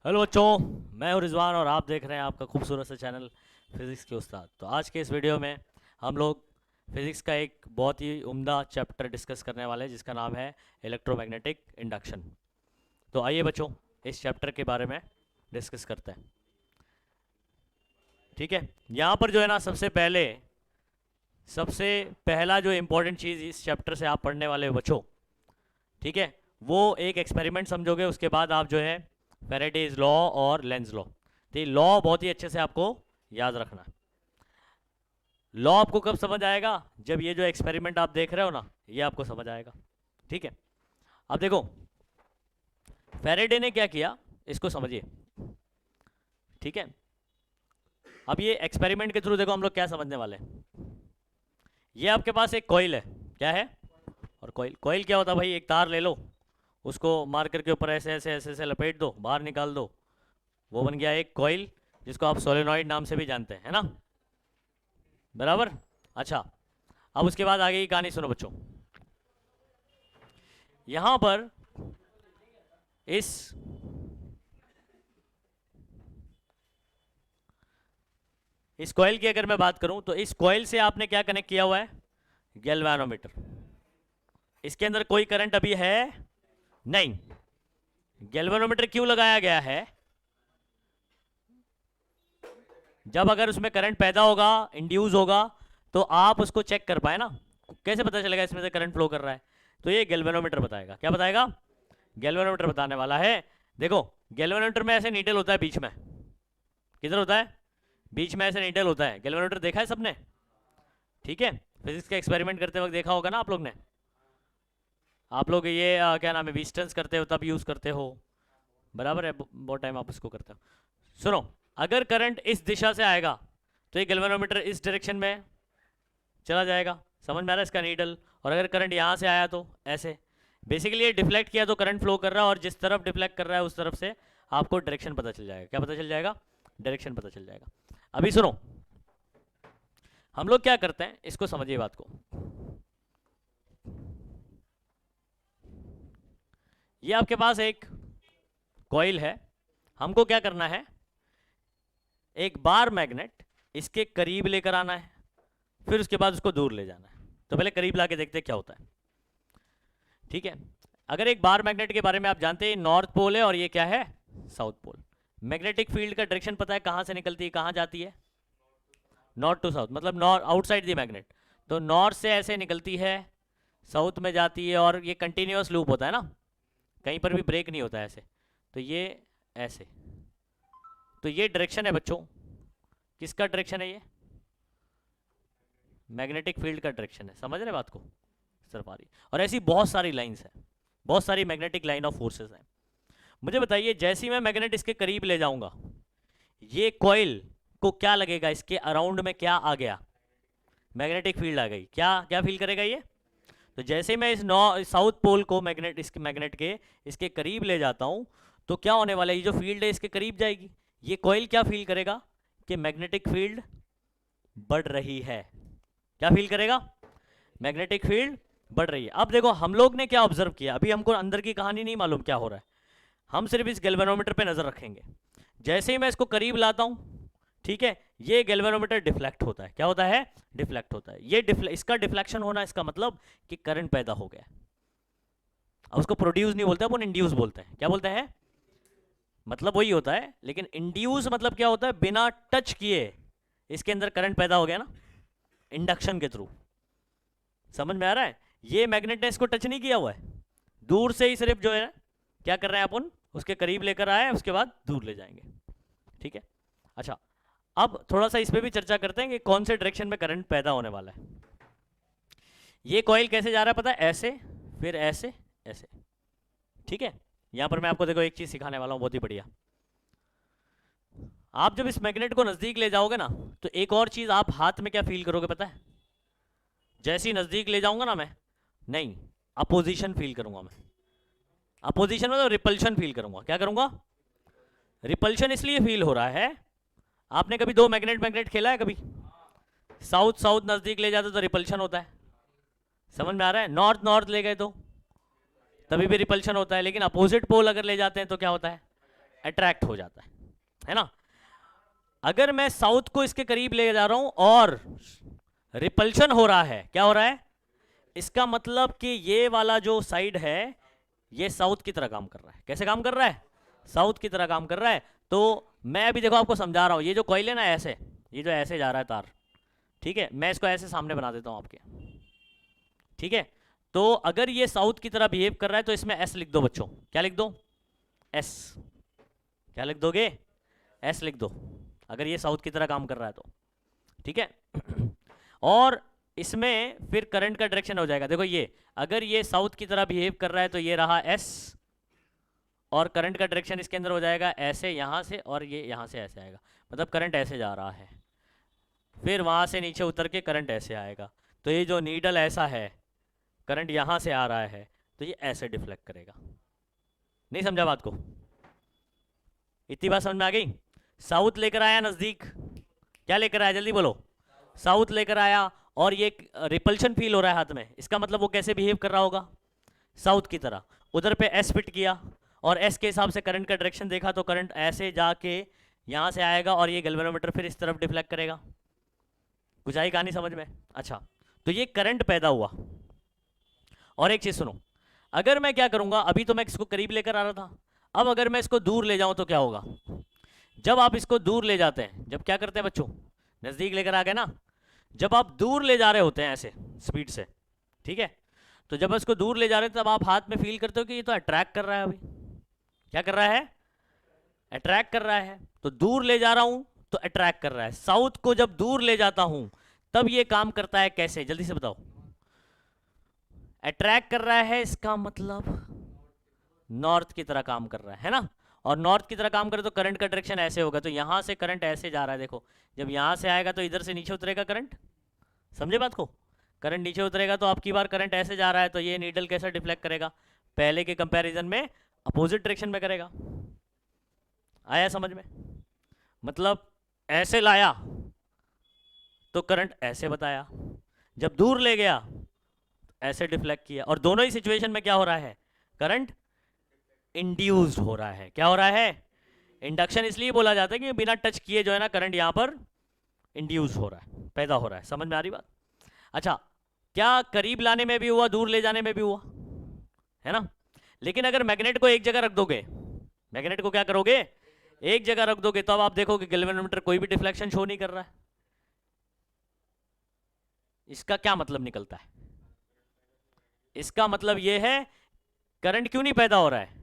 Hello बच्चों, मैं हूं रिजवान और आप देख रहे हैं आपका खूबसूरत सा चैनल फिज़िक्स के उस्ताद। तो आज के इस वीडियो में हम लोग फिज़िक्स का एक बहुत ही उम्दा चैप्टर डिस्कस करने वाले हैं जिसका नाम है इलेक्ट्रोमैग्नेटिक इंडक्शन। तो आइए बच्चों, इस चैप्टर के बारे में डिस्कस करते हैं। ठीक है, यहाँ पर जो है ना सबसे पहला जो इम्पोर्टेंट चीज़ इस चैप्टर से आप पढ़ने वाले हो बच्चों, ठीक है, वो एक एक्सपेरिमेंट समझोगे। उसके बाद आप जो है फैराडेज लॉ और लेंज लॉ, तो ये लॉ बहुत ही अच्छे से आपको याद रखना है। लॉ आपको कब समझ आएगा? जब ये जो एक्सपेरिमेंट आप देख रहे हो ना, ये आपको समझ आएगा। ठीक है, अब देखो फैराडे ने क्या किया, इसको समझिए। ठीक है, अब ये एक्सपेरिमेंट के थ्रू देखो हम लोग क्या समझने वाले हैं। ये आपके पास एक कॉइल है, क्या है? और कॉइल क्या होता है भाई? एक तार ले लो, उसको मार्कर के ऊपर ऐसे ऐसे ऐसे ऐसे लपेट दो, बाहर निकाल दो, वो बन गया एक कॉइल, जिसको आप सोलेनॉइड नाम से भी जानते हैं, है ना? बराबर। अच्छा, अब उसके बाद आगे की कहानी सुनो बच्चों। यहां पर इस कॉइल की अगर मैं बात करूं तो इस कॉइल से आपने क्या कनेक्ट किया हुआ है? गैल्वेनोमीटर। इसके अंदर कोई करंट अभी है नहीं। गैल्वेनोमीटर क्यों लगाया गया है? जब अगर उसमें करंट पैदा होगा, इंड्यूस होगा, तो आप उसको चेक कर पाए ना। कैसे पता चलेगा इसमें से करंट फ्लो कर रहा है? तो ये गैल्वेनोमीटर बताएगा। क्या बताएगा? गैल्वेनोमीटर बताने वाला है। देखो, गैल्वेनोमीटर में ऐसे नीडल होता है बीच में। किधर होता है? बीच में ऐसे नीडल होता है। गैल्वेनोमीटर देखा है सबने? ठीक है, फिजिक्स का एक्सपेरिमेंट करते वक्त देखा होगा ना आप लोग ने। आप लोग ये क्या नाम है, विस्टन्स करते हो तब यूज़ करते हो, बराबर है, बहुत टाइम आप इसको करते हो। सुनो, अगर करंट इस दिशा से आएगा तो ये गैल्वेनोमीटर इस डायरेक्शन में चला जाएगा। समझ में आ रहा है इसका नीडल? और अगर करंट यहाँ से आया तो ऐसे। बेसिकली ये डिफ्लेक्ट किया तो करंट फ्लो कर रहा है, और जिस तरफ डिफ्लेक्ट कर रहा है उस तरफ से आपको डायरेक्शन पता चल जाएगा। क्या पता चल जाएगा? डायरेक्शन पता चल जाएगा। अभी सुनो, हम लोग क्या करते हैं, इसको समझिए बात को। ये आपके पास एक कॉइल है, हमको क्या करना है, एक बार मैग्नेट इसके करीब लेकर आना है, फिर उसके बाद उसको दूर ले जाना है। तो पहले करीब लाके देखते हैं क्या होता है। ठीक है, अगर एक बार मैग्नेट के बारे में आप जानते हैं, नॉर्थ पोल है और ये क्या है? South pole. मैग्नेटिक फील्ड का डायरेक्शन पता है कहां से निकलती है, कहां जाती है? नॉर्थ टू साउथ, मतलब नॉर्थ आउटसाइड द मैग्नेट। तो नॉर्थ से ऐसे निकलती है, साउथ में जाती है, और ये कंटिन्यूस लूप होता है ना, कहीं पर भी ब्रेक नहीं होता है ऐसे। तो ये ऐसे, तो ये डायरेक्शन है बच्चों। किसका डायरेक्शन है ये? मैग्नेटिक फील्ड का डायरेक्शन है। समझ रहे बात को? सिर्फ आ रही। और ऐसी बहुत सारी लाइंस हैं, बहुत सारी मैग्नेटिक लाइन ऑफ फोर्सेस हैं। मुझे बताइए, जैसे ही मैं मैग्नेट इसके करीब ले जाऊंगा, ये कॉइल को क्या लगेगा? इसके अराउंड में क्या आ गया? मैग्नेटिक फील्ड आ गई। क्या क्या फील करेगा ये? तो जैसे मैं इस साउथ पोल को इसके मैग्नेट के इसके करीब ले जाता हूं, तो क्या होने वाला है? ये जो फील्ड है इसके करीब जाएगी। ये कॉइल क्या फील करेगा? कि मैग्नेटिक फील्ड बढ़ रही है। क्या फील करेगा? मैग्नेटिक फील्ड बढ़ रही है। अब देखो, हम लोग ने क्या ऑब्जर्व किया, अभी हमको अंदर की कहानी नहीं मालूम क्या हो रहा है, हम सिर्फ इस गैल्वेनोमीटर पे नजर रखेंगे। जैसे ही मैं इसको करीब लाता हूं, ठीक है, ये गैल्वेनोमीटर डिफ्लेक्ट होता है। क्या होता है? डिफ्लेक्ट होता है। ये इसका डिफ्लेक्शन होना, इसका मतलब कि करंट पैदा हो गया। अब उसको प्रोड्यूस नहीं बोलते, अपन इंड्यूस बोलते हैं। क्या बोलते हैं? मतलब वही होता है, लेकिन इंड्यूस मतलब क्या होता है? बिना टच किए इसके अंदर करंट पैदा हो गया ना, इंडक्शन के थ्रू। समझ में आ रहा है? ये मैग्नेट ने इसको टच नहीं किया हुआ है, दूर से ही सिर्फ जो है क्या कर रहे हैं अपन, उसके करीब लेकर आए, उसके बाद दूर ले जाएंगे। ठीक है, अच्छा, अब थोड़ा सा इस पर भी चर्चा करते हैं कि कौन से डायरेक्शन में करंट पैदा होने वाला है। ये कॉइल कैसे जा रहा है पता है? ऐसे, फिर ऐसे, ऐसे। ठीक है, यहां पर मैं आपको देखो एक चीज सिखाने वाला हूं, बहुत ही बढ़िया। आप जब इस मैग्नेट को नजदीक ले जाओगे ना, तो एक और चीज आप हाथ में क्या फील करोगे पता है? जैसे ही नजदीक ले जाऊंगा ना मैं, नहीं, अपोजिशन फील करूंगा मैं। अपोजिशन मतलब रिपल्शन फील करूंगा। क्या करूंगा? रिपल्शन इसलिए फील हो रहा है, आपने कभी दो मैग्नेट मैग्नेट खेला है कभी? साउथ साउथ नजदीक ले जाते तो रिपल्शन होता है। समझ में आ रहा है? नॉर्थ नॉर्थ ले गए तो तभी भी रिपल्शन होता है, लेकिन अपोजिट पोल अगर ले जाते हैं तो क्या होता है? अट्रैक्ट हो जाता है ना। अगर मैं साउथ को इसके करीब ले जा रहा हूं और रिपल्शन हो रहा है, क्या हो रहा है, इसका मतलब कि ये वाला जो साइड है ये साउथ की तरह काम कर रहा है। कैसे काम कर रहा है, साउथ की तरह काम कर रहा है। तो मैं अभी देखो आपको समझा रहा हूं, ये जो कॉइल है ना ऐसे, ये जो ऐसे जा रहा है तार, ठीक है, मैं इसको ऐसे सामने बना देता हूं आपके, ठीक है। तो अगर ये साउथ की तरह बिहेव कर रहा है तो इसमें एस लिख दो बच्चों, क्या लिख दो, एस, क्या लिख दोगे, एस लिख दो, अगर ये साउथ की तरह काम कर रहा है तो, ठीक है। और इसमें फिर करंट का डायरेक्शन हो जाएगा, देखो ये अगर ये साउथ की तरह बिहेव कर रहा है तो ये रहा एस, और करंट का डायरेक्शन इसके अंदर हो जाएगा ऐसे यहां से, और ये यहां से ऐसे आएगा, मतलब करंट ऐसे जा रहा है, फिर वहां से नीचे उतर के करंट ऐसे आएगा। तो ये जो नीडल ऐसा है, करंट यहां से आ रहा है तो ये ऐसे डिफ्लेक्ट करेगा। नहीं समझा बात को, इतनी बात समझ में आ गई। साउथ लेकर आया नजदीक, क्या लेकर आया जल्दी बोलो, साउथ लेकर आया, और ये रिपल्शन फील हो रहा है हाथ में, इसका मतलब वो कैसे बिहेव कर रहा होगा, साउथ की तरह। उधर पे एस फिट किया और एस के हिसाब से करंट का डायरेक्शन देखा तो करंट ऐसे जाके यहां से आएगा और ये गैल्वेनोमीटर फिर इस तरफ डिफ्लेक्ट करेगा। कुछ आई कहानी समझ में। अच्छा, तो ये करंट पैदा हुआ। और एक चीज सुनो, अगर मैं क्या करूंगा, अभी तो मैं इसको करीब लेकर आ रहा था, अब अगर मैं इसको दूर ले जाऊं तो क्या होगा। जब आप इसको दूर ले जाते हैं, जब क्या करते हैं बच्चों, नजदीक लेकर आ गए ना, जब आप दूर ले जा रहे होते हैं ऐसे स्पीड से, ठीक है, तो जब इसको दूर ले जा रहे हैं तब आप हाथ में फील करते हो कि ये तो अट्रैक्ट कर रहा है, अभी क्या कर रहा है, अट्रैक्ट कर रहा है। तो दूर ले जा रहा हूं तो अट्रैक्ट कर रहा है। साउथ को जब दूर ले जाता हूं तब ये काम करता है कैसे, जल्दी से बताओ। अट्रैक्ट कर रहा है, इसका मतलब नॉर्थ की तरह काम कर रहा है ना, और नॉर्थ की तरह काम करे तो करंट का डायरेक्शन ऐसे होगा, तो यहां से करंट ऐसे जा रहा है, देखो जब यहां से आएगा तो इधर से नीचे उतरेगा करंट, समझे बात को, करंट नीचे उतरेगा तो आपकी बार करंट ऐसे जा रहा है, तो ये नीडल कैसा डिफ्लेक्ट करेगा, पहले के कंपैरिजन में अपोजिट डायरेक्शन में करेगा। आया समझ में, मतलब ऐसे लाया तो करंट ऐसे बताया, जब दूर ले गया ऐसे डिफ्लेक्ट किया, और दोनों ही सिचुएशन में क्या हो रहा है, करंट इंड्यूस्ड हो रहा है। क्या हो रहा है, इंडक्शन इसलिए बोला जाता है कि बिना टच किए जो है ना करंट यहां पर इंड्यूस हो रहा है, पैदा हो रहा है। समझ में आ रही बात। अच्छा, क्या करीब लाने में भी हुआ, दूर ले जाने में भी हुआ, है ना। लेकिन अगर मैग्नेट को एक जगह रख दोगे, मैग्नेट को क्या करोगे, एक जगह रख दोगे, तो अब आप देखोगे गैल्वेनोमीटर कोई भी डिफ्लेक्शन शो नहीं कर रहा है। इसका क्या मतलब निकलता है, इसका मतलब यह है करंट क्यों नहीं पैदा हो रहा है,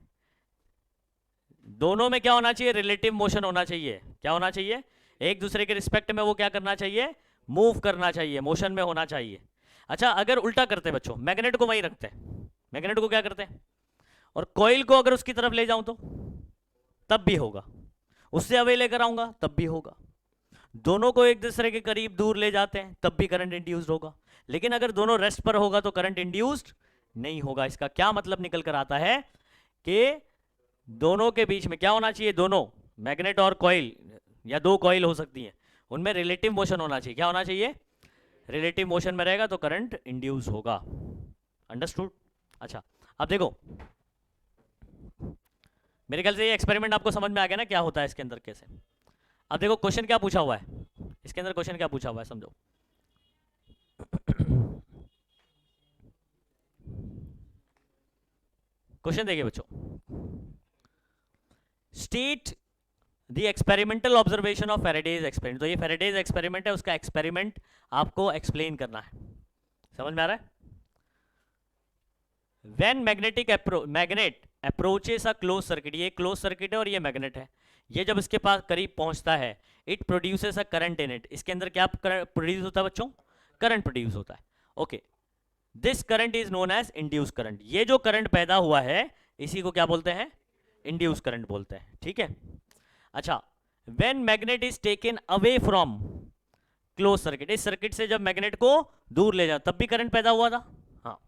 दोनों में क्या होना चाहिए, रिलेटिव मोशन होना चाहिए। क्या होना चाहिए, एक दूसरे के रिस्पेक्ट में वो क्या करना चाहिए, मूव करना चाहिए, मोशन में होना चाहिए। अच्छा, अगर उल्टा करते बच्चों, मैग्नेट को वहीं रखते हैं, मैग्नेट को क्या करते हैं, और कॉइल को अगर उसकी तरफ ले जाऊं तो तब भी होगा, उससे अवे लेकर आऊंगा तब भी होगा, दोनों को एक दूसरे के करीब दूर ले जाते हैं तब भी करंट इंड्यूस्ड होगा। लेकिन अगर दोनों रेस्ट पर होगा तो करंट इंड्यूस्ड नहीं होगा। इसका क्या मतलब निकल कर आता है कि दोनों के बीच में क्या होना चाहिए, दोनों मैग्नेट और कॉइल, या दो कॉइल हो सकती हैं, उनमें रिलेटिव मोशन होना चाहिए। क्या होना चाहिए, रिलेटिव मोशन में रहेगा तो करंट इंड्यूस होगा। अंडरस्टूड। अच्छा, अब देखो, मेरे ख्याल से ये एक्सपेरिमेंट आपको समझ में आ गया ना क्या होता है इसके अंदर कैसे। अब देखो क्वेश्चन क्या पूछा हुआ है इसके अंदर, क्वेश्चन क्या पूछा हुआ है समझो। क्वेश्चन देखिए बच्चों, state the experimental observation of Faraday's experiment. तो ये फैराडेज एक्सपेरिमेंट है, उसका एक्सपेरिमेंट आपको एक्सप्लेन करना है। समझ में आ रहा है। When magnet approaches a close circuit, ये क्लोज सर्किट है और ये मैग्नेट है, ये जब इसके पास करीब पहुंचता है, it produces a current in it. इसके अंदर क्या प्रोड्यूस होता है बच्चों, करंट प्रोड्यूस होता है। Okay, this current is known as induce current. ये जो करंट पैदा हुआ है इसी को क्या बोलते हैं, इंड्यूस करंट बोलते हैं। ठीक है। अच्छा, when magnet is taken away from close circuit, इस सर्किट से जब मैग्नेट को दूर ले जाओ तब भी करंट पैदा हुआ था। हाँ,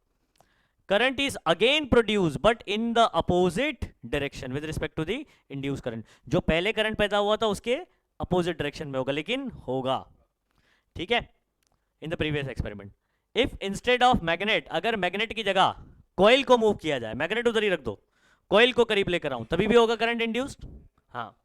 current is again produce but in the opposite direction with respect to the induce current. जो पहले करंट पैदा हुआ था उसके अपोजिट डायरेक्शन में होगा, लेकिन होगा। ठीक है। In the previous experiment, if instead of magnet, अगर मैग्नेट की जगह कॉइल को मूव किया जाए, मैग्नेट उधर ही रख दो, कॉइल को करीब लेकर आऊं तभी भी होगा करंट इंड्यूस्ड, हाँ,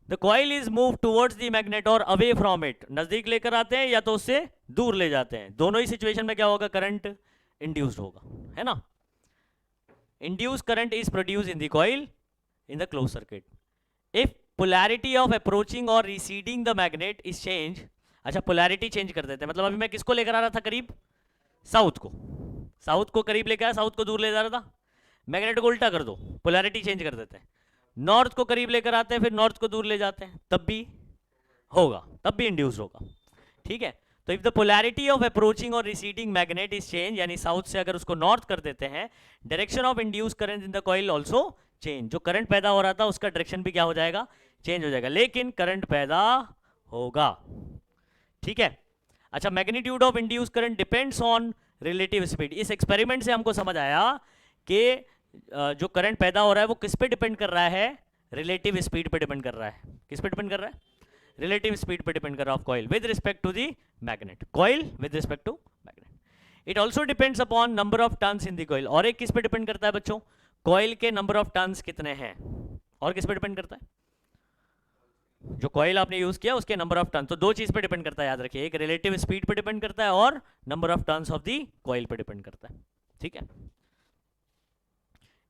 the coil is move towards the magnet और अवे फ्रॉम इट, नजदीक लेकर आते हैं या तो उससे दूर ले जाते हैं, दोनों ही सिचुएशन में क्या होगा, करंट इंड्यूस्ड होगा, है ना। Induce current is produce in the coil in the closed circuit. If polarity of approaching or receding the magnet is change, अच्छा पोलैरिटी चेंज कर देते हैं, मतलब अभी मैं किसको लेकर आ रहा था करीब, साउथ को, साउथ को करीब लेकर आया, साउथ को दूर ले जा रहा था, मैग्नेट को उल्टा कर दो, पोलैरिटी चेंज कर देते हैं, नॉर्थ को करीब लेकर आते हैं, फिर नॉर्थ को दूर ले जाते हैं, तब भी होगा, तब भी इंड्यूस होगा, ठीक है। तो if the polarity of approaching और रिसीडिंग मैग्नेट इज चेंज, यानी साउथ से अगर उसको नॉर्थ कर देते हैं, direction of induce current in the coil also change, जो करंट पैदा हो रहा था उसका डायरेक्शन भी क्या हो जाएगा, चेंज हो जाएगा, लेकिन करंट पैदा होगा, ठीक है। अच्छा, magnitude of induce current depends on relative speed. इस एक्सपेरिमेंट से हमको समझ आया कि जो करंट पैदा हो रहा है वो किस पे डिपेंड कर रहा है, रिलेटिव स्पीड पे डिपेंड कर रहा है, किस पे डिपेंड कर रहा है, रिलेटिव स्पीड पे डिपेंड कर रहा है of coil with respect to the magnet, coil with respect to magnet. It also depends upon number of turns in the coil, और एक किस पे डिपेंड करता है बच्चों, कॉइल के नंबर ऑफ टर्न्स कितने हैं, और किस पे डिपेंड करता है, जो कॉइल आपने यूज किया उसके नंबर ऑफ टर्न, तो दो चीज पे डिपेंड करता है, याद रखिए, एक रिलेटिव स्पीड पे डिपेंड करता है और number of turns of the coil पे डिपेंड करता है, ठीक है।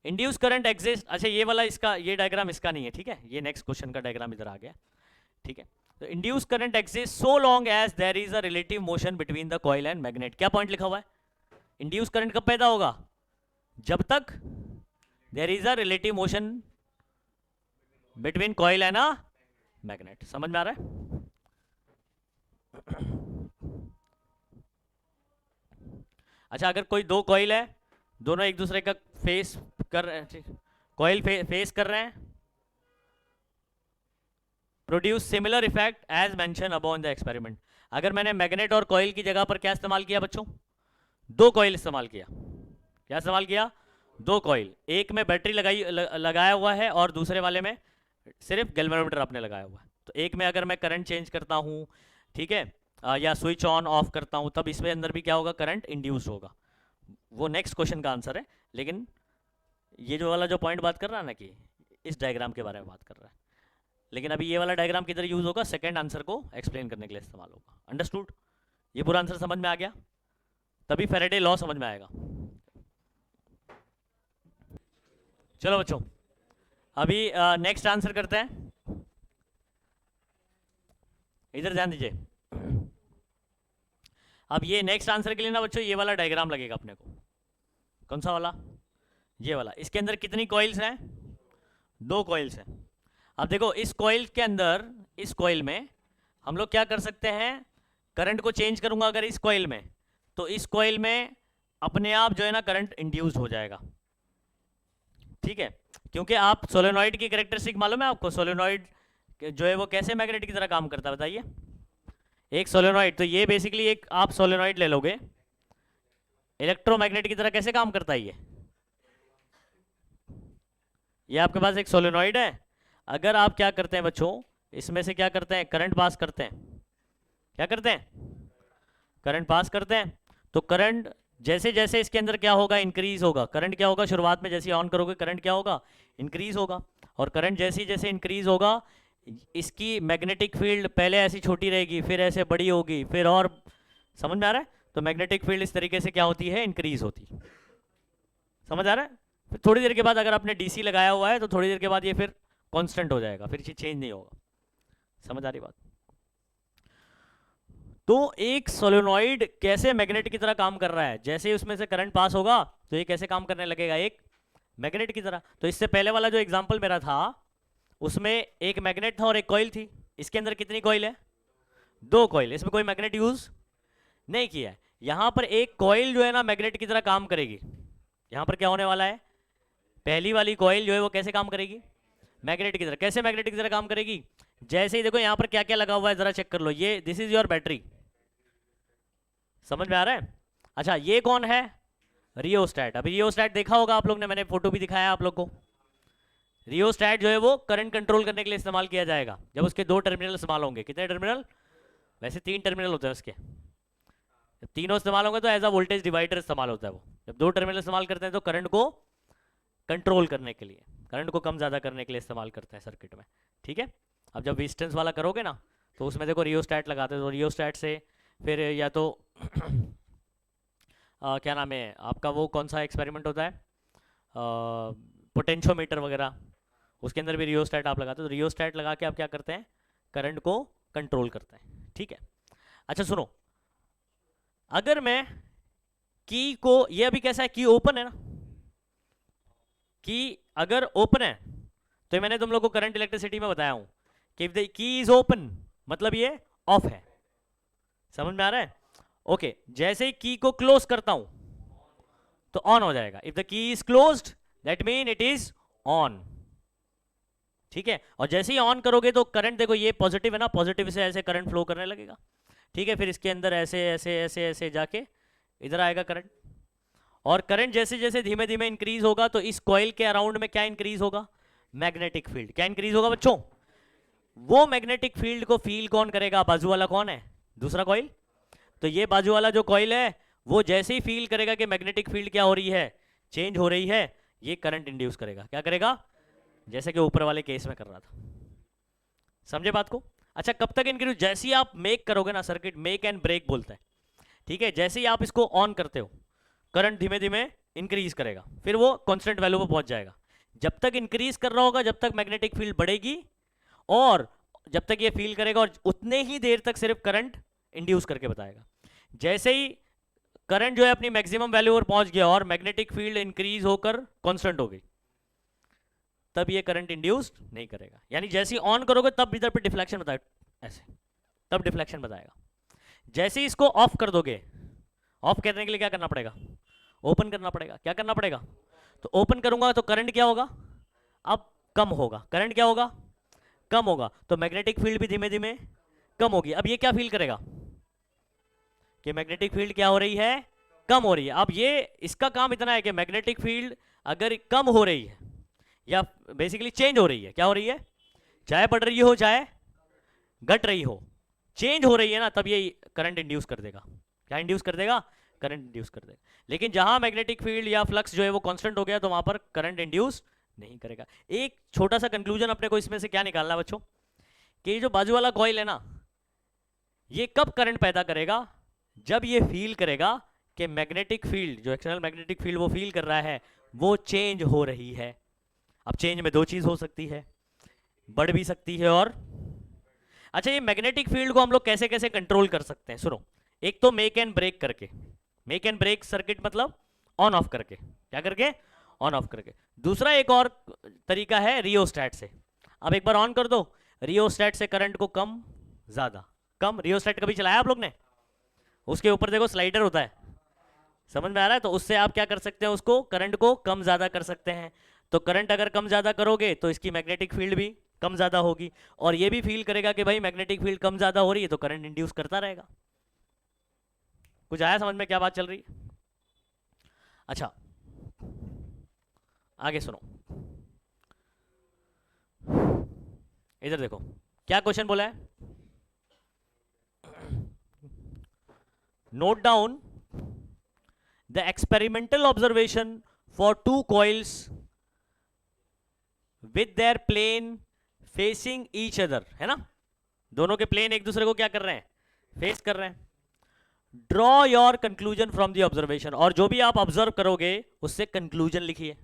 इंड्यूस करंट एग्जिस्ट, अच्छा ये वाला इसका, ये डायग्राम इसका नहीं है, ठीक है, ये नेक्स्ट क्वेश्चन का डायग्राम इधर आ गया, ठीक है। तो induce current exist so long as there is a relative motion between the coil and magnet. क्या पॉइंट लिखा हुआ है, इंड्यूस करंट कब पैदा होगा, जब तक there is a relative motion between coil and a magnet. समझ में आ रहा है, अच्छा अगर कोई दो कॉइल है, दोनों एक दूसरे का फेस कर रहे हैं, कॉइल फेस कर रहे हैं, produce similar effect as mention above in the experiment. अगर मैंने मैग्नेट और कॉइल की जगह पर क्या इस्तेमाल किया बच्चों, दो कॉइल इस्तेमाल किया, क्या इस्तेमाल किया, दो कॉइल, एक में बैटरी लगाया हुआ है और दूसरे वाले में सिर्फ गैल्वेनोमीटर आपने लगाया हुआ है, तो एक में अगर मैं करंट चेंज करता हूँ, ठीक है, या स्विच ऑन ऑफ करता हूँ, तब इसमें अंदर भी क्या होगा, करंट इंड्यूस होगा, वो नेक्स्ट क्वेश्चन का आंसर है। लेकिन ये जो वाला जो पॉइंट बात कर रहा है ना, कि इस डायग्राम के बारे में बात कर रहा है, लेकिन अभी ये वाला डायग्राम किधर यूज होगा, सेकंड आंसर को एक्सप्लेन करने के लिए इस्तेमाल होगा। अंडरस्टूड, ये पूरा आंसर समझ में आ गया, तभी फैराडे लॉ समझ में आएगा। चलो बच्चों, अभी नेक्स्ट आंसर करते हैं, इधर ध्यान दीजिए। अब ये नेक्स्ट आंसर के लिए ना बच्चों, ये वाला डायग्राम लगेगा अपने को, कौन सा वाला, ये वाला। इसके अंदर कितनी कॉइल्स हैं, दो कॉइल्स हैं। अब देखो इस कॉइल के अंदर, इस कॉइल में हम लोग क्या कर सकते हैं, करंट को चेंज करूंगा अगर इस कॉइल में, तो इस कॉइल में अपने आप जो है ना करंट इंड्यूस हो जाएगा, ठीक है, क्योंकि आप सोलेनॉइड की कैरेक्टरिस्टिक मालूम है आपको, सोलेनॉइड जो है वो कैसे मैग्नेट की तरह काम करता है बताइए। एक सोलेनॉइड, तो ये बेसिकली एक आप सोलेनॉइड ले लोगे, इलेक्ट्रोमैग्नेट की तरह कैसे काम करता है ये आपके पास एक सोलेनॉइड है, अगर आप क्या करते हैं बच्चों, इसमें से क्या करते हैं, करंट पास करते हैं, क्या करते हैं, करंट पास करते हैं, तो करंट जैसे जैसे इसके अंदर क्या होगा, इंक्रीज होगा, करंट क्या होगा, शुरुआत में जैसे ऑन करोगे करंट क्या होगा, इंक्रीज होगा, और करंट जैसे जैसे इंक्रीज होगा, इसकी मैग्नेटिक फील्ड पहले ऐसी छोटी रहेगी, फिर ऐसे बड़ी होगी, फिर और, समझ में आ रहा है, तो मैग्नेटिक फील्ड इस तरीके से क्या होती है, इंक्रीज होती है, समझ आ रहा है। फिर थोड़ी देर के बाद अगर आपने डीसी लगाया हुआ है, तो थोड़ी देर के बाद ये फिर कांस्टेंट हो जाएगा, फिर चेंज नहीं होगा, समझ आ रही बात। तो एक सोलेनॉइड कैसे मैग्नेट की तरह काम कर रहा है, जैसे ही उसमें से करंट पास होगा तो ये कैसे काम करने लगेगा, एक मैग्नेट की तरह। तो इससे पहले वाला जो एग्जांपल मेरा था, उसमें एक मैग्नेट था और एक कॉइल थी, इसके अंदर कितनी कॉइल है, दो कॉइल, इसमें कोई मैग्नेट यूज नहीं किया है। यहां पर एक कॉइल जो है ना मैग्नेट की तरह काम करेगी, यहां पर क्या होने वाला है, पहली वाली कॉइल जो है वो कैसे काम करेगी, मैग्नेट की तरह। कैसे मैग्नेट की तरह काम करेगी, जैसे ही देखो यहां पर क्या क्या लगा हुआ है जरा चेक कर लो, ये दिस इज योर बैटरी, समझ में आ रहा है। अच्छा ये कौन है, रियोस्टैट। अभी रियोस्टैट देखा होगा आप लोग ने, मैंने फोटो भी दिखाया आप लोग को। रियोस्टैट जो है वो करंट कंट्रोल करने के लिए इस्तेमाल किया जाएगा जब उसके दो टर्मिनल इस्तेमाल होंगे। कितने टर्मिनल, वैसे तीन टर्मिनल होते हैं उसके, जब तीनों इस्तेमाल होंगे तो एज अ वोल्टेज डिवाइडर इस्तेमाल होता है वो। जब दो टर्मिनल इस्तेमाल करते हैं तो करंट को कंट्रोल करने के लिए, करंट को कम ज़्यादा करने के लिए इस्तेमाल करते हैं सर्किट में। ठीक है, अब जब डिस्टेंस वाला करोगे ना तो उसमें देखो रियोस्टैट लगाते हैं, तो रियोस्टैट से फिर या तो क्या नाम है आपका, वो कौन सा एक्सपेरिमेंट होता है, पोटेंशियोमीटर वगैरह, उसके अंदर भी रियोस्टैट आप लगाते हो। तो रियोस्टैट लगा के आप क्या करते हैं, करंट को कंट्रोल करते हैं। ठीक है, अच्छा सुनो, अगर मैं की को, ये अभी कैसा है, की ओपन है ना, की अगर ओपन है तो मैंने तुम लोग को करंट इलेक्ट्रिसिटी में बताया हूं कि if the key is open मतलब ये ऑफ है, समझ में आ रहा है? ओके, जैसे ही की को क्लोज करता हूं तो ऑन हो जाएगा। If the key is closed that mean it is on. ठीक है, और जैसे ही ऑन करोगे तो करंट देखो ये पॉजिटिव है ना, पॉजिटिव से ऐसे करंट फ्लो करने लगेगा। ठीक है, फिर इसके अंदर ऐसे ऐसे ऐसे ऐसे जाके इधर आएगा करंट, और करंट जैसे जैसे धीमे धीमे इंक्रीज होगा तो इस कॉइल के अराउंड में क्या इंक्रीज होगा, मैग्नेटिक फील्ड। क्या इंक्रीज होगा बच्चों? वो मैग्नेटिक फील्ड को फील कौन करेगा? बाजू वाला कौन है? दूसरा कॉइल। तो ये बाजू वाला जो कॉइल है वो जैसे ही फील करेगा कि मैग्नेटिक फील्ड क्या हो रही है, चेंज हो रही है, ये करंट इंड्यूस करेगा। क्या करेगा? जैसे कि ऊपर वाले केस में कर रहा था। समझे बात को? अच्छा, कब तक इंक्रीज? जैसे ही आप मेक करोगे ना, सर्किट मेक एंड ब्रेक बोलता है। ठीक है, जैसे ही आप इसको ऑन करते हो करंट धीमे धीमे इंक्रीज करेगा, फिर वो कांस्टेंट वैल्यू पर पहुंच जाएगा। जब तक इंक्रीज कर रहा होगा जब तक मैग्नेटिक फील्ड बढ़ेगी, और जब तक ये फील करेगा, और उतने ही देर तक सिर्फ करंट इंड्यूस करके बताएगा। जैसे ही करंट जो है अपनी मैक्सिमम वैल्यू पर पहुंच गया और मैग्नेटिक फील्ड इंक्रीज होकर कांस्टेंट हो गई, तब ये करंट इंड्यूस नहीं करेगा। यानी जैसे ही ऑन करोगे तब इधर पे डिफ्लेक्शन बताएगा, ऐसे तब डिफ्लेक्शन बताएगा। जैसे ही इसको ऑफ कर दोगे, ऑफ करने के लिए क्या करना पड़ेगा? ओपन करना पड़ेगा। क्या करना पड़ेगा? तो ओपन करूंगा तो करंट क्या होगा? अब कम होगा। करंट क्या होगा? कम होगा। तो मैग्नेटिक फील्ड भी धीमे धीमे कम होगी। अब ये क्या फील करेगा कि मैग्नेटिक फील्ड क्या हो रही है? कम हो रही है। अब ये इसका काम इतना है कि मैग्नेटिक फील्ड अगर कम हो रही है या बेसिकली चेंज हो रही है, क्या हो रही है, चाहे बढ़ रही हो चाहे घट रही हो, चेंज हो रही है ना, तब ये करंट इंड्यूस कर देगा। क्या इंड्यूस कर देगा? करंट इंड्यूस कर देगा। लेकिन जहां मैग्नेटिक फील्ड या फ्लक्स जो है वो कांस्टेंट हो गया तो वहां पर करंट इंड्यूस नहीं करेगा। एक छोटा सा कंक्लूजन अपने को इसमें से क्या निकालना है बच्चों, कि जो बाजू वाला कॉइल है ना, ये कब करंट पैदा करेगा? जब ये फील करेगा कि मैग्नेटिक फील्ड, जो एक्सटर्नल मैग्नेटिक फील्ड वो फील कर रहा है, वो चेंज हो रही है। अब चेंज में दो चीज हो सकती है, बढ़ भी सकती है और अच्छा, ये मैग्नेटिक फील्ड को हम लोग कैसे कैसे कंट्रोल कर सकते हैं? सुनो, एक तो मेक एंड ब्रेक करके, मेक एंड ब्रेक सर्किट मतलब ऑन ऑफ करके। क्या करके? ऑन ऑफ करके। दूसरा एक और तरीका है रियोस्टैट से। अब एक बार ऑन कर दो, रियोस्टैट से करंट को कम ज्यादा, कम। रियोस्टैट कभी चलाया आप लोग ने? उसके ऊपर देखो स्लाइडर होता है, समझ में आ रहा है? तो उससे आप क्या कर सकते हैं, उसको करंट को कम ज्यादा कर सकते हैं। तो करंट अगर कम ज्यादा करोगे तो इसकी मैग्नेटिक फील्ड भी कम ज्यादा होगी, और ये भी फील करेगा कि भाई मैग्नेटिक फील्ड कम ज्यादा हो रही है, तो करंट इंड्यूस करता रहेगा। कुछ आया समझ में क्या बात चल रही है? अच्छा, आगे सुनो, इधर देखो क्या क्वेश्चन बोला है। Note down the experimental observation for two coils with their plane facing each other, है ना? दोनों के प्लेन एक दूसरे को क्या कर रहे हैं? फेस कर रहे हैं। Draw your conclusion from the observation, और जो भी आप ऑब्जर्व करोगे उससे कंक्लूजन लिखिए।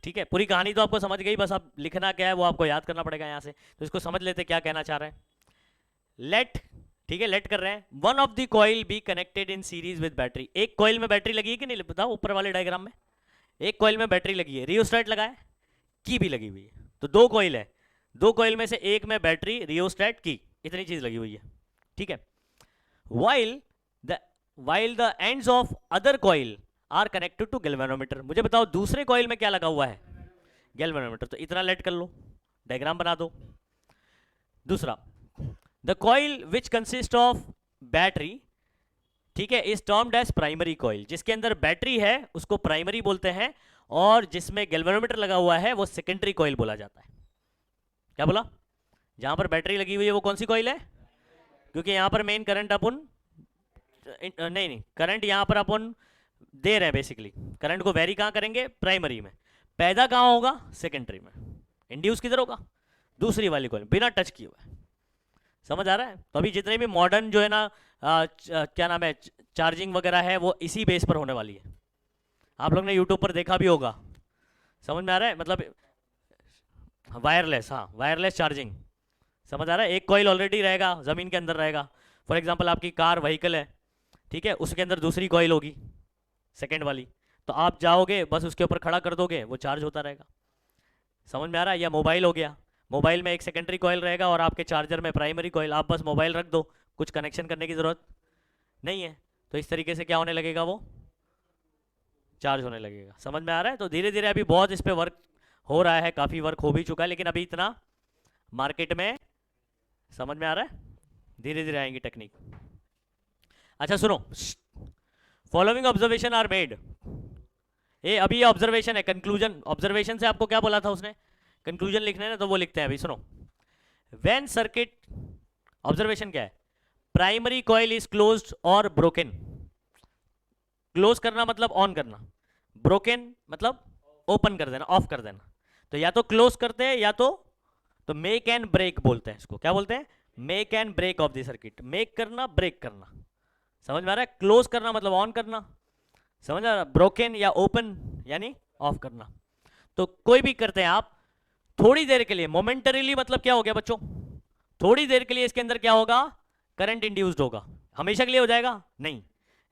ठीक है, पूरी कहानी तो आपको समझ गई, बस आप लिखना क्या है वो आपको याद करना पड़ेगा यहां से। तो इसको समझ लेते क्या कहना चाह रहे हैं। लेट, ठीक है, लेट कर रहे हैं, one of the coil be connected in series with battery. एक कॉइल में बैटरी लगी है कि नहीं, बताओ ऊपर वाले डायग्राम में। एक कॉइल में बैटरी लगी है, रियोस्टैट लगा है, की भी लगी हुई है। तो दो कॉइल है, दो कॉइल में से एक में बैटरी, रियोस्टैट, की, इतनी चीज लगी हुई है। ठीक है, while the ends of other coil are connected to galvanometer। मुझे बताओ दूसरे कॉइल में क्या लगा हुआ है? गैल्वेनोमीटर। तो इतना लेट कर लो, डायग्राम बना दो। दूसरा, the coil which consist of battery, ठीक है, is termed as primary coil. जिसके अंदर बैटरी है उसको प्राइमरी बोलते हैं, और जिसमें गैल्वेनोमीटर लगा हुआ है वो सेकेंडरी कॉइल बोला जाता है। क्या बोला? जहां पर बैटरी लगी हुई है वो कौन सी कॉइल है? क्योंकि यहां पर मेन करंट अपन नहीं, करंट यहां पर अपन दे रहे हैं, बेसिकली करंट को वेरी कहां करेंगे? प्राइमरी में। पैदा कहाँ होगा? सेकेंडरी में। इंड्यूस किधर होगा? दूसरी वाली कॉइल, बिना टच किए हुए। समझ आ रहा है? तो अभी जितने भी मॉडर्न जो है ना क्या नाम है, चार्जिंग वगैरह है, वो इसी बेस पर होने वाली है। आप लोग ने यूट्यूब पर देखा भी होगा। समझ में आ रहा है? मतलब वायरलेस, हाँ वायरलेस चार्जिंग। समझ आ रहा है? एक कॉइल ऑलरेडी रहेगा, ज़मीन के अंदर रहेगा। फॉर एग्जांपल आपकी कार व्हीकल है, ठीक है, उसके अंदर दूसरी कॉइल होगी, सेकंड वाली, तो आप जाओगे बस उसके ऊपर खड़ा कर दोगे, वो चार्ज होता रहेगा। समझ में आ रहा है? या मोबाइल हो गया, मोबाइल में एक सेकेंडरी कॉइल रहेगा और आपके चार्जर में प्राइमरी कॉइल, आप बस मोबाइल रख दो, कुछ कनेक्शन करने की ज़रूरत नहीं है। तो इस तरीके से क्या होने लगेगा? वो चार्ज होने लगेगा। समझ में आ रहा है? तो धीरे धीरे अभी बहुत इस पर वर्क हो रहा है, काफ़ी वर्क हो भी चुका है, लेकिन अभी इतना मार्केट में, समझ में आ रहा है, धीरे धीरे आएंगी टेक्निक। अच्छा सुनो, फॉलोइंग ऑब्जर्वेशन आर मेड। ये अभी ये ऑब्जर्वेशन है, कंक्लूजन, ऑब्जर्वेशन से आपको क्या बोला था उसने, कंक्लूजन लिखने है ना, तो वो लिखते हैं अभी। सुनो, व्हेन सर्किट, ऑब्जर्वेशन क्या है? प्राइमरी कॉइल इज क्लोज्ड और ब्रोकन। क्लोज करना मतलब ऑन करना, ब्रोकन मतलब ओपन कर देना, ऑफ कर देना। तो या तो क्लोज करते हैं या तो मेक एंड ब्रेक बोलते हैं इसको। क्या बोलते हैं? Make and break of the circuit. Make करना, ब्रेक करना। समझ में आ रहा है? क्लोज करना मतलब ऑन करना, समझ आ रहा है? ब्रोकन या ओपन यानी ऑफ करना। तो कोई भी करते हैं आप थोड़ी देर के लिए, मोमेंटरीली, मतलब क्या हो गया बच्चों? थोड़ी देर के लिए इसके अंदर क्या होगा? करंट इंड्यूस्ड होगा। हमेशा के लिए हो जाएगा? नहीं।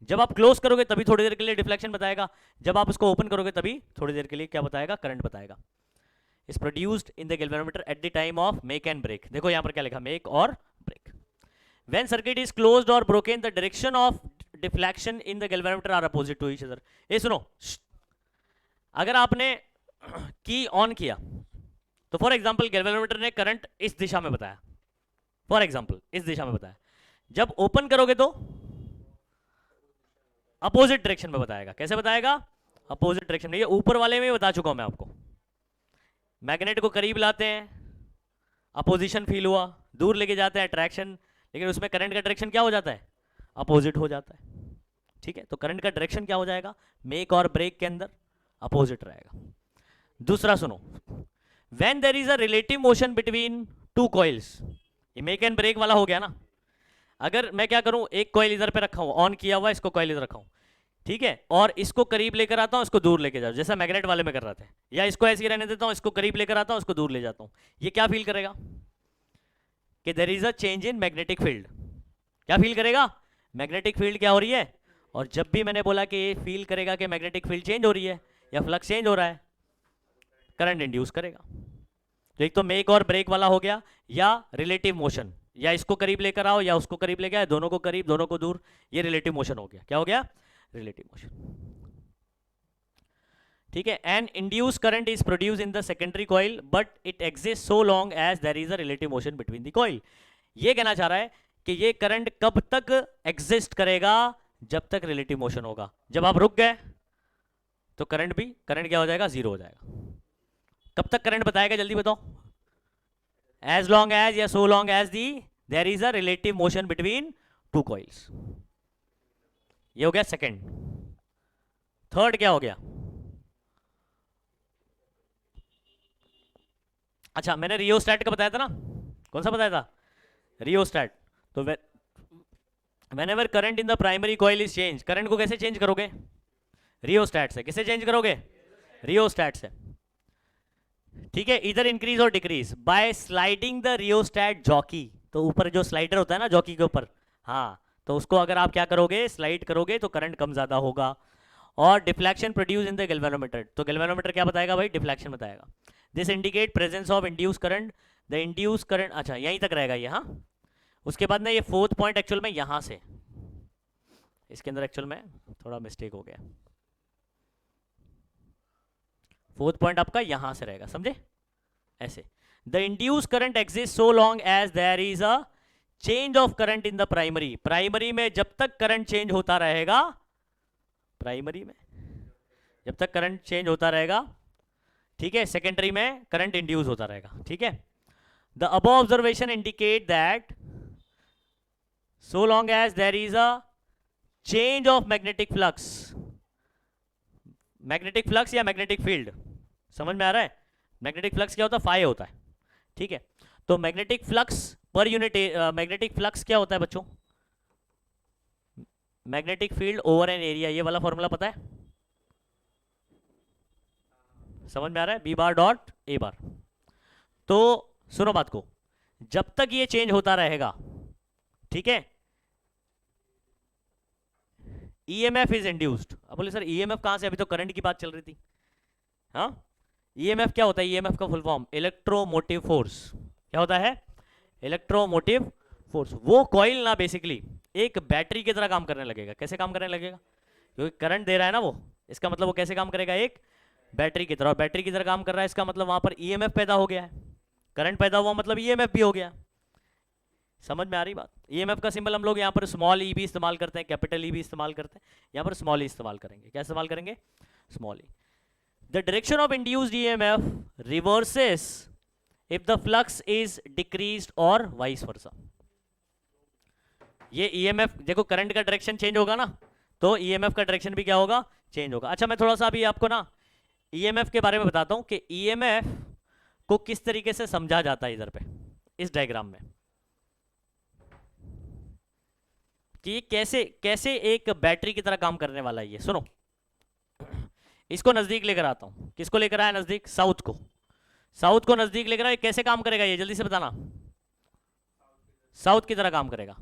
जब आप क्लोज करोगे तभी थोड़ी देर के लिए डिफ्लेक्शन बताएगा, जब आप उसको ओपन करोगे तभी थोड़ी देर के लिए क्या बताएगा? करंट बताएगा। Is produced in the galvanometer at the time of make and break. देखो यहां पर क्या लिखा, मेक और break. When circuit is closed और broken the direction of deflection in the galvanometer are opposite to each other. ये सुनो, अगर आपने की ऑन किया तो फॉर एग्जांपल गैल्वेनोमीटर ने करंट इस दिशा में बताया, फॉर एग्जांपल इस दिशा में बताया, जब ओपन करोगे तो अपोजिट डायरेक्शन में बताएगा। कैसे बताएगा? अपोजिट डायरेक्शन में। ये ऊपर वाले में बता चुका हूं मैं आपको। मैग्नेट को करीब लाते हैं, अपोजिशन फील हुआ, दूर लेके जाते हैं अट्रैक्शन, लेकिन उसमें करंट का डायरेक्शन क्या हो जाता है? अपोजिट हो जाता है। ठीक है, तो करंट का डायरेक्शन क्या हो जाएगा? मेक और ब्रेक के अंदर अपोजिट रहेगा। दूसरा सुनो, when there is a relative motion between two coils, ये मेक एंड ब्रेक वाला हो गया ना। अगर मैं क्या करूं, एक कॉइल इधर पे रखा हूं, ऑन किया हुआ, इसको कॉइल इधर रखा हूं, ठीक है, और इसको करीब लेकर आता हूं, इसको दूर लेके जाओ, जैसा मैग्नेट वाले में कर रहा था, या इसको ऐसे ही रहने देता हूं, इसको करीब लेकर आता हूं, इसको दूर ले जाता हूं, ये क्या फील करेगा? कि there is a change in magnetic field. क्या फील करेगा? मैग्नेटिक फील्ड क्या हो रही है? और जब भी मैंने बोला कि ये फील करेगा कि मैग्नेटिक फील्ड चेंज हो रही है या फ्लक्स चेंज हो रहा है, करंट इंड्यूस करेगा। तो एक तो मेक और ब्रेक वाला हो गया, या रिलेटिव मोशन, या इसको करीब लेकर आओ या उसको करीब लेकर आओ, दोनों को करीब दोनों को दूर, ये रिलेटिव मोशन हो गया। क्या हो गया? Relative motion. ठीक है, an induce current is produce in the secondary coil but it exist so long as there is a relative motion between the coil. ये कहना चाह रहा है कि ये करंट कब तक एग्जिस्ट करेगा? जब तक रिलेटिव मोशन होगा। जब आप रुक गए तो करंट क्या हो जाएगा? जीरो हो जाएगा। कब तक करंट बताएगा? जल्दी बताओ। एज लॉन्ग एज या so long as the there is a relative motion between two coils. ये हो गया सेकंड। थर्ड क्या हो गया? अच्छा, मैंने रियोस्टैट का बताया था ना, कौन सा बताया था? रियोस्टैट। तो whenever current in the primary coil is change, current को कैसे चेंज करोगे? रियोस्टैट से। किसे चेंज करोगे? रियोस्टैट से। ठीक है, इधर इंक्रीज और decrease by sliding the rheostat jockey. तो ऊपर जो स्लाइडर होता है ना जॉकी के ऊपर, हाँ, तो उसको अगर आप क्या करोगे? स्लाइड करोगे तो करंट कम ज्यादा होगा। और deflection produce in the galvanometer, तो गैल्वेनोमीटर क्या बताएगा भाई? डिफ्लेक्शन बताएगा। This indicate presence of induce current. The induce current, अच्छा यहीं तक रहेगा ये, हाँ। उसके बाद ना ये फोर्थ पॉइंट एक्चुअल में यहां से, इसके अंदर एक्चुअल में थोड़ा मिस्टेक हो गया। फोर्थ पॉइंट आपका यहां से रहेगा, समझे? ऐसे, the induce current exist so long as there is a change of current in the primary. Primary में जब तक करंट चेंज होता रहेगा, प्राइमरी में जब तक करंट चेंज होता रहेगा, ठीक है, सेकेंडरी में करंट इंड्यूस होता रहेगा। ठीक है, the above observation indicate that so long as there is a change of magnetic flux, magnetic flux या मैग्नेटिक फील्ड, समझ में आ रहा है? मैग्नेटिक फ्लक्स क्या होता है? फाई होता है, ठीक है। तो magnetic flux per unit, magnetic flux क्या होता है बच्चों? Magnetic field over an area, ये वाला फॉर्मूला पता है? समझ में आ रहा है? B bar dot A bar. तो सुनो बात को, जब तक ये चेंज होता रहेगा, ठीक है, ईएमएफ इज इंड्यूस्ड। अब बोले सर ईएमएफ कहां से, अभी तो करंट की बात चल रही थी। हाँ, ईएमएफ क्या होता है? ईएमएफ का फुल फॉर्म इलेक्ट्रोमोटिव फोर्स। क्या होता है? Electromotive force. वो कॉइल ना बेसिकली एक बैटरी की तरह काम करने लगेगा। कैसे काम करने लगेगा? क्योंकि करंट दे रहा है ना वो, इसका मतलब वो कैसे काम करेगा? एक बैटरी की तरह। और बैटरी की तरह काम कर रहा है, इसका मतलब वहां पर ईएमएफ पैदा हो गया है। करंट पैदा हुआ मतलब ईएमएफ भी हो गया। समझ में आ रही बात? ईएमएफ का सिंबल हम लोग यहाँ पर स्मॉल ई भी इस्तेमाल करते हैं, कैपिटल ई भी इस्तेमाल करते हैं, यहाँ पर स्मॉल ई इस्तेमाल करेंगे। क्या इस्तेमाल करेंगे? Small E. The direction of induced EMF reverses if the flux is decreased और वाइस वर्सा। ये ईएमएफ देखो, करंट का डायरेक्शन चेंज होगा ना, तो ईएमएफ का डायरेक्शन भी क्या होगा? चेंज होगा। अच्छा, मैं थोड़ा सा अभी आपको ना ईएमएफ के बारे में बताता हूं कि ईएमएफ को किस तरीके से समझा जाता है इधर पे इस डायग्राम में, कि कैसे कैसे एक बैटरी की तरह काम करने वाला है ये। सुनो, इसको नजदीक लेकर आता हूं। किसको लेकर आया नजदीक? साउथ को। साउथ को नजदीक लेकर आया। कैसे काम करेगा ये, जल्दी से बताना। साउथ की तरह काम करेगा।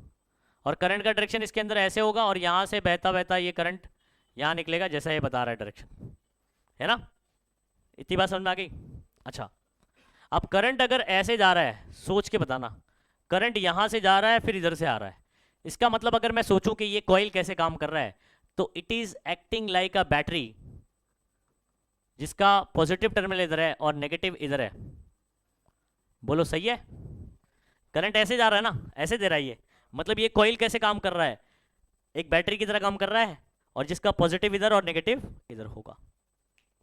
और करंट का डायरेक्शन इसके अंदर ऐसे होगा, और यहां से बहता बहता ये करंट यहां निकलेगा, जैसा ये बता रहा है डायरेक्शन, है ना? इतनी बात समझ में आ गई? अच्छा, अब करंट अगर ऐसे जा रहा है, सोच के बताना, करंट यहां से जा रहा है फिर इधर से आ रहा है, इसका मतलब अगर मैं सोचूं कि ये कॉइल कैसे काम कर रहा है, तो it is acting like a battery, जिसका पॉजिटिव टर्मिनल इधर है और नेगेटिव इधर है। बोलो सही है? करंट ऐसे जा रहा है ना, ऐसे दे रहा है ये, मतलब ये कॉइल कैसे काम कर रहा है? एक बैटरी की तरह काम कर रहा है, और जिसका पॉजिटिव इधर और नेगेटिव इधर होगा।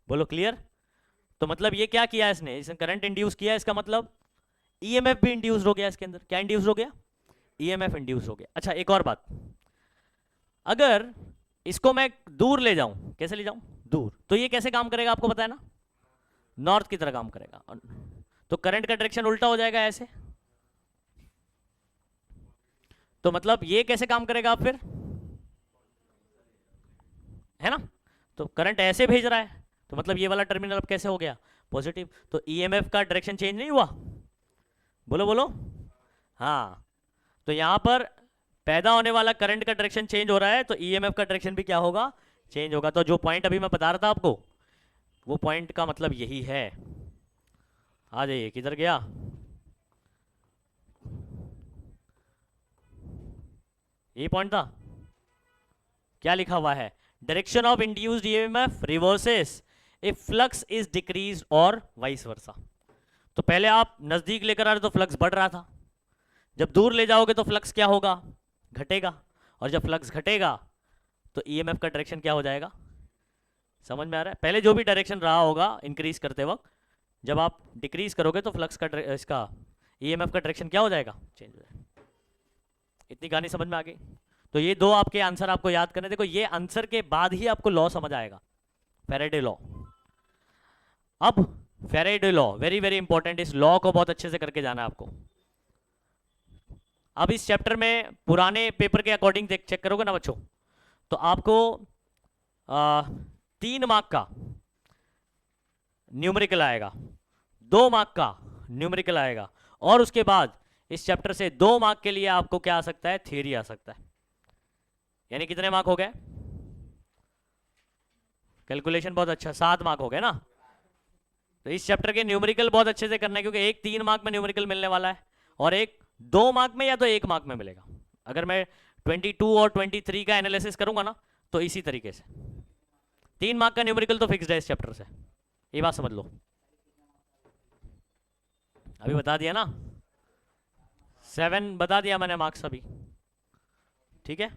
बोलो क्लियर? तो मतलब ये क्या किया इसने करंट इंड्यूस किया, इसका मतलब ईएमएफ भी इंड्यूस हो गया इसके अंदर। क्या इंड्यूस हो गया? ईएमएफ इंड्यूस हो गया। अच्छा, एक और बात, अगर इसको मैं दूर ले जाऊं, कैसे ले जाऊं? दूर, तो ये कैसे काम करेगा आपको पता है ना? नॉर्थ की तरह काम करेगा। तो करंट का डायरेक्शन उल्टा हो जाएगा ऐसे। तो मतलब ये कैसे काम करेगा आप फिर, है ना? तो करंट ऐसे भेज रहा है, तो मतलब ये वाला टर्मिनल अब कैसे हो गया? पॉजिटिव। तो ईएमएफ का डायरेक्शन चेंज नहीं हुआ? बोलो बोलो। हाँ, तो यहां पर पैदा होने वाला करंट का डायरेक्शन चेंज हो रहा है, तो ईएमएफ का डायरेक्शन भी क्या होगा? चेंज होगा। तो जो पॉइंट अभी मैं बता रहा था आपको, वो पॉइंट का मतलब यही है। आ जाइए, किधर गया? यही पॉइंट था। क्या लिखा हुआ है? Direction of induced EMF reverses if flux is decrease और वाइस वर्सा। तो पहले आप नजदीक लेकर आ रहे तो फ्लक्स बढ़ रहा था, जब दूर ले जाओगे तो फ्लक्स क्या होगा? घटेगा। और जब फ्लक्स घटेगा तो ईएमएफ का डायरेक्शन क्या हो जाएगा? समझ में आ रहा है? पहले जो भी डायरेक्शन रहा होगा इंक्रीज करते वक्त, जब आप डिक्रीज करोगे तो फ्लक्स का इसका ईएमएफ का डायरेक्शन क्या हो जाएगा? चेंज हो जाएगा। इतनी कहानी समझ में आ गई? तो ये दो आपके आंसर आपको याद करने। देखो, ये आंसर के बाद ही आपको लॉ समझ आएगा, फैराडे लॉ। अब Faraday law very very important, इस लॉ को बहुत अच्छे से करके जाना है आपको। अब इस चैप्टर में पुराने पेपर के अकॉर्डिंग चेक करोगे ना बच्चों, तो आपको 3 मार्क का न्यूमेरिकल आएगा, 2 मार्क का न्यूमेरिकल आएगा, और उसके बाद इस चैप्टर से 2 मार्क के लिए आपको क्या आ सकता है? थ्योरी आ सकता है। यानी कितने मार्क हो गए? कैलकुलेशन बहुत अच्छा, 7 मार्क हो गए ना। तो इस चैप्टर के न्यूमेरिकल बहुत अच्छे से करना है, क्योंकि एक 3 मार्क में न्यूमेरिकल मिलने वाला है, और एक 2 मार्क में या तो 1 मार्क में मिलेगा। अगर मैं 22 और 23 का एनालिसिस करूंगा ना, तो इसी तरीके से 3 मार्क का न्यूमेरिकल तो फिक्स्ड है इस चैप्टर से, ये बात समझ लो। अभी बता दिया ना, 7 बता दिया मैंने मार्क्स अभी, ठीक है?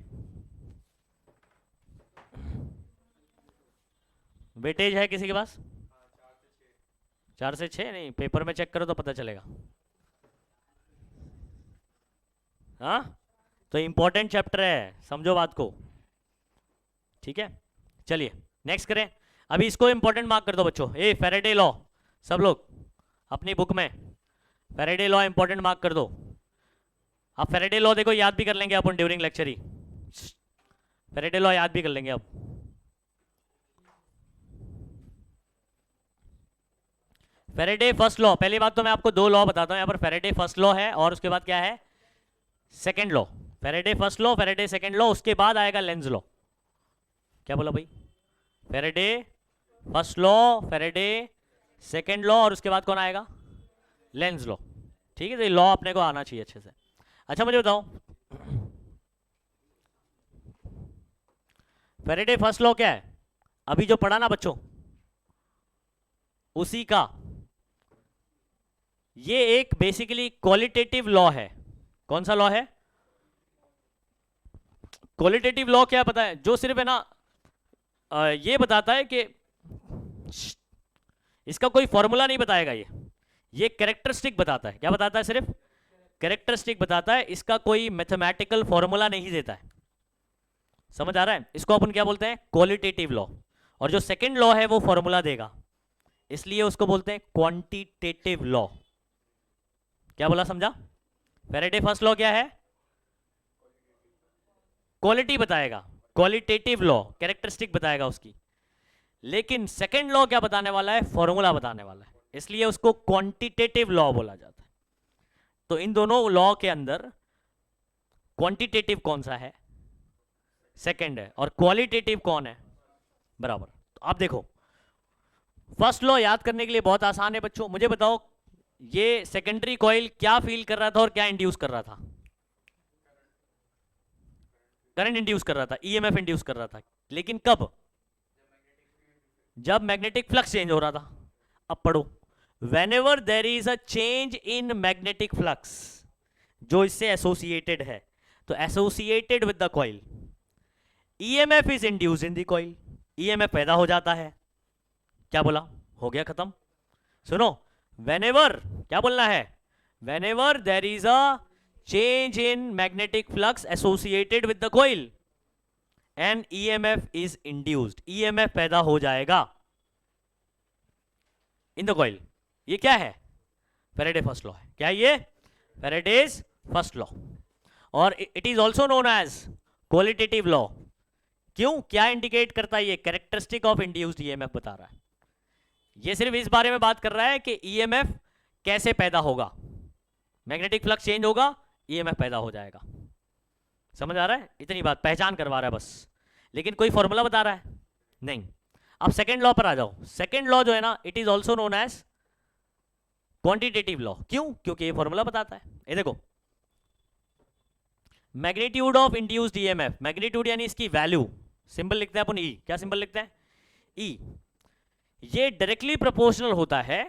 वेटेज है किसी के पास? 4 से 6 नहीं, पेपर में चेक करो तो पता चलेगा। हाँ, तो इंपॉर्टेंट चैप्टर है, समझो बात को, ठीक है? चलिए नेक्स्ट करें। अभी इसको इंपॉर्टेंट मार्क कर दो बच्चों, ए फैराडे लॉ, सब लोग अपनी बुक में फैराडे लॉ इंपॉर्टेंट मार्क कर दो। आप फैराडे लॉ देखो याद भी कर लेंगे अपन ड्यूरिंग लेक्चर ही, फैराडे लॉ याद भी कर लेंगे अब। फैराडे फर्स्ट लॉ, पहली बात तो मैं आपको दो लॉ बताता हूं यहाँ पर, फैराडे फर्स्ट लॉ है और उसके बाद क्या है second law. Faraday first law, Faraday second law, उसके बाद आएगा लेंज लॉ। क्या बोला भाई? Faraday first law, Faraday second law और उसके बाद कौन आएगा? Lenz law. ठीक है, तो ये लॉ अपने को आना चाहिए अच्छे से। अच्छा मुझे बताओ फैराडे फर्स्ट लॉ क्या है? अभी जो पढ़ा ना बच्चों उसी का, ये एक बेसिकली क्वालिटेटिव लॉ है। कौन सा लॉ है? क्वालिटेटिव लॉ क्या पता है? जो सिर्फ है ना ये बताता है कि इसका कोई फॉर्मूला नहीं बताएगा, ये कैरेक्टरिस्टिक बताता है। क्या बताता है? सिर्फ कैरेक्टरिस्टिक बताता है, इसका कोई मैथमेटिकल फॉर्मूला नहीं देता है। समझ आ रहा है? इसको अपन क्या बोलते हैं? Qualitative law. और जो सेकंड लॉ है वो फॉर्मूला देगा, इसलिए उसको बोलते हैं क्वांटिटेटिव लॉ। क्या बोला, समझा? फैराडे फर्स्ट लॉ क्या है? क्वालिटी बताएगा, क्वालिटेटिव लॉ कैरेक्टरिस्टिक बताएगा उसकी। लेकिन सेकंड लॉ क्या बताने वाला है? फॉर्मूला बताने वाला है, इसलिए उसको क्वांटिटेटिव लॉ बोला जाता है। तो इन दोनों लॉ के अंदर क्वांटिटेटिव कौन सा है? सेकंड है। और क्वालिटेटिव कौन है? बराबर। तो आप देखो फर्स्ट लॉ याद करने के लिए बहुत आसान है बच्चों। मुझे बताओ ये सेकेंडरी कॉइल क्या फील कर रहा था और क्या इंड्यूस कर रहा था? करंट इंड्यूस कर रहा था, ईएमएफ इंड्यूस कर रहा था। लेकिन कब? जब मैग्नेटिक फ्लक्स चेंज हो रहा था। अब पढ़ो, whenever there is a change in magnetic flux, जो इससे एसोसिएटेड है, तो associated with the coil EMF is induced in the coil, EMF पैदा हो जाता है। क्या बोला? हो गया खत्म। सुनो, whenever, क्या बोलना है? whenever there is a change in magnetic flux associated with the coil and EMF is induced, EMF पैदा हो जाएगा in the coil। ये क्या है? फैराडे फर्स्ट लॉ है। क्या ये? Faraday's first law. और it is also known as qualitative law. क्यों? क्या इंडिकेट करता है ये? कैरेक्टरिस्टिक ऑफ इंड्यूस्ड ईएमएफ बता रहा है। ये सिर्फ इस बारे में बात कर रहा है कि ईएमएफ कैसे पैदा होगा। मैग्नेटिक फ्लक्स चेंज होगा, ईएमएफ पैदा हो जाएगा। समझ आ रहा है? इतनी बात पहचान करवा रहा है बस, लेकिन कोई फॉर्मूला बता रहा है नहीं। अब सेकंड लॉ पर आ जाओ। सेकंड लॉ जो है ना, it is also known as quantitative law. क्यों? क्योंकि ये फॉर्मूला बताता है। ये देखो, magnitude of induced EMF, magnitude यानी इसकी वैल्यू, सिंबल लिखते हैं अपन ई। क्या सिंबल लिखते हैं? ई। ये डायरेक्टली प्रोपोर्शनल होता है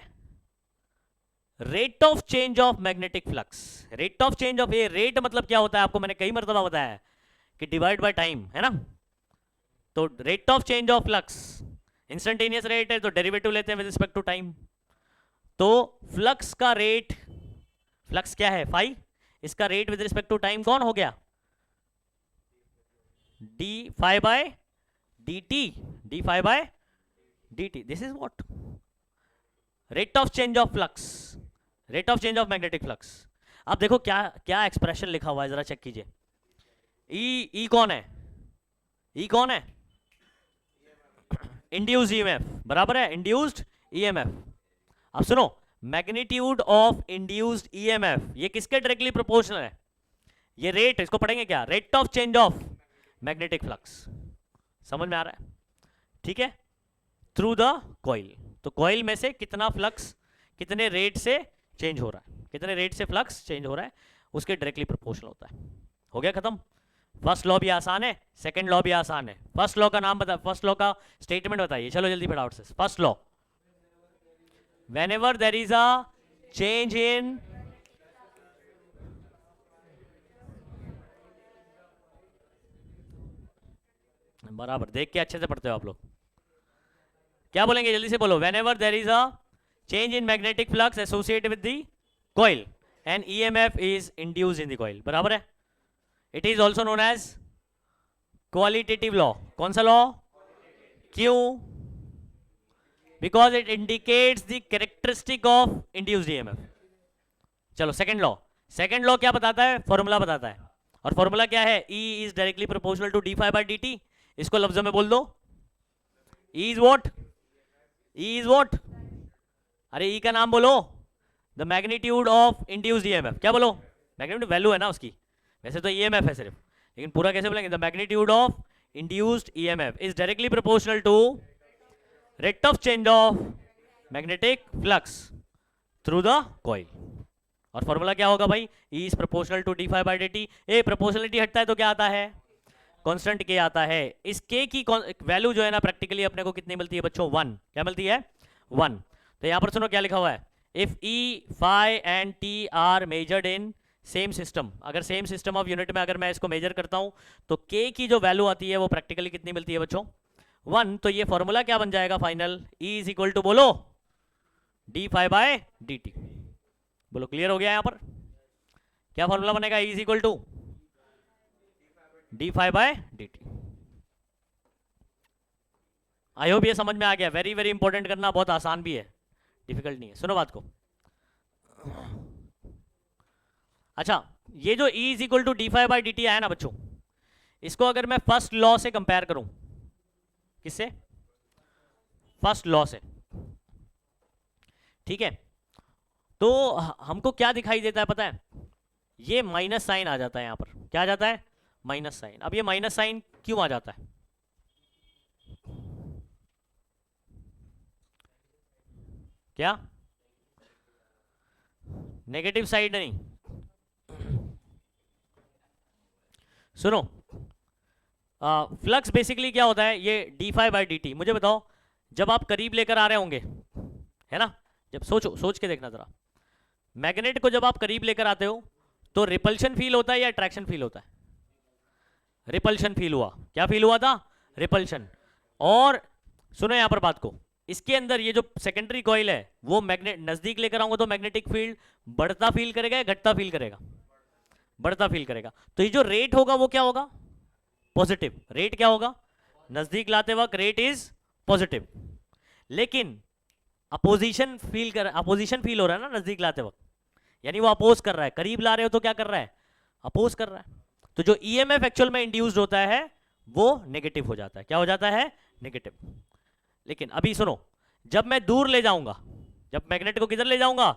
rate of change of magnetic flux. Rate of change of, ये रेट मतलब क्या होता है आपको मैंने कई मरतबा बताया कि डिवाइड बाय टाइम, है ना। तो rate of change of flux instantaneous rate है, तो डेरिवेटिव लेते हैं विद रिस्पेक्ट टू टाइम। तो फ्लक्स का रेट, फ्लक्स क्या है? फाई। इसका rate with respect to time कौन हो गया? D phi by D t, d phi by D t. This is what? Rate of change of flux, rate of change of magnetic flux. अब देखो क्या क्या एक्सप्रेशन लिखा हुआ है, जरा चेक कीजिए। ई कौन है? ई कौन है? इंड्यूस्ड ईएमएफ, बराबर है इंड्यूस्ड ईएमएफ। अब सुनो, मैग्नीट्यूड ऑफ इंड्यूस्ड ईएमएफ ये किसके डायरेक्टली प्रोपोर्शनल है? ये रेट, इसको पढ़ेंगे क्या? Rate of change of magnetic flux. समझ में आ रहा है? ठीक है, थ्रू द कॉइल। तो कॉइल में से कितना फ्लक्स कितने रेट से चेंज हो रहा है, कितने रेट से फ्लक्स चेंज हो रहा है, उसके डायरेक्टली प्रोपोर्शनल होता है। हो गया खत्म। फर्स्ट लॉ भी आसान है, सेकंड लॉ भी आसान है। फर्स्ट लॉ का नाम बता, फर्स्ट लॉ का स्टेटमेंट बताइए, चलो जल्दी फटाफट से। First law, whenever there is a change in बराबर देख के अच्छे से पढ़ते हो आप लोग। क्या बोलेंगे? जल्दी से बोलो। whenever there is a change in magnetic flux associated with the coil and EMF is induced in the coil, बराबर है। it is also known as qualitative law। कौन सा लॉ? क्यों? Because it indicates the characteristic of induced EMF. चलो second law क्या बताता है, formula बताता है, और फॉर्मूला क्या है, E is directly proportional to D phi by D t. इसको लफ्जों में बोल दो, E is what, E is what, अरे E का नाम बोलो, the magnitude of induced EMF. क्या बोलो, मैग्नीट्यूड वैल्यू है ना उसकी, वैसे तो ईएमएफ है सिर्फ, लेकिन पूरा कैसे बोलेंगे, the magnitude of induced EMF is directly proportional to rate of change of magnetic flux through the coil. और फॉर्मूला क्या होगा भाई, E is proportional to D phi by D t. A proportionality हटता है तो क्या आता है, कांस्टेंट के आता है। इस के की वैल्यू जो है ना प्रैक्टिकली अपने को कितनी मिलती है बच्चों, 1। क्या मिलती है, 1। तो यहां पर सुनो क्या लिखा हुआ है, if E phi and T are measured in same system, अगर सेम सिस्टम ऑफ यूनिट में अगर मैं इसको मेजर करता हूं तो K की जो वैल्यू आती है वो प्रैक्टिकली कितनी मिलती है बच्चों, 1। तो ये फॉर्मूला क्या बन जाएगा final, E is equal to बोलो D phi by D T. बोलो क्लियर हो गया यहां पर, क्या फॉर्मूला बनेगा, E is equal to D phi by D T. I hope ये समझ में आ गया, वेरी वेरी इंपॉर्टेंट करना, बहुत आसान भी है, डिफिकल्ट नहीं है। सुनो बात को, अच्छा ये जो E is equal to D phi by D t आया ना बच्चों, इसको अगर मैं फर्स्ट लॉ से कंपेयर करूं, किससे, फर्स्ट लॉ से, ठीक है, तो हमको क्या दिखाई देता है पता है, ये माइनस साइन आ जाता है यहां पर, क्या आ जाता है, माइनस साइन। अब ये माइनस साइन क्यों आ जाता है, क्या नेगेटिव साइड नहीं, सुनो फ्लक्स बेसिकली क्या होता है, ये d phi by D t. मुझे बताओ जब आप करीब लेकर आ रहे होंगे, है ना, जब सोचो, सोच के देखना जरा, मैग्नेट को जब आप करीब लेकर आते हो तो रिपल्शन फील होता है या अट्रैक्शन फील होता है, रिपल्शन फील हुआ, क्या फील हुआ था, रिपल्शन। और सुनो यहां पर बात को, इसके अंदर ये जो सेकेंडरी कॉइल है वो मैग्नेट नजदीक लेकर आऊंगा तो मैग्नेटिक फील्ड बढ़ता फील करेगा या घटता फील करेगा, बढ़ता फील करेगा। तो ये जो रेट होगा वो क्या होगा, पॉजिटिव। रेट क्या होगा, नजदीक लाते वक्त रेट इज पॉजिटिव, लेकिन अपोजिशन फील हो रहा है ना नजदीक लाते वक्त, यानी वो अपोज कर रहा है, करीब ला रहे हो तो क्या कर रहा है, अपोज कर रहा है। तो जो ईएमएफ एक्चुअल में इंड्यूस्ड होता है वो नेगेटिव हो जाता है, क्या हो जाता है, नेगेटिव। लेकिन अभी सुनो, जब मैं दूर ले जाऊंगा, जब मैग्नेट को किधर ले जाऊंगा,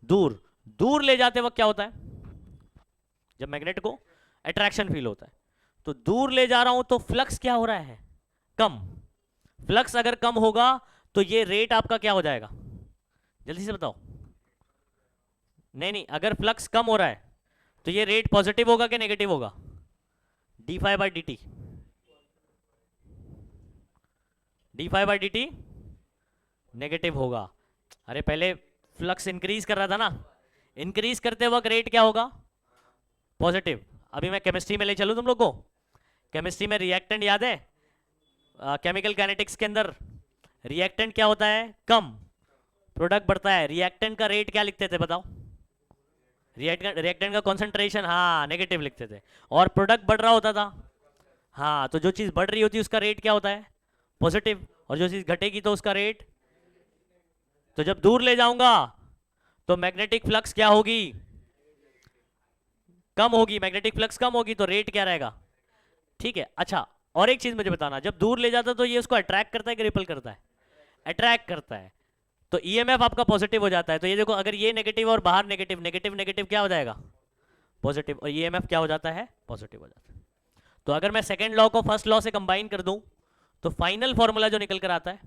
दूर, दूर ले जाते वक्त क्या होता है, जब मैग्नेट को अट्रैक्शन फील होता है, तो दूर ले जा रहा हूं तो फ्लक्स क्या हो रहा है, कम। फ्लक्स अगर कम होगा तो ये रेट आपका क्या हो जाएगा, जल्दी से बताओ, नहीं, अगर फ्लक्स कम हो रहा है तो ये रेट पॉजिटिव होगा कि नेगेटिव होगा, d phi by D t, d phi by D t negative होगा। अरे पहले फ्लक्स इंक्रीज कर रहा था ना, इंक्रीज करते वक्त रेट क्या होगा, पॉजिटिव। अभी मैं केमिस्ट्री में ले चलूं तुम लोग को, केमिस्ट्री में रिएक्टेंट याद है, केमिकल काइनेटिक्स के अंदर रिएक्टेंट क्या होता है, कम, प्रोडक्ट बढ़ता है, रिएक्टेंट का रेट क्या लिखते थे बताओ, रिएक्टेंट का कॉन्सेंट्रेशन, हाँ नेगेटिव लिखते थे, और प्रोडक्ट बढ़ रहा होता था, हाँ, तो जो चीज बढ़ रही होती है उसका रेट क्या होता है, पॉजिटिव, और जो चीज घटेगी तो उसका रेट। तो जब दूर ले जाऊंगा तो मैग्नेटिक फ्लक्स क्या होगी, कम होगी, मैग्नेटिक फ्लक्स कम होगी तो रेट क्या रहेगा, ठीक है। अच्छा और एक चीज मुझे बताना, जब दूर ले जाता तो ये उसको अट्रैक्ट करता है कि रिपल करता है, अट्रैक्ट करता है, तो ईएमएफ आपका पॉजिटिव हो जाता है। तो ये देखो अगर ये नेगेटिव और बाहर नेगेटिव, नेगेटिव नेगेटिव क्या हो जाएगा, पॉजिटिव, और ईएमएफ क्या हो जाता है, पॉजिटिव हो जाता है। तो अगर मैं सेकंड लॉ को फर्स्ट लॉ से कंबाइन कर दूं तो फाइनल फॉर्मूला जो निकल कर आता है,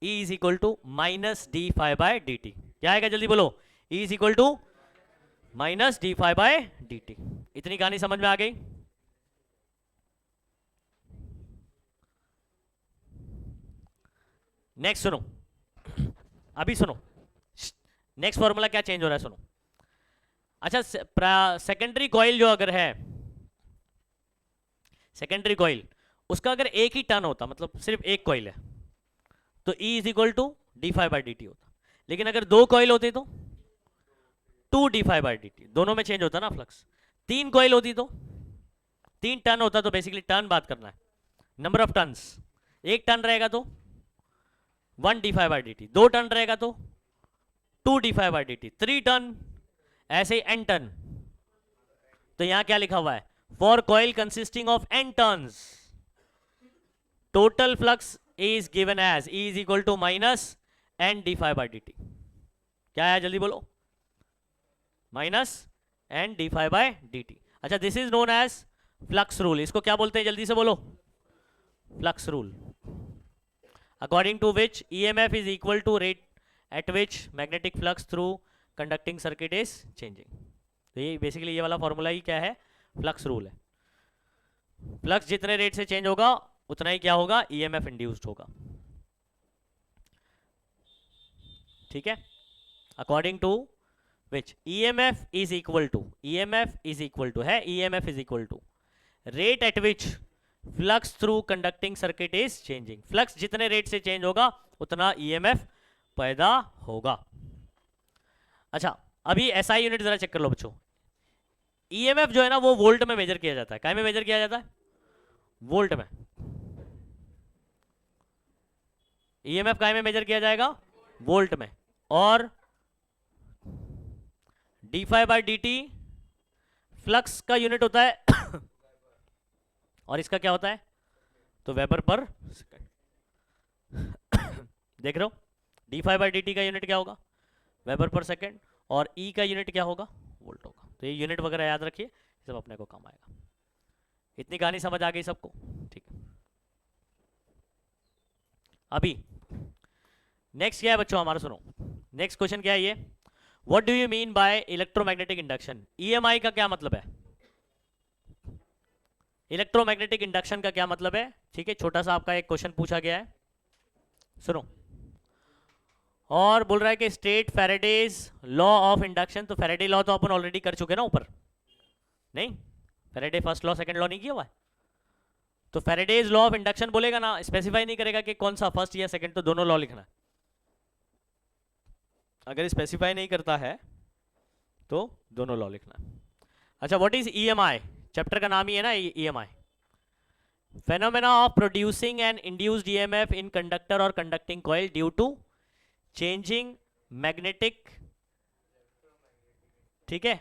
E is equal to minus d phi by D T. क्या आएगा जल्दी बोलो, E is equal to minus d phi by D t. इतनी कहानी समझ में आ गई। नेक्स्ट सुनो, अभी सुनो, नेक्स्ट फॉर्मूला क्या चेंज हो रहा है सुनो। अच्छा सेकेंडरी कॉइल जो अगर है, सेकेंडरी कॉइल उसका अगर एक ही टर्न होता, मतलब सिर्फ एक कॉइल है, तो E is equal to D phi by D t होता। लेकिन अगर दो कॉइल होते तो 2 d phi by D t, दोनों में चेंज होता ना फ्लक्स। 3 कॉइल होती तो 3 टर्न होता, तो बेसिकली टर्न बात करना है, नंबर ऑफ टर्न्स, एक टर्न रहेगा तो 1 d phi by D t, 2 turn रहेगा तो 2 d phi by D t, 3 turn, ऐसे ही n टर्न। तो यहां क्या लिखा हुआ है, for coil consisting of n turns total flux is given as E is equal to minus n D phi by D T. क्या है जल्दी बोलो, minus n D phi by D T. अच्छा, this is known as flux rule. इसको क्या बोलते हैं जल्दी से बोलो, flux rule, according to which EMF is equal to rate at which magnetic flux through conducting circuit is changing. तो ये बेसिकली ये वाला फॉर्मूला ही क्या है, फ्लक्स रूल है। फ्लक्स जितने रेट से चेंज होगा उतना ही क्या होगा, EMF इंड्यूस्ड होगा। ठीक है, according to which EMF is equal to, EMF is equal to है, EMF is equal to rate at which flux through conducting circuit is changing. Flux जितने रेट से चेंज होगा उतना EMF पैदा होगा। अच्छा, अभी SI यूनिट जरा चेक कर लो बच्चों। EMF जो है ना वो वोल्ट में मेजर किया जाता है। काय में मेजर किया जाता है, वोल्ट में। EMF काय में मेजर किया जाएगा, वोल्ट में। और d phi by D t flux का यूनिट होता है और इसका क्या होता है, तो वेबर पर सेकंड। देख रहे हो, d phi by D t का यूनिट क्या होगा, वेबर पर सेकंड, और ई का यूनिट क्या होगा, वोल्ट होगा। तो ये यूनिट वगैरह याद रखिए, सब अपने को काम आएगा। इतनी कहानी समझ आ गई सबको, ठीक है। अभी नेक्स्ट क्या है बच्चों हमारा, सुनो नेक्स्ट क्वेश्चन क्या है ये, what do you mean by electromagnetic induction. EMI का क्या मतलब है, इलेक्ट्रोमैग्नेटिक इंडक्शन का क्या मतलब है। ठीक है, छोटा सा आपका एक क्वेश्चन पूछा गया है, सुनो। और बोल रहा है कि state Faraday's law of induction. तो फैराडे लॉ तो अपन ऑलरेडी कर चुके ना ऊपर, नहीं, Faraday first law second law नहीं किया हुआ है। तो फैराडेज लॉ ऑफ इंडक्शन बोलेगा ना, स्पेसिफाई नहीं करेगा कि कौन सा फर्स्ट या सेकंड, तो दोनों लॉ लिखना है। अगर स्पेसिफाई नहीं करता है तो दोनों लॉ लिखना है। अच्छा, व्हाट इज EMI, चैप्टर का नाम ही है ना EMI, phenomena of producing an induced EMF in conductor और conducting coil due to changing magnetic. ठीक है,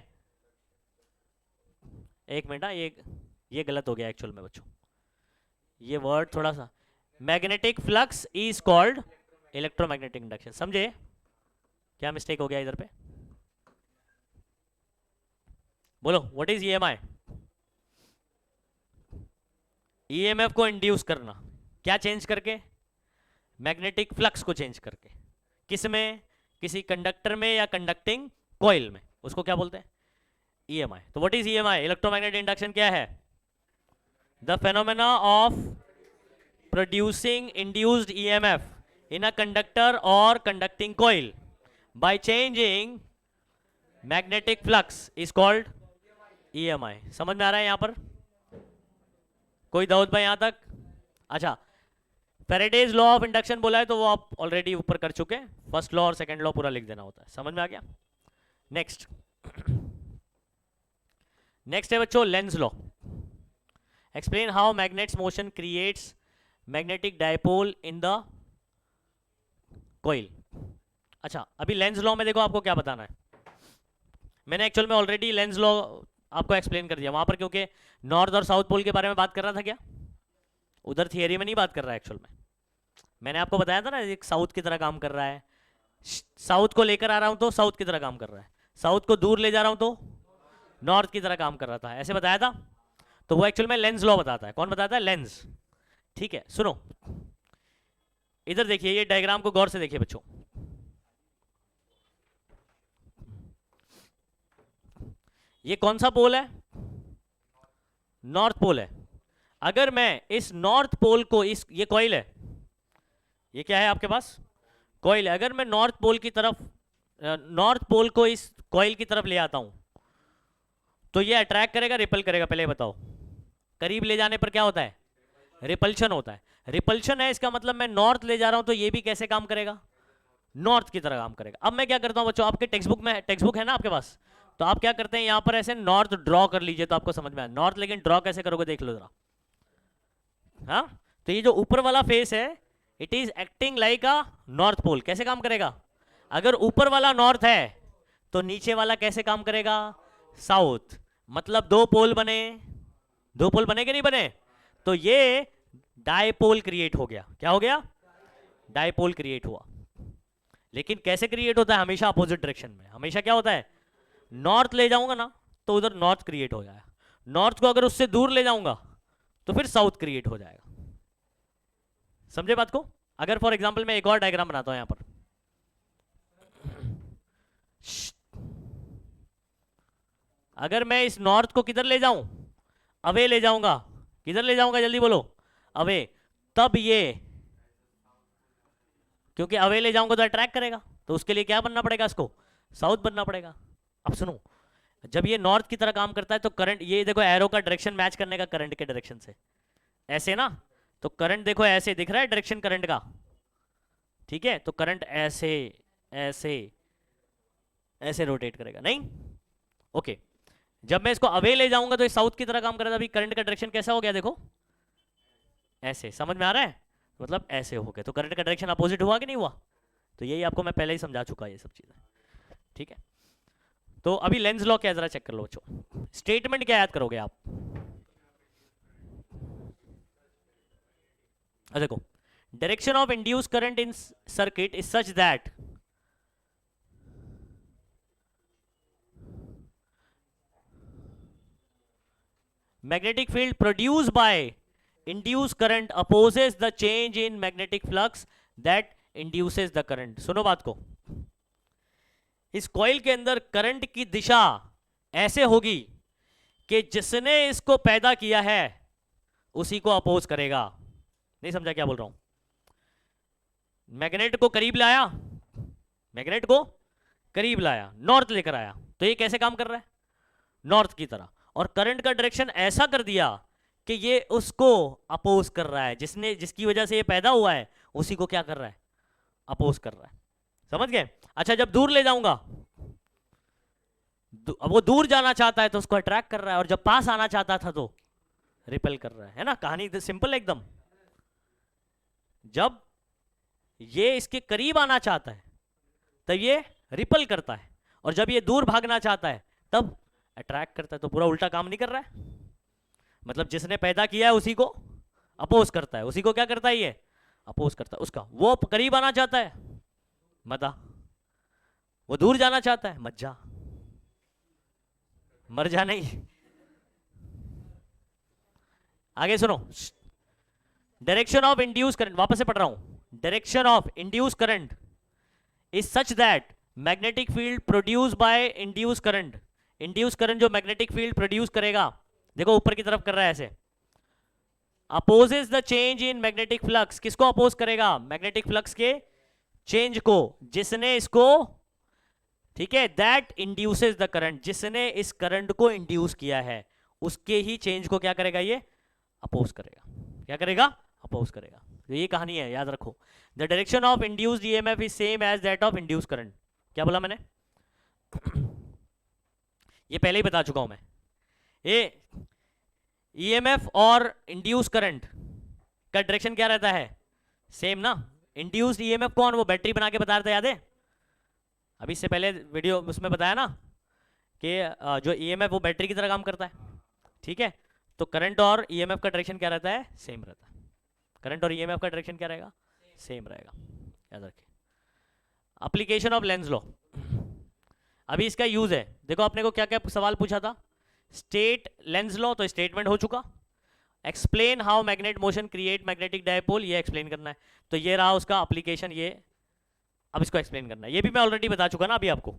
एक मिनट, ये गलत हो गया एक्चुअल में बच्चों, ये वर्ड थोड़ा सा, magnetic flux is called electromagnetic induction. समझे क्या मिस्टेक हो गया इधर पे, बोलो व्हाट इज EMI। EMF को इंड्यूस करना, क्या चेंज करके, मैग्नेटिक फ्लक्स को चेंज करके, किस में, किसी कंडक्टर में या कंडक्टिंग कॉइल में, उसको क्या बोलते हैं, EMI। तो what is EMI, electromagnetic induction क्या है, the phenomena of producing induced EMF in a conductor और conducting coil by changing magnetic flux is called EMI। समझ में आ रहा है यहां पर, कोई दाऊद भाई यहां तक। अच्छा, फैराडेज लॉ ऑफ इंडक्शन बोला है तो वो आप ऑलरेडी ऊपर कर चुके हैं, फर्स्ट लॉ और सेकंड लॉ पूरा लिख देना होता है। समझ में आ गया। नेक्स्ट नेक्स्ट है बच्चों Lenz law. Explain how magnets motion creates magnetic dipole in the coil. अच्छा, अभी लेंज लॉ में देखो आपको क्या बताना है। मैंने एक्चुअल में ऑलरेडी लेंज लॉ आपको एक्सप्लेन कर दिया वहां पर, क्योंकि नॉर्थ और साउथ पोल के बारे में बात कर रहा था क्या, उधर थियरी में नहीं बात कर रहा है एक्चुअल में। मैंने आपको बताया था ना, एक साउथ की तरह काम कर रहा है, साउथ को लेकर आ रहा हूं तो साउथ की तरह काम कर रहा है, साउथ को दूर ले जा रहा हूं तो नॉर्थ की तरह काम कर रहा था, ऐसे बताया था। तो वो एक्चुअल में लेंज लॉ बताता है। कौन बताता है, लेंज। ठीक है, सुनो इधर देखिए, ये डायग्राम को गौर से देखिए बच्चों। ये कौन सा पोल है, नॉर्थ पोल है। अगर मैं इस नॉर्थ पोल को, इस ये कॉइल है, ये क्या है आपके पास, कॉइल है। अगर मैं नॉर्थ पोल की तरफ, नॉर्थ पोल को इस कॉइल की तरफ ले आता हूं तो ये अट्रैक्ट करेगा, रिपल करेगा, पहले बताओ। करीब ले जाने पर क्या होता है, रिपल्शन होता है। रिपल्शन है, इसका मतलब मैं नॉर्थ ले जा रहा हूं तो ये भी कैसे काम करेगा, नॉर्थ की तरह काम करेगा। अब मैं क्या करता हूं बच्चों, आपके टेक्स्ट बुक है ना आपके पास, तो आप क्या करते हैं, यहां पर ऐसे नॉर्थ ड्रॉ कर लीजिए तो आपको समझ में आए। नॉर्थ लेकिन ड्रॉ कैसे करोगे देख लो जरा। हाँ, तो ये जो ऊपर वाला फेस है it is acting like a north pole. कैसे काम करेगा? अगर ऊपर वाला नॉर्थ है तो नीचे वाला कैसे काम करेगा? साउथ। मतलब दो पोल बने, दो पोल बने कि नहीं बने? तो ये डायपोल क्रिएट हो गया। क्या हो गया? डायपोल क्रिएट हुआ। लेकिन कैसे क्रिएट होता है? हमेशा अपोजिट डायरेक्शन में। हमेशा क्या होता है? नॉर्थ ले जाऊंगा ना तो उधर नॉर्थ क्रिएट हो जाएगा, नॉर्थ को अगर उससे दूर ले जाऊंगा तो फिर साउथ क्रिएट हो जाएगा। समझे बात को? अगर फॉर एग्जांपल मैं एक और डायग्राम बनाता हूं यहां पर, अगर मैं इस नॉर्थ को किधर ले जाऊं? अवे ले जाऊंगा। किधर ले जाऊंगा? जल्दी बोलो। अवे। तब ये, क्योंकि अवे ले जाऊंगा तो अट्रैक्ट करेगा, तो उसके लिए क्या बनना पड़ेगा? इसको साउथ बनना पड़ेगा। अब सुनो, जब ये नॉर्थ की तरह काम करता है तो करंट, ये देखो एरो का डायरेक्शन मैच करने का करंट के डायरेक्शन से, ऐसे ना, तो करंट देखो ऐसे दिख रहा है डायरेक्शन करंट का, ठीक है? तो करंट ऐसे ऐसे ऐसे रोटेट करेगा, नहीं? ओके। जब मैं इसको अवे ले जाऊंगा तो ये साउथ की तरह काम करेगा। अभी करंट का डायरेक्शन कैसा हो गया देखो, ऐसे। समझ में आ रहा है? मतलब ऐसे हो गया तो करंट का डायरेक्शन अपोजिट हुआ कि नहीं हुआ? तो यही आपको मैं पहले ही समझा चुका ये सब चीजें, ठीक है? तो अभी लेंस लॉ क्या, जरा चेक कर लो बच्चों। स्टेटमेंट क्या याद करोगे आप? देखो, direction of induce current in circuit is such that magnetic field produced by induced current opposes the change in magnetic flux that induces the current। सुनो बात को, इस कॉइल के अंदर करंट की दिशा ऐसे होगी कि जिसने इसको पैदा किया है उसी को अपोज करेगा। नहीं समझा क्या बोल रहा हूं? मैग्नेट को करीब लाया, मैग्नेट को करीब लाया, नॉर्थ लेकर आया, तो ये कैसे काम कर रहा है? नॉर्थ की तरह। और करंट का डायरेक्शन ऐसा कर दिया कि ये उसको अपोज कर रहा है, जिसने, जिसकी वजह से ये पैदा हुआ है उसी को क्या कर रहा है? अपोज कर रहा है। समझ गए? अच्छा, जब दूर ले जाऊंगा, अब वो दूर जाना चाहता है तो उसको अट्रैक्ट कर रहा है, और जब पास आना चाहता था तो रिपेल कर रहा है ना? कहानी सिंपल एकदम। जब ये इसके करीब आना चाहता है तब ये रिपेल करता है, और जब ये दूर भागना चाहता है तब अट्रैक्ट करता है। तो पूरा उल्टा काम नहीं कर रहा है? मतलब जिसने पैदा किया है उसी को अपोज करता है, उसी को क्या करता है? ये अपोज करता है उसका। वो करीब आना चाहता है, मत आ। वो दूर जाना चाहता है, मत जा, मर जा नहीं। आगे सुनो, डायरेक्शन ऑफ इंड्यूस करंट, वापस से पढ़ रहा हूं। Direction of induce current is such that magnetic field produce by induce current, induce current जो मैग्नेटिक फील्ड प्रोड्यूस करेगा, देखो ऊपर की तरफ कर रहा है ऐसे, opposes the change in magnetic flux. किसको अपोज करेगा? मैग्नेटिक फ्लक्स के चेंज को, जिसने इसको, ठीक है, दैट इंड्यूसेस द करंट, जिसने इस करंट को इंड्यूस किया है उसके ही चेंज को क्या करेगा? ये अपोज करेगा। क्या करेगा? अपोज करेगा। तो ये कहानी है, याद रखो। The direction of induced EMF is same as that of induced current. क्या बोला मैंने? ये पहले ही बता चुका हूं मैं। ये ईएमएफ और इंड्यूस करंट का डायरेक्शन क्या रहता है? सेम ना। इंड्यूस्ड ईएमएफ कौन? वो बैटरी बना के बता रहा था, याद है? अभी इससे पहले वीडियो उसमें बताया ना कि जो ईएमएफ वो बैटरी की तरह काम करता है, ठीक है? तो करंट और ईएमएफ का डायरेक्शन क्या रहता है? सेम रहता है। करंट और ईएमएफ का डायरेक्शन क्या रहेगा? सेम रहेगा, याद रखिए। एप्लीकेशन ऑफ लेंस लॉ, अभी इसका यूज है। देखो आपने को क्या क्या सवाल पूछा था? स्टेट लेंस लॉ, तो स्टेटमेंट हो चुका। Explain how magnet motion create magnetic dipole, ये एक्सप्लेन करना है। तो ये रहा उसका एप्लीकेशन, ये अब इसको एक्सप्लेन करना है। ये भी मैं ऑलरेडी बता चुका ना अभी आपको।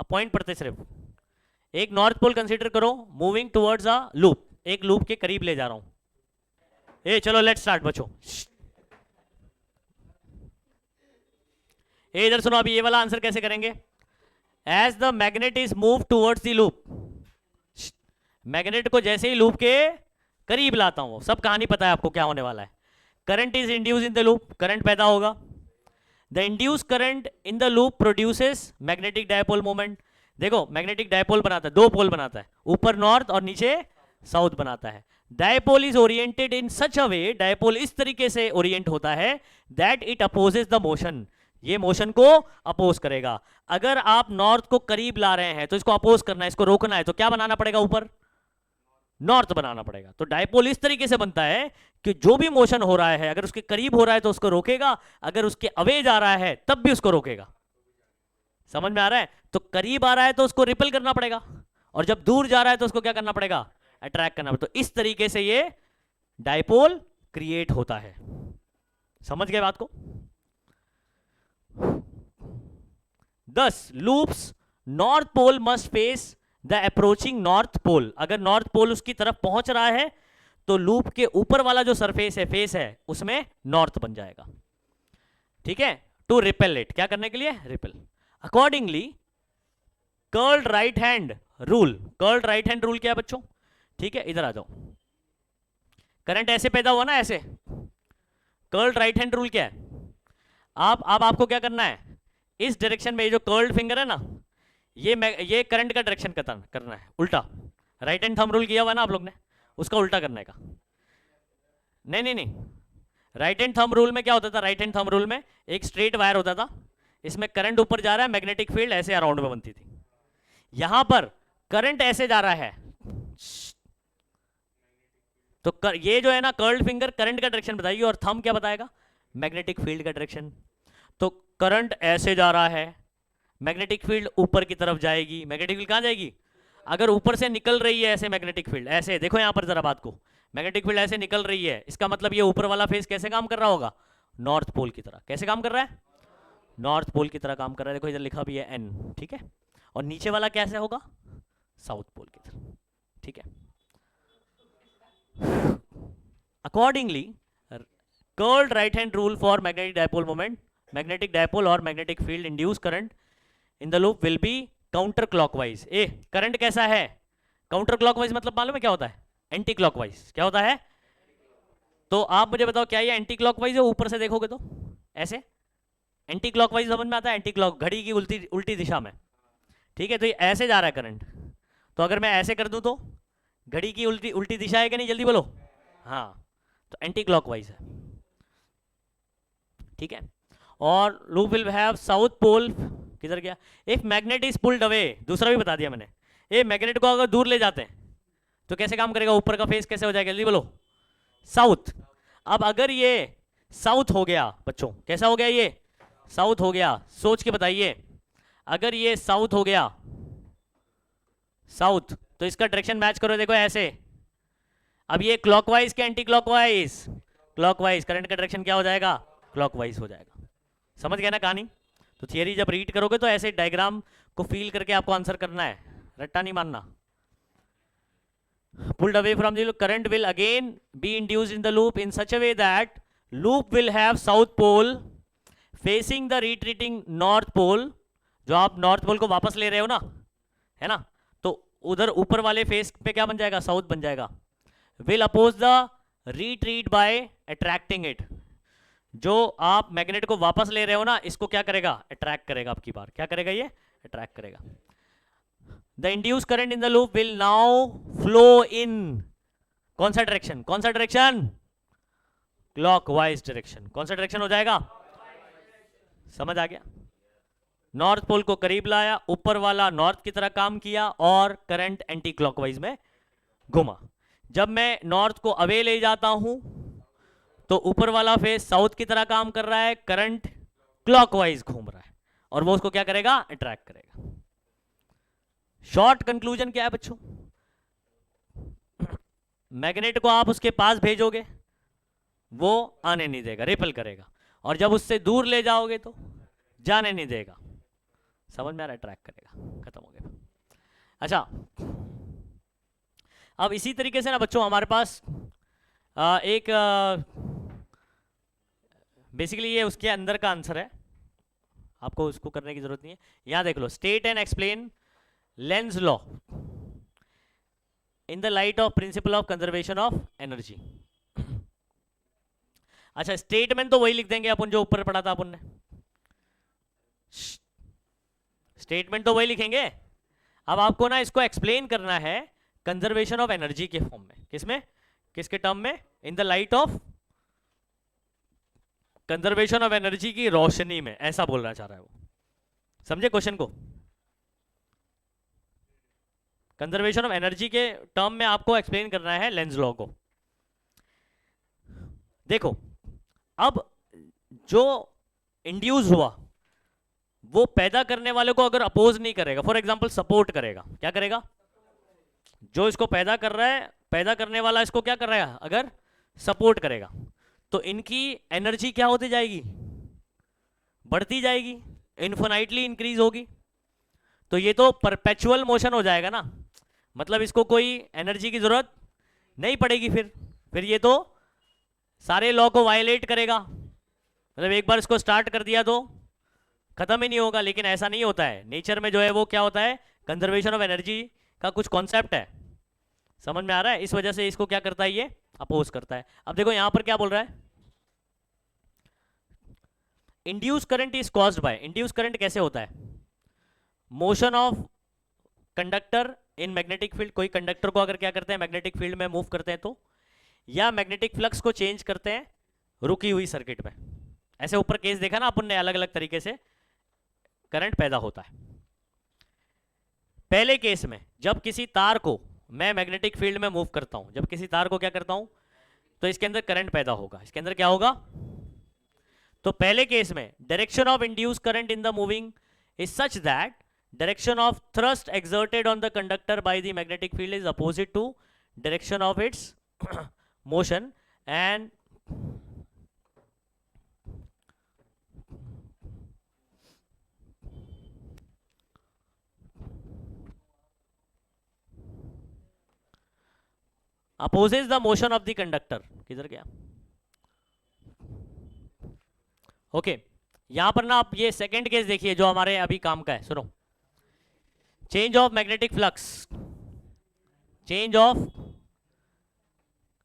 अब पॉइंट पढ़ते सिर्फ। एक नॉर्थ पोल कंसीडर करो, मूविंग टुवर्ड्स अ लूप, एक लूप के करीब ले जा रहा हूं। ए चलो लेट्स स्टार्ट बच्चों। ए इधर सुनो, अभी ये वाला आंसर कैसे करेंगे? As the magnet is move towards the loop, magnet को जैसे ही लूप के करीब लाता हूं, सब कहानी पता है आपको क्या होने वाला है। Current is induce in the loop, current पैदा होगा। The induce current in the loop produces magnetic dipole moment. देखो मैग्नेटिक डायपोल बनाता है, दो पोल बनाता है, ऊपर नॉर्थ और नीचे साउथ बनाता है। Dipole is oriented in such a way, dipole इस तरीके से ओरिएंट होता है that it opposes the motion, ये मोशन को अपोज करेगा। अगर आप नॉर्थ को करीब ला रहे हैं तो इसको अपोज करना है, इसको रोकना है, तो क्या बनाना पड़ेगा ऊपर, नॉर्थ बनाना पड़ेगा। तो डायपोल इस तरीके से बनता है कि जो भी मोशन हो रहा है अगर उसके करीब हो रहा है तो उसको रोकेगा, अगर उसके अवे जा रहा है तब भी उसको रोकेगा। समझ में आ रहा है? तो करीब आ रहा है तो उसको रिपेल करना पड़ेगा, और जब दूर जा रहा है तो उसको क्या करना पड़ेगा, अट्रैक्ट करना पड़ेगा। तो इस तरीके से ये डायपोल क्रिएट होता है। समझ गए बात को? 10 loops, north pole must face the approaching north pole, अगर नॉर्थ पोल उसकी तरफ पहुंच रहा है तो लूप के ऊपर वाला जो सरफेस है, फेस है, उसमें नॉर्थ बन जाएगा। ठीक है, टू रिपेल इट, क्या करने के लिए, repel. Accordingly curled right hand rule, curled right hand rule क्या है बच्चों, ठीक है इधर आ जाओ, करंट ऐसे पैदा हुआ ना, ऐसे, कर्ल्ड राइट हैंड रूल क्या है, आपको क्या करना है, इस डायरेक्शन में ये जो कर्ल्ड फिंगर है ना, ये करंट का डायरेक्शन करना है उल्टा, राइट हैंड थंब रूल किया हुआ ना आप लोग ने, उसका उल्टा करने का। नहीं, राइट हैंड थंब रूल में क्या होता था, राइट हैंड थंब रूल में एक स्ट्रेट वायर होता था, इसमें करंट ऊपर जा रहा है, मैग्नेटिक फील्ड ऐसे अराउंड में बनती थी। यहां पर करंट ऐसे जा रहा है तो ये जो है ना कर्ल्ड फिंगर करंट का डायरेक्शन बताएगी, और थंब क्या बताएगा, मैग्नेटिक फील्ड का डायरेक्शन। तो करंट ऐसे जा रहा है, मैग्नेटिक फील्ड ऊपर की तरफ जाएगी, मैग्नेटिक फील्ड कहां जाएगी, अगर ऊपर से निकल रही है ऐसे मैग्नेटिक फील्ड, ऐसे देखो यहां पर जरा बात को, मैग्नेटिक फील्ड ऐसे निकल रही है, इसका मतलब ये ऊपर वाला फेस कैसे काम कर रहा होगा, नॉर्थ पोल की तरह। कैसे काम कर रहा है, नॉर्थ पोल की तरह काम कर रहा है, देखो इधर लिखा भी है एन, ठीक है, और नीचे वाला कैसे होगा, साउथ पोल की तरह, ठीक है। Accordingly curled right hand rule for magnetic dipole moment, magnetic dipole और magnetic field induce current in the loop will be counter clockwise. ए करंट कैसा है, काउंटर क्लॉकवाइज मतलब मालूम है क्या होता है, एंटी क्लॉकवाइज। क्या होता है, तो आप मुझे बताओ क्या ये एंटी क्लॉकवाइज है, ऊपर से देखोगे तो ऐसे एंटी क्लॉकवाइज समझ में आता है, एंटी क्लॉक घड़ी की उल्टी दिशा में, ठीक है। तो ये ऐसे जा रहा है करंट, तो अगर मैं ऐसे कर दूं तो घड़ी की उल्टी दिशा है कि नहीं, जल्दी बोलो, हाँ, तो एंटी क्लॉकवाइज है, ठीक है। और loop will have south pole, किधर गया, if magnet is pulled away, दूसरा भी बता दिया मैंने, ये मैग्नेट को अगर दूर ले जाते हैं तो कैसे काम करेगा, ऊपर का फेस कैसे हो जाएगा, जल्दी बोलो, साउथ। अब अगर ये साउथ हो गया बच्चों, कैसा हो गया, ये साउथ हो गया, सोच के बताइए, अगर ये साउथ हो गया, साउथ, तो इसका डायरेक्शन मैच करो, देखो ऐसे, अब ये क्लॉकवाइज के एंटी क्लॉकवाइज, क्लॉकवाइज, करंट का डायरेक्शन क्या हो जाएगा, क्लॉकवाइज हो जाएगा। समझ गया ना कहानी? तो थियरी जब रीड करोगे तो ऐसे डायग्राम को फील करके आपको आंसर करना है, रट्टा नहीं मानना। pulled away from the loop, current will again be induced in the loop in such a way that loop will have south pole facing the retreating north pole, जो आप नॉर्थ पोल को वापस ले रहे हो ना, है ना, तो उधर ऊपर वाले फेस पे क्या बन जाएगा, साउथ बन जाएगा। will oppose the retreat by attracting it, जो आप मैग्नेट को वापस ले रहे हो ना, इसको क्या करेगा, अट्रैक्ट करेगा, आपकी बार क्या करेगा, ये अट्रैक्ट करेगा। The induced current in the loop will now flow in कौन सा डायरेक्शन, कौन सा डायरेक्शन, क्लॉकवाइज डायरेक्शन। कौन सा डायरेक्शन हो जाएगा, समझ आ गया, नॉर्थ पोल को करीब लाया, ऊपर वाला नॉर्थ की तरह काम किया, और करंट एंटी क्लॉकवाइज में घुमा। जब मैं नॉर्थ को अवे ले जाता हूं तो ऊपर वाला फेस साउथ की तरह काम कर रहा है, करंट क्लॉकवाइज घूम रहा है, और वो उसको क्या करेगा, अट्रैक्ट करेगा। शॉर्ट कंक्लूजन क्या है बच्चों, मैग्नेट को आप उसके पास भेजोगे वो आने नहीं देगा, रिपेल करेगा, और जब उससे दूर ले जाओगे तो जाने नहीं देगा। समझ में आ रहा है, ट्रैक करेगा, खत्म हो गया। अच्छा, अब इसी तरीके से ना बच्चों हमारे पास एक बेसिकली ये उसके अंदर का आंसर है, आपको उसको करने की जरूरत नहीं है। यहां देख लो, state and explain Lenz law in the light of principle of conservation of energy. अच्छा, स्टेटमेंट तो वही लिख देंगे अपन जो ऊपर पढ़ा था अपन ने, स्टेटमेंट तो वही लिखेंगे। अब आपको ना इसको एक्सप्लेन करना है कंजर्वेशन ऑफ एनर्जी के फॉर्म में, किसमें, किसके टर्म में? इन the light of conservation of energy की रोशनी में, ऐसा बोलना चाह रहा है वो। समझे क्वेश्चन को? कंजर्वेशन ऑफ एनर्जी के टर्म में आपको एक्सप्लेन करना है लेंज लॉ को। देखो, अब जो इंड्यूस हुआ वो पैदा करने वाले को अगर अपोज नहीं करेगा, फॉर एग्जांपल सपोर्ट करेगा, क्या करेगा? जो इसको पैदा कर रहा है, पैदा करने वाला इसको क्या कर रहा है, अगर सपोर्ट करेगा, तो इनकी एनर्जी क्या होती जाएगी? बढ़ती जाएगी, इन्फिनाइटली इंक्रीज होगी। तो ये तो परपेचुअल मोशन हो जाएगा ना, मतलब इसको कोई एनर्जी की जरूरत नहीं पड़ेगी। फिर ये तो सारे लॉ को वायलेट करेगा, मतलब एक बार इसको स्टार्ट कर दिया तो खत्म ही नहीं होगा। लेकिन ऐसा नहीं होता है, नेचर में जो है वो क्या होता है, कंजर्वेशन ऑफ एनर्जी का कुछ कॉन्सेप्ट है, समझ में आ रहा है? इस वजह से इसको क्या करता है, ये अपोज करता है। अब देखो यहां पर क्या बोल रहा है, induce current is caused by, induce current कैसे होता है? Motion of conductor in magnetic field, कोई कंडक्टर को अगर क्या करते हैं, मैग्नेटिक फील्ड में मूव करते हैं तो, या मैग्नेटिक फ्लक्स को चेंज करते हैं रुकी हुई सर्किट में। ऐसे ऊपर केस देखा ना अपन ने, अलग अलग तरीके से करंट पैदा होता है। पहले केस में जब किसी तार को मैं मैग्नेटिक फील्ड में मूव करता हूं, जब किसी तार को क्या करता हूं, तो इसके अंदर करंट पैदा होगा। इसके अंदर क्या होगा? तो पहले केस में direction of induce current in the moving is such that direction of thrust exerted on the conductor by the magnetic field is opposite to direction of its motion, and opposes the motion of the conductor. किधर गया? Okay, यहां पर ना आप ये second case देखिए जो हमारे अभी काम का है, सुनो। Change of magnetic flux, change of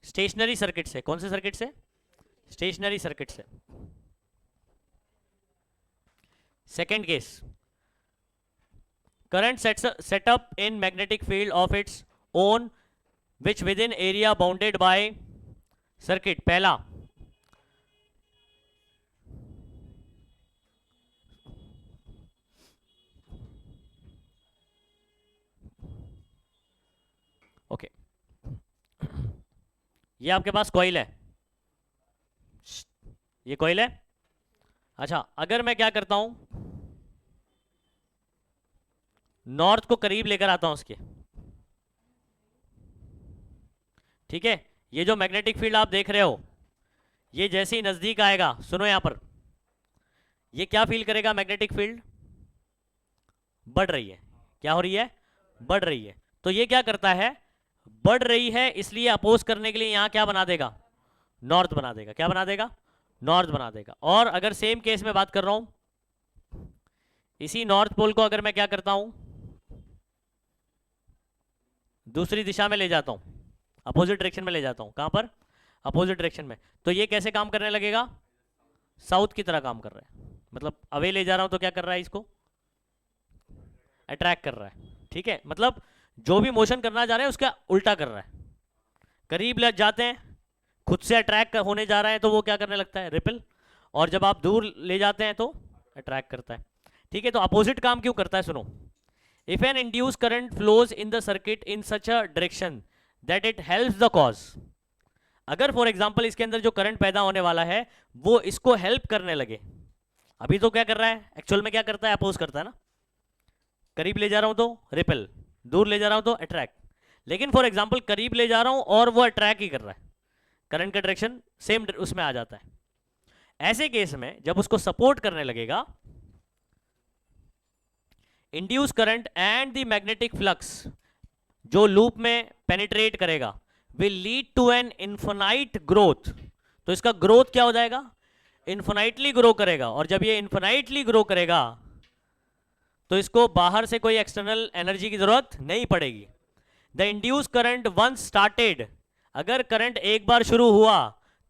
stationary circuit से, कौन से सर्किट से? स्टेशनरी सर्किट से। Second case, current set up in magnetic field of its own which within area bounded by circuit। पहला, ओके, ये आपके पास कॉइल है, ये कॉइल है। अच्छा, अगर मैं क्या करता हूं, नॉर्थ को करीब लेकर आता हूं उसके, ठीक है, ये जो मैग्नेटिक फील्ड आप देख रहे हो, ये जैसे ही नजदीक आएगा, सुनो यहां पर, ये क्या फील करेगा? मैग्नेटिक फील्ड बढ़ रही है। क्या हो रही है? बढ़ रही है। तो ये क्या करता है, बढ़ रही है, इसलिए अपोज करने के लिए यहां क्या बना देगा? नॉर्थ बना देगा। क्या बना देगा? नॉर्थ बना देगा। और अगर सेम केस में बात कर रहा हूं, इसी नॉर्थ पोल को अगर मैं क्या करता हूं, दूसरी दिशा में ले जाता हूं, अपोजिट डायरेक्शन में ले जाता हूं। कहां पर? अपोजिट डायरेक्शन में। तो ये कैसे काम करने लगेगा? साउथ की तरह काम कर रहा है, मतलब अवे ले जा रहा हूं तो क्या कर रहा है? इसको अट्रैक्ट कर रहा है, ठीक है, मतलब जो भी मोशन करना जा रहे हैं उसका उल्टा कर रहा है। करीब ले जाते हैं, खुद से अट्रैक्ट होने जा रहे हैं तो वो क्या करने लगता है? रिपल। और जब आप दूर ले जाते हैं तो अट्रैक्ट करता है, ठीक है। तो अपोजिट काम क्यों करता है? सुनो, if an induce current flows in the circuit in such a direction that it helps the cause, अगर फॉर एग्जांपल इसके अंदर जो करंट पैदा होने वाला है वो इसको हेल्प करने लगे, अभी तो क्या कर रहा है, एक्चुअल में क्या करता है? अपोज करता है ना। करीब ले जा रहा हूं तो रिपल, दूर ले जा रहा हूं तो अट्रैक्ट। लेकिन फॉर एग्जांपल करीब ले जा रहा हूं और वो अट्रैक्ट ही कर रहा है, करंट का डायरेक्शन सेम उसमें आ जाता है। ऐसे केस में जब उसको सपोर्ट करने लगेगा, induce current and the magnetic flux जो लूप में पेनिट्रेट करेगा will lead to an infinite growth. तो इसका ग्रोथ क्या हो जाएगा? इन्फिनाइटली ग्रो करेगा। और जब ये इन्फिनाइटली ग्रो करेगा तो इसको बाहर से कोई एक्सटर्नल एनर्जी की जरूरत नहीं पड़ेगी। The induce current once started, अगर करंट एक बार शुरू हुआ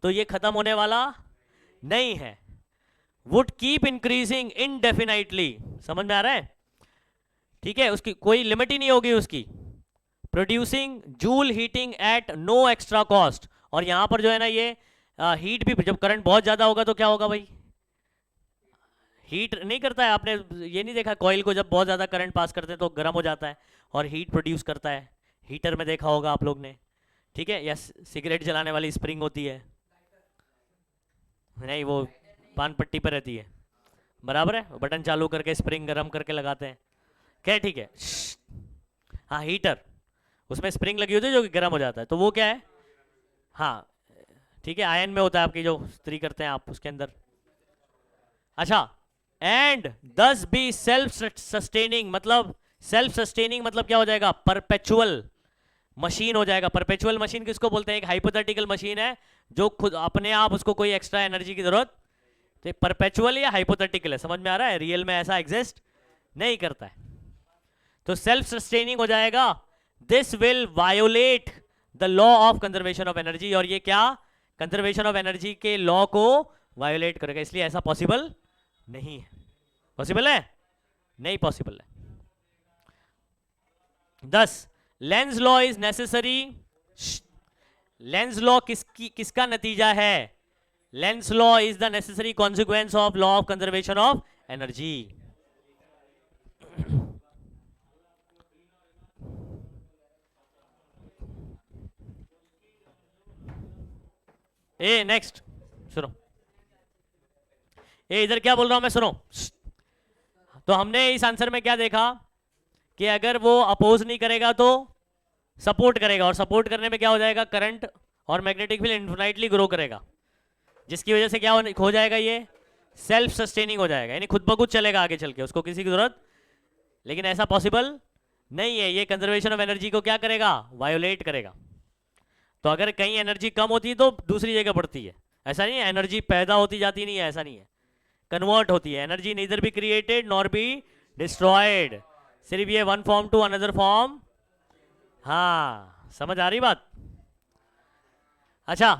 तो ये खत्म होने वाला नहीं है, वुड कीप इंक्रीजिंग इनडेफिनाइटली। समझ में आ रहा है? ठीक है, उसकी कोई लिमिट ही नहीं होगी उसकी, producing joule heating at no extra cost. और यहां पर जो है ना ये हीट भी, जब करंट बहुत ज्यादा होगा तो क्या होगा भाई, हीट नहीं करता है। आपने ये नहीं देखा कॉइल को जब बहुत ज़्यादा करंट पास करते हैं तो गर्म हो जाता है और हीट प्रोड्यूस करता है, हीटर में देखा होगा आप लोग ने, ठीक है। या सिगरेट जलाने वाली स्प्रिंग होती है, नहीं वो पान पट्टी पर रहती है, बराबर है, बटन चालू करके स्प्रिंग गर्म करके लगाते हैं, क्या ठीक है। हाँ हीटर, उसमें स्प्रिंग लगी होती है जो कि गर्म हो जाता है, तो वो क्या है, हाँ ठीक है, आयन में होता है आपकी जो स्त्री करते हैं आप उसके अंदर। अच्छा, एंड दस बी सेल्फ सस्टेनिंग, मतलब सेल्फ सस्टेनिंग मतलब क्या हो जाएगा, परपेचुअल मशीन हो जाएगा। परपेचुअल मशीन किसको बोलते हैं, एक हाइपोथेटिकल मशीन है जो खुद अपने आप उसको कोई एक्स्ट्रा एनर्जी की जरूरत, तो परपेचुअल या हाइपोथेटिकल है, समझ में आ रहा है, रियल में ऐसा एग्जिस्ट नहीं करता है, तो सेल्फ सस्टेनिंग हो जाएगा। This will violet the law of conservation of energy, और ये क्या, कंजर्वेशन ऑफ एनर्जी के लॉ को वायोलेट करेगा, इसलिए ऐसा पॉसिबल नहीं है। पॉसिबल है, नहीं पॉसिबल है। 10 Lenz law is necessary. Lenz law किसका नतीजा है, Lenz law is the necessary consequence of law of conservation of energy. A next सुनो, ए इधर क्या बोल रहा हूं मैं, सुनो। तो हमने इस आंसर में क्या देखा कि अगर वो अपोज नहीं करेगा तो सपोर्ट करेगा, और सपोर्ट करने में क्या हो जाएगा, करंट और मैग्नेटिक फील्ड इन्फिनाइटली ग्रो करेगा, जिसकी वजह से क्या हो जाएगा, ये सेल्फ सस्टेनिंग हो जाएगा, यानी खुद ब खुद चलेगा आगे चल के, उसको किसी की जरूरत। लेकिन ऐसा पॉसिबल नहीं है, ये कंजर्वेशन ऑफ एनर्जी को क्या करेगा, वायोलेट करेगा। तो अगर कहीं एनर्जी कम होती है तो दूसरी जगह बढ़ती है, ऐसा नहीं है एनर्जी पैदा होती जाती नहीं है, ऐसा नहीं है, कन्वर्ट होती है energy, neither be created nor be destroyed, सिर्फ ये one form to another form. हाँ समझ आ रही बात। अच्छा,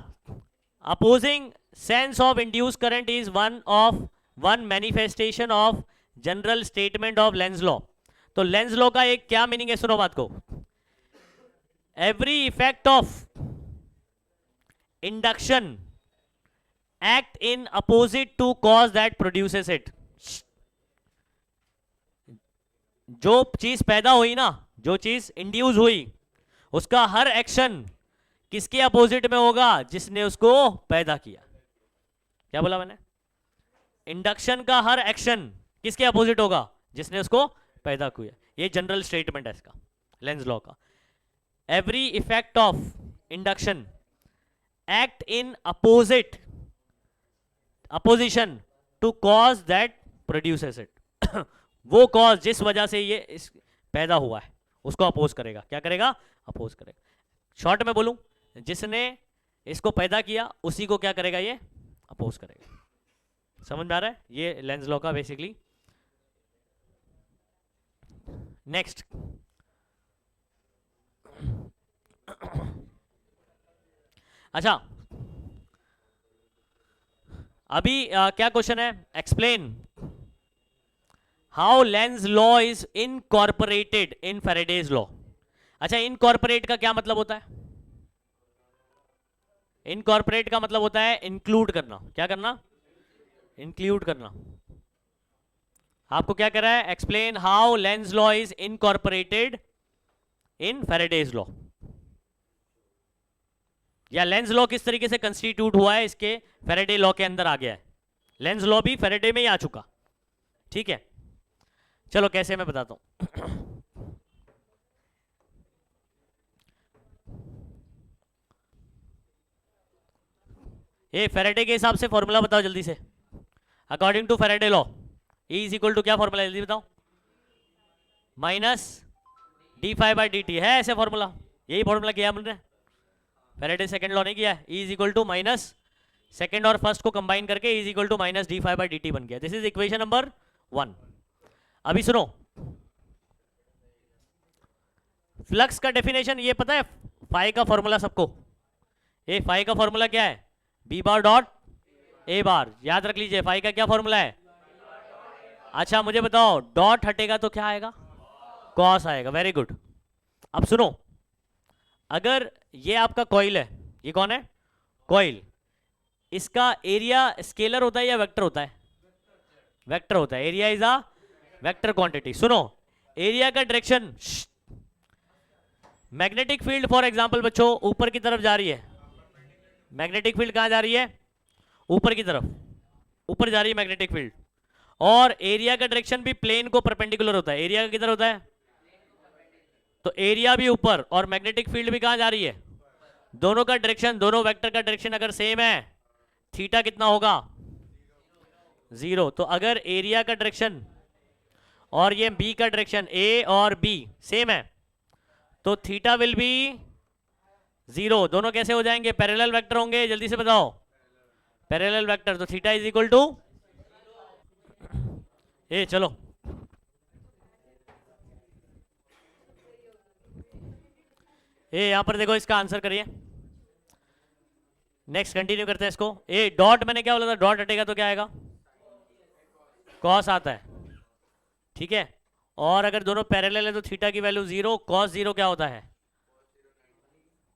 opposing sense of induce current is one manifestation of general statement of Lenz law. तो लेंज लॉ का एक क्या मीनिंग है, सुनो बात को, every effect of induction act in opposite to cause that produces it. जो चीज पैदा हुई ना, जो चीज इंड्यूस हुई, उसका हर एक्शन किसके अपोजिट में होगा, जिसने उसको पैदा किया। क्या बोला मैंने, इंडक्शन का हर एक्शन किसके अपोजिट होगा, जिसने उसको पैदा किया। ये जनरल स्टेटमेंट है इसका, लेंज लॉ का। Every effect of induction act in opposition to cause that produces it. वो कॉज जिस वजह से ये पैदा हुआ है उसको अपोज करेगा, क्या करेगा, अपोज करेगा। शॉर्ट में बोलूं, जिसने इसको पैदा किया उसी को क्या करेगा, ये अपोज करेगा। समझ में आ रहा है, ये लेंज लॉ का बेसिकली। नेक्स्ट, अच्छा अभी क्या क्वेश्चन है, explain how Lenz law is incorporated in Faraday's law. अच्छा, इनकॉर्पोरेट का क्या मतलब होता है, इनकॉर्पोरेट का मतलब होता है इंक्लूड करना। क्या करना, इंक्लूड करना। आपको क्या कह रहा है, explain how Lenz law is incorporated in Faraday's law, या लेंज लॉ किस तरीके से कंस्टिट्यूट हुआ है, इसके फैराडे लॉ के अंदर आ गया है। लेंज लॉ भी फैराडे में ही आ चुका, ठीक है। चलो कैसे मैं बताता हूं। ये फैराडे के हिसाब से फॉर्मूला बताओ जल्दी से, according to Faraday law E is equal to क्या फॉर्मूला है, जल्दी बताओ, माइनस d∅dt है ऐसे फॉर्मूला, यही फॉर्मूला किया हमने, फैराडे सेकंड लॉ नहीं किया है। E is equal to minus second और फर्स्ट को कंबाइन करके E is equal to minus d∅dt बन गया। This is equation number 1। अभी सुनो, फ्लक्स का डेफिनेशन ये पता है, फाई का फॉर्मूला सबको, ये फाई का फॉर्मूला क्या है, b बार डॉट a बार, याद रख लीजिए फाई का क्या फॉर्मूला है। अच्छा मुझे बताओ, डॉट हटेगा तो क्या आएगा, कॉस आएगा, वेरी गुड। अब सुनो, अगर ये आपका कॉइल है, ये कौन है, कॉइल, इसका एरिया स्केलर होता है या वेक्टर होता है, वेक्टर होता है, area is a vector quantity. सुनो, एरिया का direction, magnetic field for example बच्चों ऊपर की तरफ जा रही है, मैग्नेटिक फील्ड कहां जा रही है, ऊपर की तरफ, ऊपर जा रही है मैग्नेटिक फील्ड, और एरिया का डायरेक्शन भी प्लेन को परपेंडिकुलर होता है, एरिया किधर होता है, तो एरिया भी ऊपर और मैग्नेटिक फील्ड भी कहां जा रही है, दोनों का डायरेक्शन, दोनों वेक्टर का डायरेक्शन अगर सेम है, थीटा कितना होगा, 0। तो अगर एरिया का डायरेक्शन और ये बी का डायरेक्शन, ए और बी सेम है, तो थीटा विल बी 0। दोनों कैसे हो जाएंगे, पैरेलल वेक्टर होंगे, जल्दी से बताओ, पैरेलल वेक्टर, तो थीटा इज इक्वल टू, ए चलो ए यहां पर देखो, इसका आंसर करिए, नेक्स्ट कंटिन्यू करते हैं इसको। ए डॉट, मैंने क्या बोला था, डॉट हटेगा तो क्या आएगा, कॉस आता है, ठीक है, और अगर दोनों पैरेलल है तो थीटा की वैल्यू 0, कॉस 0 क्या होता है,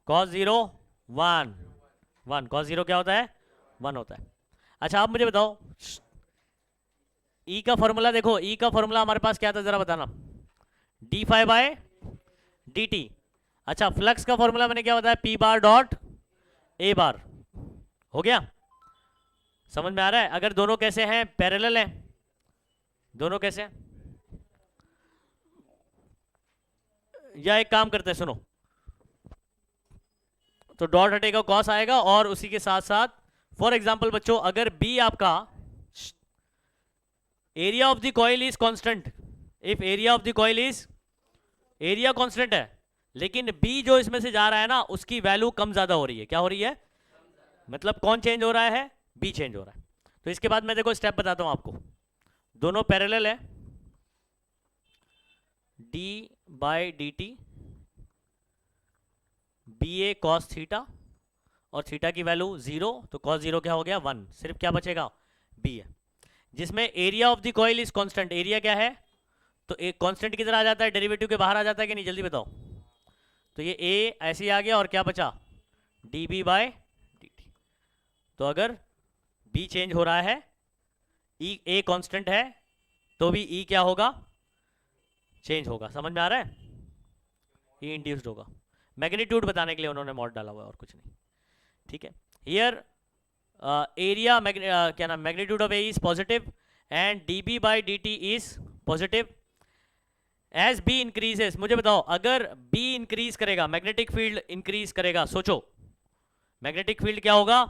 कॉस 0 1, 1, कॉस 0 क्या होता है, 1 होता है। अच्छा आप मुझे बताओ, ई का फॉर्मूला देखो, ई का फॉर्मूला हमारे पास क्या था जरा बताना, d phi by D T. अच्छा फ्लक्स का फॉर्मूला मैंने क्या बताया, पी बार डॉट ए बार, हो गया, समझ में आ रहा है। अगर दोनों कैसे हैं, पैरेलल हैं, दोनों कैसे हैं, या एक काम करते हैं सुनो, तो डॉट हटेगा, कॉस आएगा, और उसी के साथ साथ फॉर एग्जांपल बच्चों अगर बी आपका, area of the coil is constant, if area of the coil is, area constant है, लेकिन बी जो इसमें से जा रहा है ना उसकी वैल्यू कम ज्यादा हो रही है, क्या हो रही है, मतलब कौन चेंज हो रहा है, बी चेंज हो रहा है। तो इसके बाद मैं देखो स्टेप बताता हूं आपको, दोनों पैरेलल है, d by D t B A cos theta, और थीटा की वैल्यू 0, तो कॉस 0 क्या हो गया, 1, सिर्फ क्या बचेगा, बी है, जिसमें area of the coil is constant, area क्या है, तो एक कांस्टेंट किधर आ जाता है, डेरिवेटिव के बाहर आ जाता है कि नहीं, जल्दी बताओ, तो ये ए ऐसे ही आ गया, और क्या बचा, d B by D t. तो अगर बी चेंज हो रहा है, ई ए कांस्टेंट है, तो भी ई क्या होगा, चेंज होगा, समझ में आ रहा है, ई इंड्यूस्ड होगा, मैग्नीट्यूड बताने के लिए उन्होंने मॉड डाला हुआ है और कुछ नहीं, ठीक है। हियर एरिया क्या नाम, magnitude of A is positive and d B by D t is positive as B increases. मुझे बताओ अगर बी इंक्रीज करेगा, मैग्नेटिक फील्ड इंक्रीज करेगा, सोचो मैग्नेटिक फील्ड क्या होगा,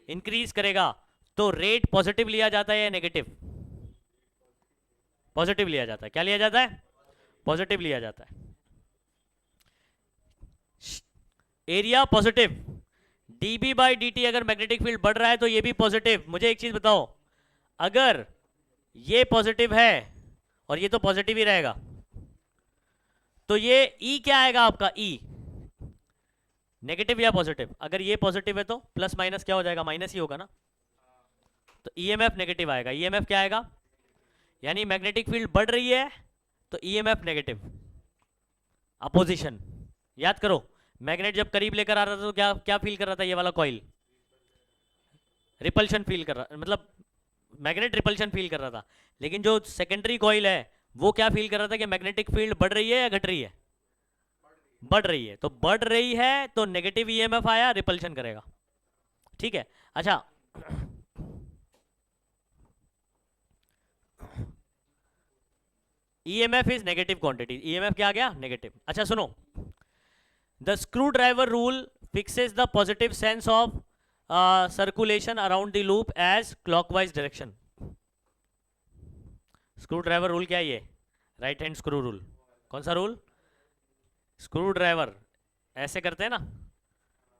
इंक्रीज करेगा, तो रेट पॉजिटिव लिया जाता है या नेगेटिव, पॉजिटिव लिया जाता है, क्या लिया जाता है, पॉजिटिव लिया जाता है, area positive, dB by D t, अगर मैग्नेटिक फील्ड बढ़ रहा है तो ये भी पॉजिटिव। मुझे एक चीज बताओ, अगर ये पॉजिटिव है और ये तो पॉजिटिव ही रहेगा, तो ये E क्या आएगा आपका, E नेगेटिव या पॉजिटिव, अगर ये पॉजिटिव है तो प्लस माइनस क्या हो जाएगा, माइनस ही होगा ना, तो EMF नेगेटिव आएगा, EMF क्या आएगा, यानी मैग्नेटिक फील्ड बढ़ रही है तो EMF नेगेटिव, अपोजिशन, याद करो मैग्नेट जब करीब लेकर आ रहा था तो क्या क्या फील कर रहा था, ये वाला कॉइल रिपल्शन फील कर रहा, मतलब मैग्नेट रिपल्शन फील कर रहा था, लेकिन जो सेकेंडरी कॉइल है वो क्या फील कर रहा था कि मैग्नेटिक फील्ड बढ़ रही है या घट रही है, बढ़ रही है, तो बढ़ रही है तो नेगेटिव ईएमएफ आया, रिपल्शन करेगा, ठीक है। अच्छा EMF is negative quantity, EMF क्या आ गया, नेगेटिव। अच्छा सुनो, the screw driver rule fixes the positive sense of circulation around the loop as clockwise direction. Screw driver rule क्या है, ये राइट हैंड स्क्रू रूल, कौन सा रूल, स्क्रू ड्राइवर ऐसे करते हैं ना,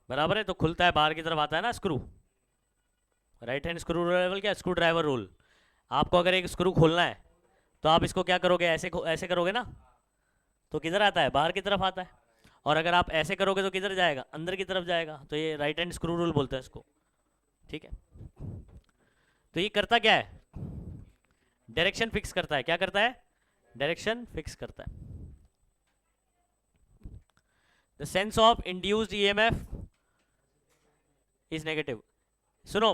बराबर है, तो खुलता है बाहर की तरफ आता है ना screw, right hand screw driver, क्या स्क्रू ड्राइवर रूल, आपको अगर एक स्क्रू खोलना है तो आप इसको क्या करोगे, ऐसे करोगे ना, तो किधर आता है, बाहर की तरफ आता है, और अगर आप ऐसे करोगे तो किधर जाएगा, अंदर की तरफ जाएगा, तो ये राइट हैंड स्क्रू रूल बोलते हैं इसको, ठीक है। तो ये करता क्या है, डायरेक्शन फिक्स करता है, क्या करता है, डायरेक्शन फिक्स करता है। The sense of induced EMF is negative. सुनो,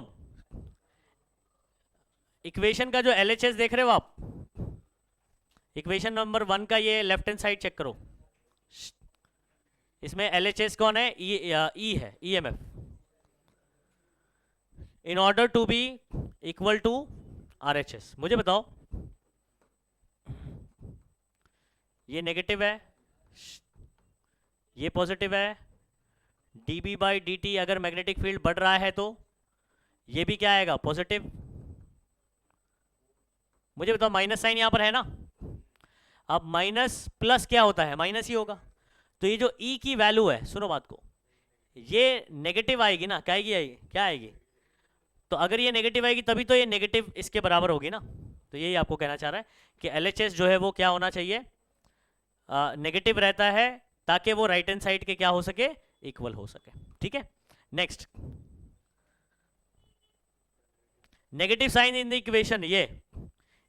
इक्वेशन का जो एलएचएस देख रहे हो आप, इक्वेशन नंबर 1 का ये लेफ्ट हैंड साइड चेक करो, इसमें एलएचएस कौन है? ई है, EMF. In order to be equal to RHS, मुझे बताओ ये नेगेटिव है, ये पॉजिटिव है, dB बाई dt अगर मैग्नेटिक फील्ड बढ़ रहा है तो ये भी क्या आएगा? पॉजिटिव। मुझे बताओ माइनस साइन यहां पर है ना, अब माइनस प्लस क्या होता है? माइनस ही होगा। तो ये जो E की वैल्यू है, सुनो बात को, ये नेगेटिव आएगी ना, क्या आएगी? क्या आएगी? तो अगर ये नेगेटिव आएगी तभी तो ये नेगेटिव इसके बराबर होगी ना। तो यही आपको कहना चाह रहा है कि LHS जो है वो क्या होना चाहिए? नेगेटिव रहता है ताकि वो राइट हैंड साइड के क्या हो सके? इक्वल हो सके। ठीक है, next, negative sign in the equation, ये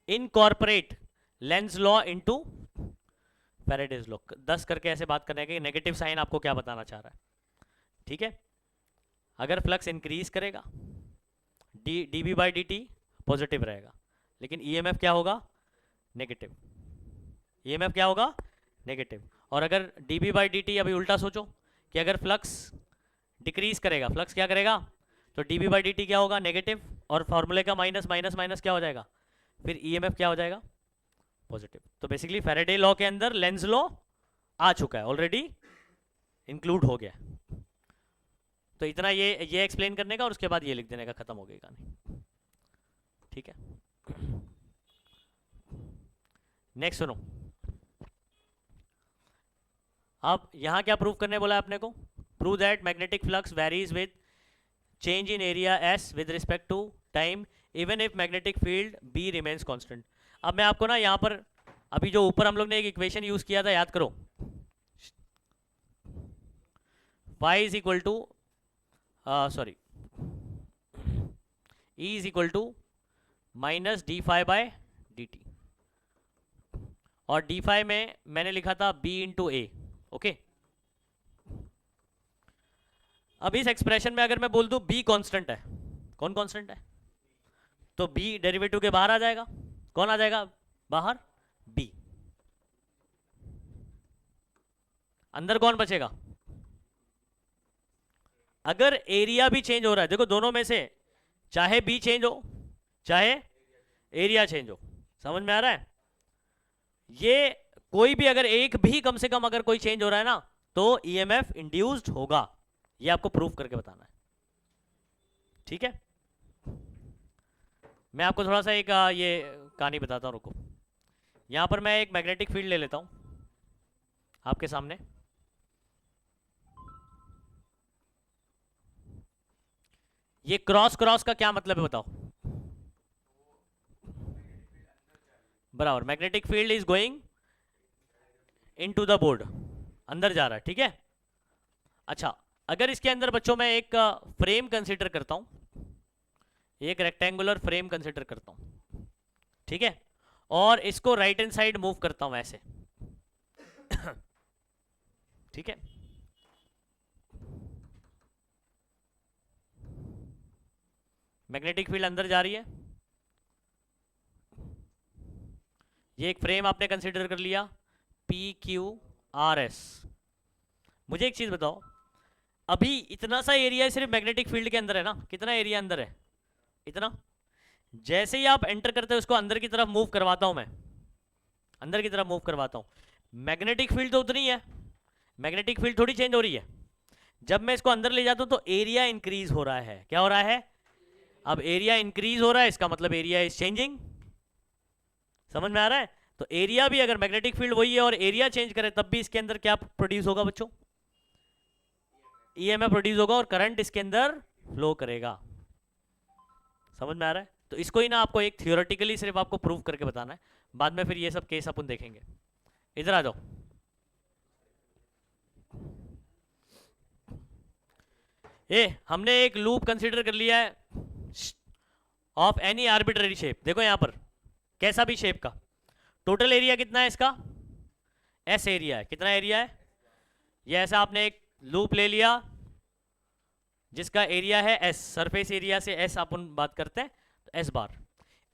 incorporate Lenz law into Faraday's law. 10 करके ऐसे बात करने के नेगेटिव साइन आपको क्या बताना चाह रहा है। ठीक है, अगर फ्लक्स इंक्रीज करेगा dB बाई dt पॉजिटिव रहेगा, लेकिन EMF क्या होगा? नेगेटिव। EMF क्या होगा? नेगेटिव। और अगर dB बाई dt, अभी उल्टा सोचो कि अगर फ्लक्स डिक्रीज करेगा, फ्लक्स क्या करेगा? तो dB बाई dt क्या होगा? नेगेटिव। और फॉर्मूले का माइनस माइनस माइनस क्या हो जाएगा? फिर EMF क्या हो जाएगा? पॉजिटिव। तो बेसिकली फैराडे लॉ के अंदर लेंज लॉ आ चुका है, ऑलरेडी इंक्लूड हो गया। तो इतना ये एक्सप्लेन करने का और उसके बाद ये लिख देने का, खत्म हो गई कहानी। ठीक है, नेक्स्ट सुनो, अब यहां क्या प्रूव करने बोला आपने को? Prove that magnetic flux varies with change in area S with respect to time even if magnetic field B remains constant. अब मैं आपको ना यहाँ पर, अभी जो ऊपर हम लोग ने एक इक्वेशन यूज किया था, याद करो, y is equal to sorry E is equal to minus d phi by D t, और डी फाई में मैंने लिखा था B इंटू ए। ओके, अब इस एक्सप्रेशन में अगर मैं बोल दूं B कांस्टेंट है, कौन कांस्टेंट है? तो B डेरिवेटिव के बाहर आ जाएगा। कौन आ जाएगा बाहर? B। अंदर कौन बचेगा? अगर एरिया भी चेंज हो रहा है, देखो दोनों में से चाहे B चेंज हो चाहे एरिया चेंज हो, समझ में आ रहा है? ये कोई भी अगर एक भी कम से कम अगर कोई चेंज हो रहा है ना, तो EMF इंड्यूस्ड होगा। ये आपको प्रूफ करके बताना है। ठीक है, मैं आपको थोड़ा सा एक ये कहानी बताता हूँ, रुको। यहां पर मैं एक मैग्नेटिक फील्ड ले लेता हूं आपके सामने। ये क्रॉस क्रॉस का क्या मतलब है बताओ? बराबर, magnetic field is going into the board, अंदर जा रहा है। ठीक है, अच्छा, अगर इसके अंदर बच्चों मैं एक फ्रेम कंसीडर करता हूं, एक रेक्टेंगुलर फ्रेम कंसीडर करता हूं, ठीक है, और इसको राइट हैंड साइड मूव करता हूं ऐसे ठीक है, मैग्नेटिक फील्ड अंदर जा रही है, ये एक फ्रेम आपने कंसीडर कर लिया PQRS। मुझे एक चीज बताओ, अभी इतना सा एरिया सिर्फ मैग्नेटिक फील्ड के अंदर है ना, कितना एरिया अंदर है? इतना। जैसे ही आप एंटर करते हो उसको अंदर की तरफ मूव करवाता हूं मैं, अंदर की तरफ मूव करवाता हूं, मैग्नेटिक फील्ड तो उतनी है, मैग्नेटिक फील्ड थोड़ी चेंज हो रही है। जब मैं इसको अंदर ले जाता हूं तो एरिया इंक्रीज हो रहा है। क्या हो रहा है? अब एरिया इंक्रीज हो रहा है, इसका मतलब एरिया इज चेंजिंग। समझ में आ रहा है? तो एरिया भी, अगर मैग्नेटिक फील्ड वही है और एरिया चेंज करे, तब भी इसके अंदर क्या प्रोड्यूस होगा बच्चों? EMF प्रोड्यूस होगा और करंट इसके अंदर फ्लो करेगा। समझ में आ रहा है? तो इसको ही ना आपको एक थियोरेटिकली सिर्फ आपको प्रूव करके बताना है, बाद में फिर ये सब केस अपन देखेंगे। इधर आ जाओ, हमने एक लूप कंसीडर कर लिया है ऑफ एनी आर्बिट्ररी शेप। देखो यहां पर कैसा भी शेप का, टोटल एरिया कितना है इसका? S एरिया है। कितना एरिया है? ये ऐसा आपने एक लूप ले लिया जिसका एरिया है एस, सरफेस एरिया से एस अपन बात करते हैं, तो एस बार।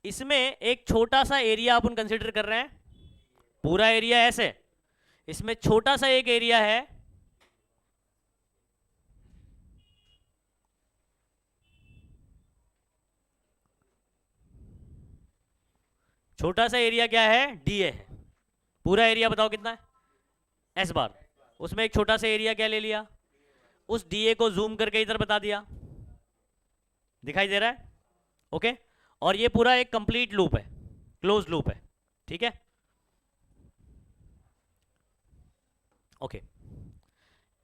इसमें एक छोटा सा एरिया अपन कंसिडर कर रहे हैं, पूरा एरिया एस है, इसमें छोटा सा एक एरिया है छोटा सा एरिया क्या है, डी ए है। पूरा एरिया बताओ कितना है, एस बार। उसमें एक छोटा सा एरिया क्या ले लिया, उस डी ए को जूम करके इधर बता दिया, दिखाई दे रहा है, ओके। और ये पूरा एक कंप्लीट लूप है, क्लोज लूप है, ठीक है, okay.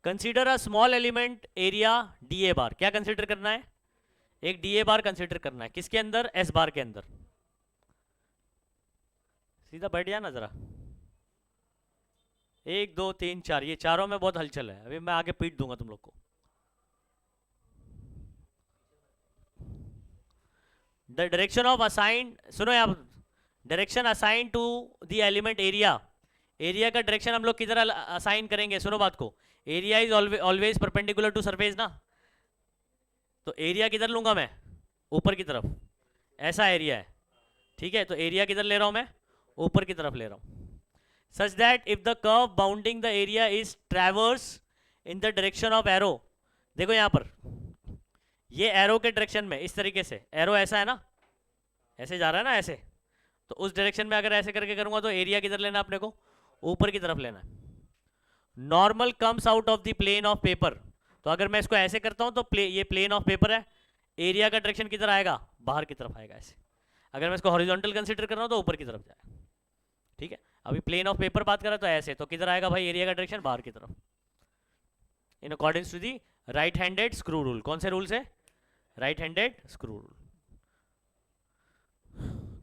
Consider a small element area D A bar. क्या कंसीडर करना है, एक डी ए बार कंसीडर करना है, किसके अंदर, एस बार के अंदर। सीधा बैठ जाना जरा, 1 2 3 4, ये चारों में बहुत हलचल है, अभी मैं आगे पीट दूंगा तुम लोग को। द डायरेक्शन ऑफ असाइन, सुनो यहाँ, direction assign to the element area, area का डायरेक्शन हम लोग किधर असाइन करेंगे, सुनो बात को। Area is always perpendicular to surface ना, तो एरिया किधर लूंगा मैं, ऊपर की तरफ, ऐसा एरिया है, ठीक है। तो एरिया किधर ले रहा हूं मैं, ऊपर की तरफ ले रहा हूं। Such that if the curve bounding the area is traverse in the direction of arrow, देखो यहां पर ये एरो के डायरेक्शन में, इस तरीके से एरो ऐसा है ना, ऐसे जा रहा है ना ऐसे, तो उस डायरेक्शन में अगर ऐसे करके करूंगा तो एरिया किधर लेना अपने को, ऊपर की तरफ लेना है। Normal comes out of the plane of paper, तो अगर मैं इसको ऐसे करता हूं तो ये प्लेन ऑफ पेपर है, एरिया का डायरेक्शन किधर आएगा, बाहर की तरफ आएगा ऐसे। अगर मैं इसको हॉरिजॉन्टल कंसीडर कर रहा हूं तो ऊपर की तरफ जाएगा, ठीक है। अभी प्लेन ऑफ पेपर बात कर रहा तो ऐसे, तो किधर आएगा भाई एरिया का डायरेक्शन, बाहर की तरफ, in according to the right handed screw rule. कौन से रूल से, राइट हैंडेड स्क्रू रूल।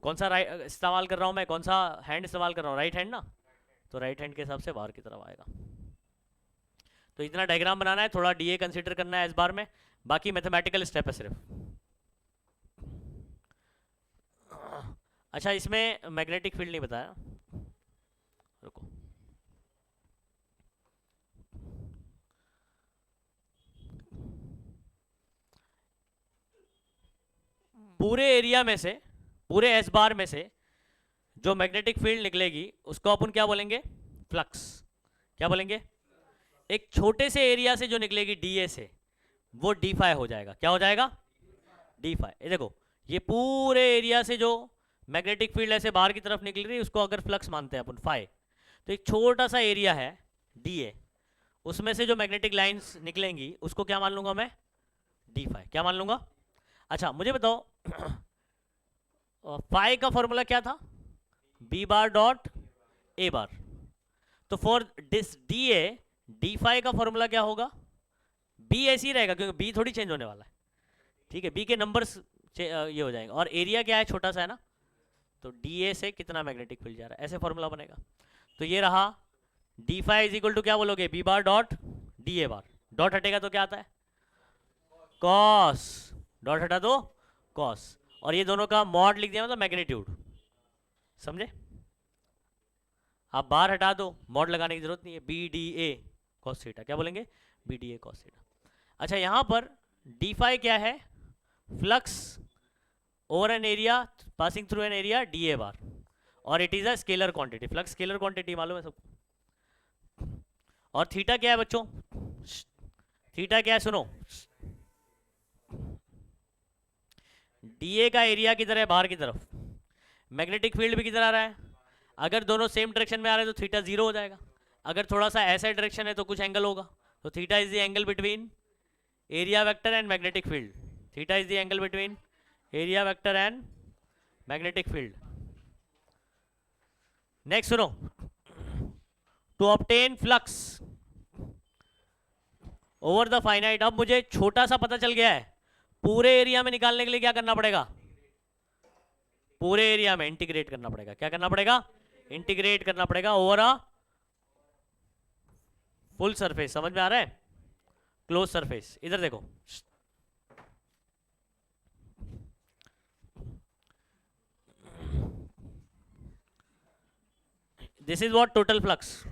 कौन सा राइट इस्तेमाल कर रहा हूं मैं, कौन सा हैंड इस्तेमाल कर रहा हूं, राइट हैंड ना, तो राइट हैंड के हिसाब से बाहर की तरफ आएगा। तो इतना डायग्राम बनाना है, थोड़ा डीए कंसीडर करना है इस बार में, बाकी मैथमेटिकल स्टेप है सिर्फ। अच्छा, इसमें मैग्नेटिक फील्ड नहीं बताया, रुको, पूरे एरिया में से, पूरे एस बार में से जो मैग्नेटिक फील्ड निकलेगी उसको अपन क्या बोलेंगे, फ्लक्स। क्या बोलेंगे, एक छोटे से एरिया से जो निकलेगी डीए से, वो डी फाई हो जाएगा। क्या हो जाएगा, डी फाई। ये देखो, ये पूरे एरिया से जो मैग्नेटिक फील्ड ऐसे बाहर की तरफ निकल रही है उसको अगर फ्लक्स मानते हैं अपन फाई, तो एक छोटा सा एरिया है डीए, उसमें से जो मैग्नेटिक लाइंस निकलेंगी उसको क्या मान लूंगा मैं, डी फाई। क्या मान लूंगा। अच्छा मुझे बताओ फाई का फॉर्मूला क्या था, B bar dot A bar. तो for this d A, d phi का फॉर्मूला क्या होगा, बी ऐसे ही रहेगा क्योंकि बी थोड़ी चेंज होने वाला है, ठीक है, बी के नंबर्स ये हो जाएंगे, और एरिया क्या है, छोटा सा है ना, तो डी ए से कितना मैग्नेटिक फील्ड जा रहा है, ऐसे फॉर्मूला बनेगा। तो ये रहा d phi is equal to क्या बोलोगे, B bar dot d A bar, dot हटेगा तो क्या आता है, कॉस, डॉट हटा दो कॉस, और ये दोनों का मॉड लिख दिया मतलब मैग्नीट्यूड, समझे। आप बार हटा दो, मॉड लगाने की जरूरत नहीं है, B D A cos theta, क्या बोलेंगे, B D A cos theta. अच्छा यहाँ पर डी फाई क्या है, flux over an area passing through an area D A bar, और it is a scalar quantity, flux scalar quantity मालूम है सबको। और थीटा क्या है बच्चों, थीटा क्या है सुनो, डीए का एरिया किधर है, बाहर की तरफ, मैग्नेटिक फील्ड भी किधर आ रहा है, अगर दोनों सेम डायरेक्शन में आ रहे हैं तो थीटा जीरो हो जाएगा, अगर थोड़ा सा ऐसा डायरेक्शन है तो कुछ एंगल होगा, तो theta is the angle between area vector and magnetic field, theta is the angle between area vector and magnetic field. Next सुनो, to obtain flux over the finite, अब मुझे छोटा सा पता चल गया है, पूरे एरिया में निकालने के लिए क्या करना पड़ेगा, पूरे एरिया में इंटीग्रेट करना पड़ेगा, क्या करना पड़ेगा, इंटीग्रेट करना पड़ेगा ओवर अ फुल सरफेस, समझ में आ रहा है, क्लोज सरफेस। इधर देखो, this is what total flux,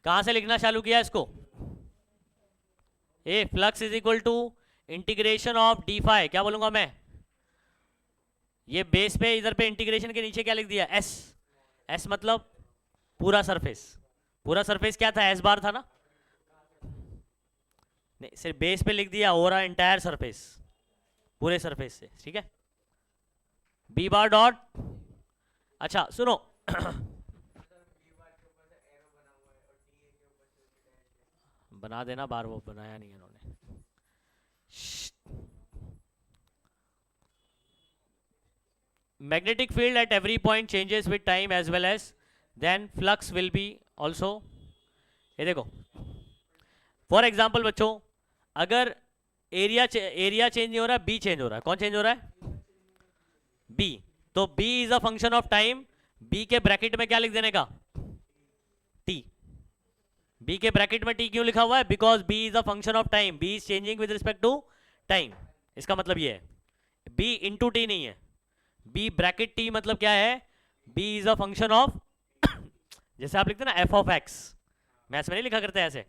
कहां से लिखना चालू किया इसको? A flux is equal to integration of D phi, क्या बोलूंगा मैं, ये बेस पे इधर पे इंटीग्रेशन के नीचे क्या लिख दिया, एस। एस मतलब पूरा सरफेस, पूरा सरफेस क्या था, एस बार था ना, नहीं सिर्फ बेस पे लिख दिया, हो रहा इंटायर सरफेस, पूरे सरफेस से, ठीक है। बी बार डॉट, अच्छा सुनो बना देना बार, वो बनाया नहीं इन्होंने। Magnetic field at every point changes with time as well as then flux will be also, ये देखो फॉर एग्जाम्पल बच्चों, अगर एरिया चेंज नहीं हो रहा है, बी चेंज हो रहा है, कौन चेंज हो रहा है, बी, तो B is a function of time, B के ब्रैकेट में क्या लिख देने का, टी। बी के ब्रैकेट में टी क्यों लिखा हुआ है, because B is a function of time, B is changing with respect to time, इसका मतलब ये है, बी इंटू टी नहीं है, बी ब्रैकेट टी मतलब क्या है, B is a function of जैसे आप लिखते हैं ना एफ ऑफ एक्स, मैथ्स में नहीं लिखा करते ऐसे,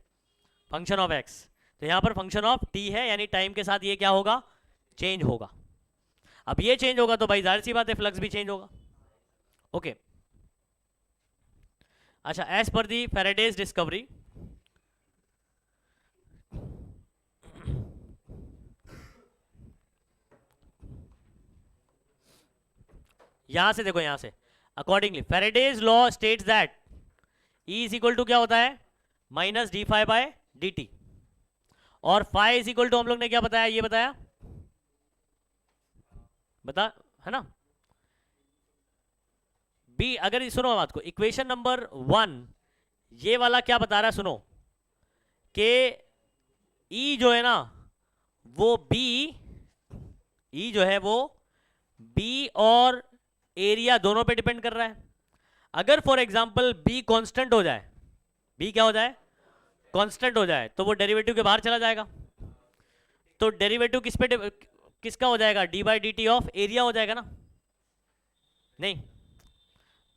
फंक्शन ऑफ एक्स, तो यहां पर फंक्शन ऑफ टी है, यानी टाइम के साथ ये क्या होगा, चेंज होगा। अब ये चेंज होगा तो भाई जाहिर सी बात है फ्लक्स भी चेंज होगा। ओके अच्छा, एज पर दी फैराडेज डिस्कवरी, यहां से देखो, यहां से accordingly Faraday's law states that E is equal to क्या होता है, minus d phi by D t, और फाई इज इक्वल टू हम लोग ने क्या बताया, ये बताया, बता है ना। बी, अगर सुनो बात को, इक्वेशन नंबर 1 ये वाला क्या बता रहा है, सुनो कि E जो है ना वो E जो है वो B और एरिया दोनों पे डिपेंड कर रहा है। अगर फॉर एग्जांपल B कांस्टेंट हो जाए, B क्या हो जाए, कांस्टेंट हो जाए, तो वो डेरिवेटिव के बाहर चला जाएगा, तो डेरिवेटिव किसका हो जाएगा, D by D T of area हो जाएगा ना, नहीं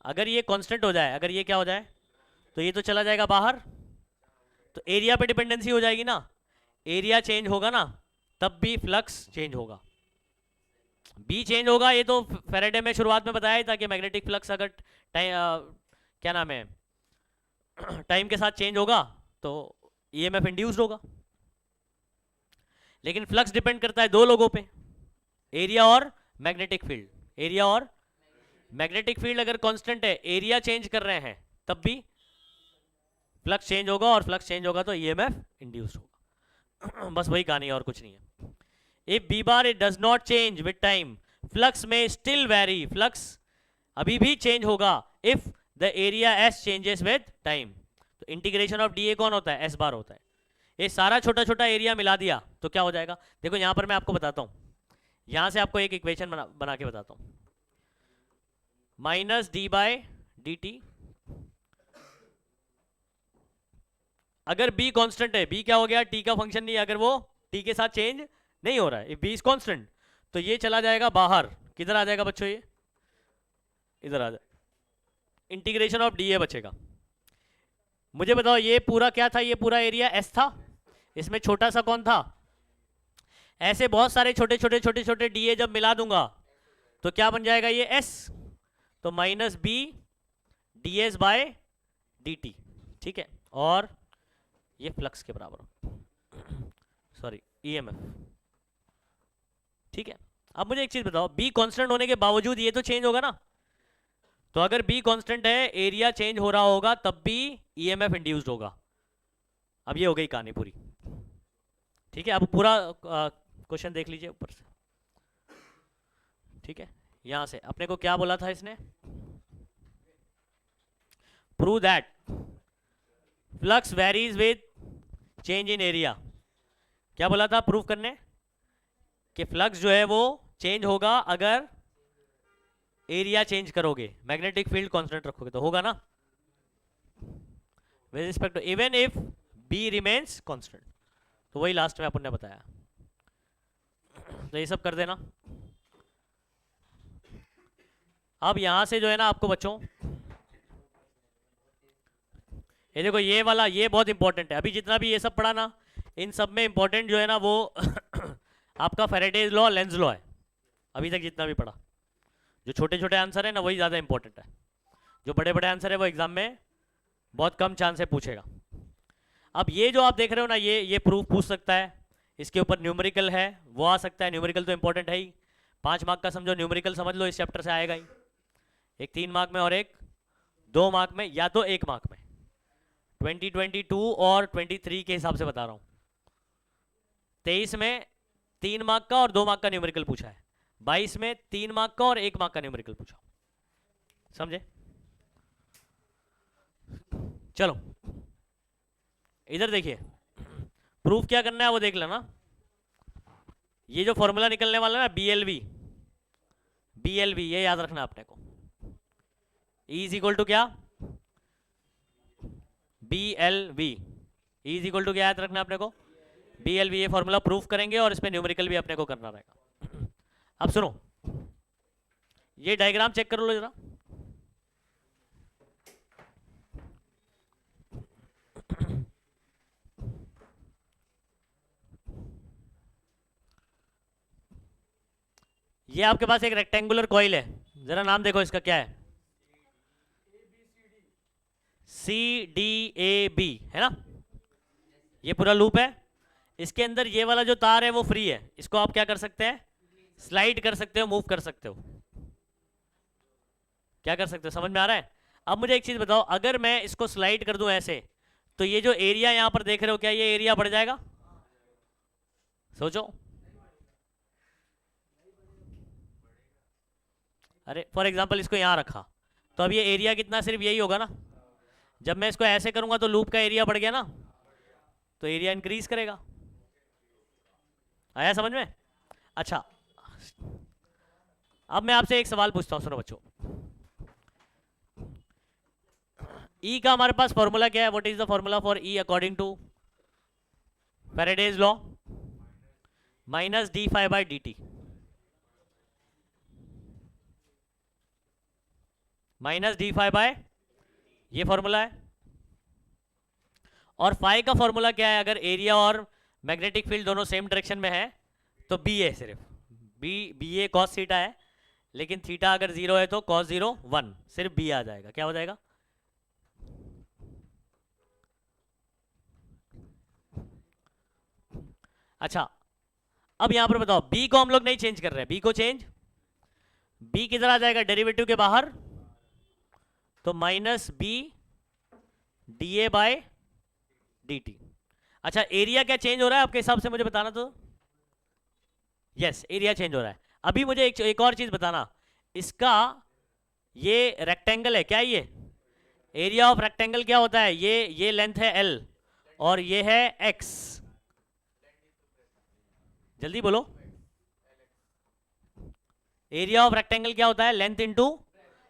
अगर ये कांस्टेंट हो जाए, अगर ये क्या हो जाए, तो ये तो चला जाएगा बाहर, तो एरिया पे डिपेंडेंसी हो जाएगी ना, एरिया चेंज होगा ना तब भी फ्लक्स चेंज होगा, बी चेंज होगा। ये तो फैराडे में शुरुआत में बताया था कि मैग्नेटिक फ्लक्स अगर क्या नाम है टाइम के साथ चेंज होगा तो ईएमएफ इंड्यूस्ड होगा, लेकिन फ्लक्स डिपेंड करता है दो लोगों पे, एरिया और मैग्नेटिक फील्ड। एरिया और मैग्नेटिक फील्ड अगर कांस्टेंट है, एरिया चेंज कर रहे हैं, तब भी फ्लक्स चेंज होगा, और फ्लक्स चेंज होगा तो ईएमएफ इंड्यूस्ड होगा। बस वही कहानी है और कुछ नहीं है। If B bar it does not change with time, flux में स्टिल वेरी, फ्लक्स अभी भी चेंज होगा if the area S changes with time. तो इंटीग्रेशन ऑफ डी ए कौन होता है, एस बार होता है। ये सारा छोटा छोटा एरिया मिला दिया तो क्या हो जाएगा, देखो यहां पर मैं आपको बताता हूं, यहां से आपको एक इक्वेशन बना के बताता हूं, minus d by D t, अगर b कांस्टेंट है, b क्या हो गया, t का फंक्शन नहीं है, अगर वो t के साथ चेंज नहीं हो रहा है, इफ b इज कांस्टेंट, तो ये चला जाएगा बाहर, किधर आ जाएगा बच्चों, ये इधर आ जाए, इंटीग्रेशन ऑफ डी ए बचेगा। मुझे बताओ ये पूरा क्या था, ये पूरा एरिया s था, इसमें छोटा सा कौन था, ऐसे बहुत सारे छोटे छोटे छोटे छोटे डी ए जब मिला दूंगा तो क्या बन जाएगा ये s, तो minus B d S by D t, ठीक है, और ये फ्लक्स के बराबर, सॉरी ईएमएफ, ठीक है। अब मुझे एक चीज बताओ, बी कांस्टेंट होने के बावजूद ये तो चेंज होगा ना, तो अगर बी कांस्टेंट है, एरिया चेंज हो रहा होगा, तब भी ईएमएफ इंड्यूस्ड होगा। अब ये हो गई कहानी पूरी, ठीक है। अब पूरा क्वेश्चन देख लीजिए ऊपर से, ठीक है। यहां से अपने को क्या बोला था इसने, prove that flux varies with change in area, क्या बोला था प्रूफ करने, कि फ्लक्स जो है वो चेंज होगा अगर एरिया चेंज करोगे, मैग्नेटिक फील्ड कांस्टेंट रखोगे तो होगा ना, with respect to even if B remains constant. तो वही लास्ट में अपन ने बताया, तो ये सब कर देना। अब यहां से जो है ना आपको बच्चों ये देखो ये वाला, ये बहुत इंपॉर्टेंट है। अभी जितना भी ये सब पढ़ा ना, इन सब में इंपॉर्टेंट जो है ना वो आपका फैराडेज लॉ, लेंज लॉ है। अभी तक जितना भी पढ़ा, जो छोटे छोटे आंसर है ना वही ज़्यादा इंपॉर्टेंट है। जो बड़े बड़े आंसर है वो एग्जाम में बहुत कम चांस है पूछेगा। अब ये जो आप देख रहे हो ना, ये प्रूफ पूछ सकता है, इसके ऊपर न्यूमेरिकल है वो आ सकता है। न्यूमेरिकल तो इंपॉर्टेंट है ही, 5 मार्क का समझो न्यूमेरिकल समझ लो, इस चैप्टर से आएगा ही। एक 3 मार्क में और एक 2 मार्क में, या तो 1 मार्क में। 2022 और 23 के हिसाब से बता रहा हूँ। 23 में 3 मार्क का और 2 मार्क का न्यूमेरिकल पूछा है। 22 में 3 मार्क का और 1 मार्क का न्यूमेरिकल पूछा। समझे? चलो इधर देखिए, प्रूफ क्या करना है वो देख लेना। ये जो फॉर्मूला निकलने वाला है ना, BLV, ये याद रखना आपने को। E इज इक्वल टू क्या? BLV। E is equal to क्या याद रखना आपने को? BLV। ये फॉर्मूला प्रूफ करेंगे और इसमें न्यूमेरिकल भी अपने को करना रहेगा। अब सुनो, ये डायग्राम चेक कर लो जरा। ये आपके पास एक रेक्टेंगुलर कॉइल है, जरा नाम देखो इसका क्या है? CDAB है ना? ये पूरा लूप है। इसके अंदर ये वाला जो तार है वो फ्री है, इसको आप क्या कर सकते हैं? स्लाइड कर सकते हो, मूव कर सकते हो। क्या कर सकते हो? समझ में आ रहा है? अब मुझे एक चीज बताओ, अगर मैं इसको स्लाइड कर दूं ऐसे, तो ये जो एरिया यहां पर देख रहे हो, क्या ये एरिया बढ़ जाएगा? सोचो। अरे फॉर एग्जाम्पल इसको यहां रखा, तो अब ये एरिया कितना, सिर्फ यही होगा ना। जब मैं इसको ऐसे करूंगा तो लूप का एरिया बढ़ गया ना, तो एरिया इंक्रीज करेगा। आया समझ में? अच्छा, अब मैं आपसे एक सवाल पूछता हूं, सुनो बच्चों। E का हमारे पास फॉर्मूला क्या है? What is the formula for E according to Faraday's law? Minus d∅dt। Minus d∅, ये फॉर्मूला है। और फाई का फॉर्मूला क्या है? अगर एरिया और मैग्नेटिक फील्ड दोनों सेम डायरेक्शन में है तो बी है, सिर्फ बी ए कॉस थीटा है। लेकिन थीटा अगर 0 है तो cos 0 1, सिर्फ बी आ जाएगा। क्या हो जाएगा? अच्छा, अब यहां पर बताओ, बी को हम लोग नहीं चेंज कर रहे हैं, बी को चेंज, बी किधर आ जाएगा? डेरिवेटिव के बाहर, तो माइनस बी dA/dt। अच्छा, एरिया क्या चेंज हो रहा है आपके हिसाब से? मुझे बताना तो। यस, एरिया चेंज हो रहा है। अभी मुझे एक और चीज बताना, इसका ये रेक्टेंगल है क्या? ये एरिया ऑफ रेक्टेंगल क्या होता है? ये लेंथ है L और ये है X। जल्दी बोलो, एरिया ऑफ रेक्टेंगल क्या होता है? Length into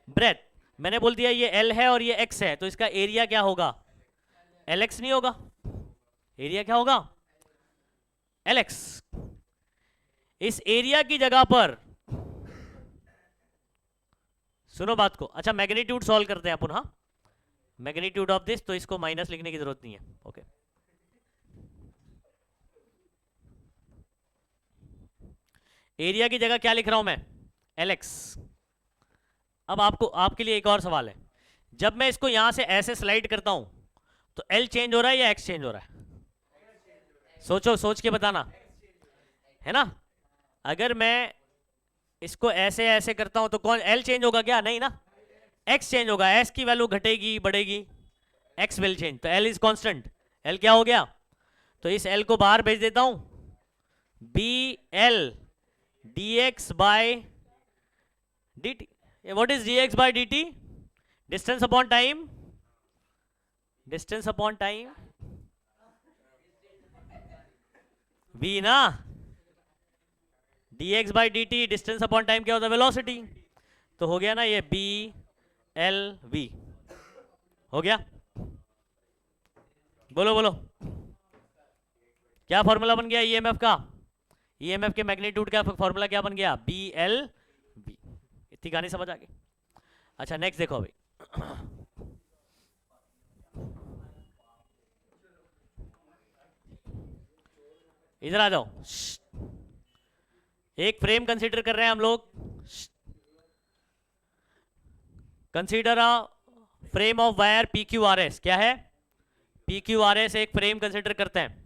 breadth. मैंने बोल दिया ये L है और ये X है, तो इसका एरिया क्या होगा? LX नहीं होगा? एरिया क्या होगा? LX। इस एरिया की जगह पर, सुनो बात को। अच्छा, मैग्नीट्यूड सॉल्व करते हैं अपन। हाँ, मैग्नीट्यूड ऑफ दिस, तो इसको माइनस लिखने की जरूरत नहीं है। ओके, एरिया की जगह क्या लिख रहा हूं मैं? LX। अब आपके लिए एक और सवाल है, जब मैं इसको यहां से ऐसे स्लाइड करता हूं तो L चेंज हो रहा है या X चेंज हो रहा है? सोचो, सोच के बताना, है ना? अगर मैं इसको ऐसे ऐसे करता हूं तो कौन L चेंज होगा क्या? नहीं ना, X चेंज होगा। S की वैल्यू घटेगी बढ़ेगी, X विल चेंज। तो L इज कांस्टेंट, L क्या हो गया? तो इस L को बाहर भेज देता हूं, BL dx/dt। What is dx/dt? Distance upon time, distance upon time, v ना। dx/dt डिस्टेंस अपॉन टाइम क्या होता है? वेलोसिटी। तो हो गया ना ये BLV। हो गया? बोलो बोलो, क्या फॉर्मूला बन गया EMF का? EMF के मैग्नीट्यूड का फॉर्मूला क्या बन गया? BLV। इतनी कहानी समझ आ गई? अच्छा, नेक्स्ट देखो अभी। इधर आ जाओ। एक फ्रेम कंसीडर कर रहे हैं हम लोग। Consider a frame of wire P Q R S. क्या है? पी क्यू आर एस एक फ्रेम कंसीडर करते हैं।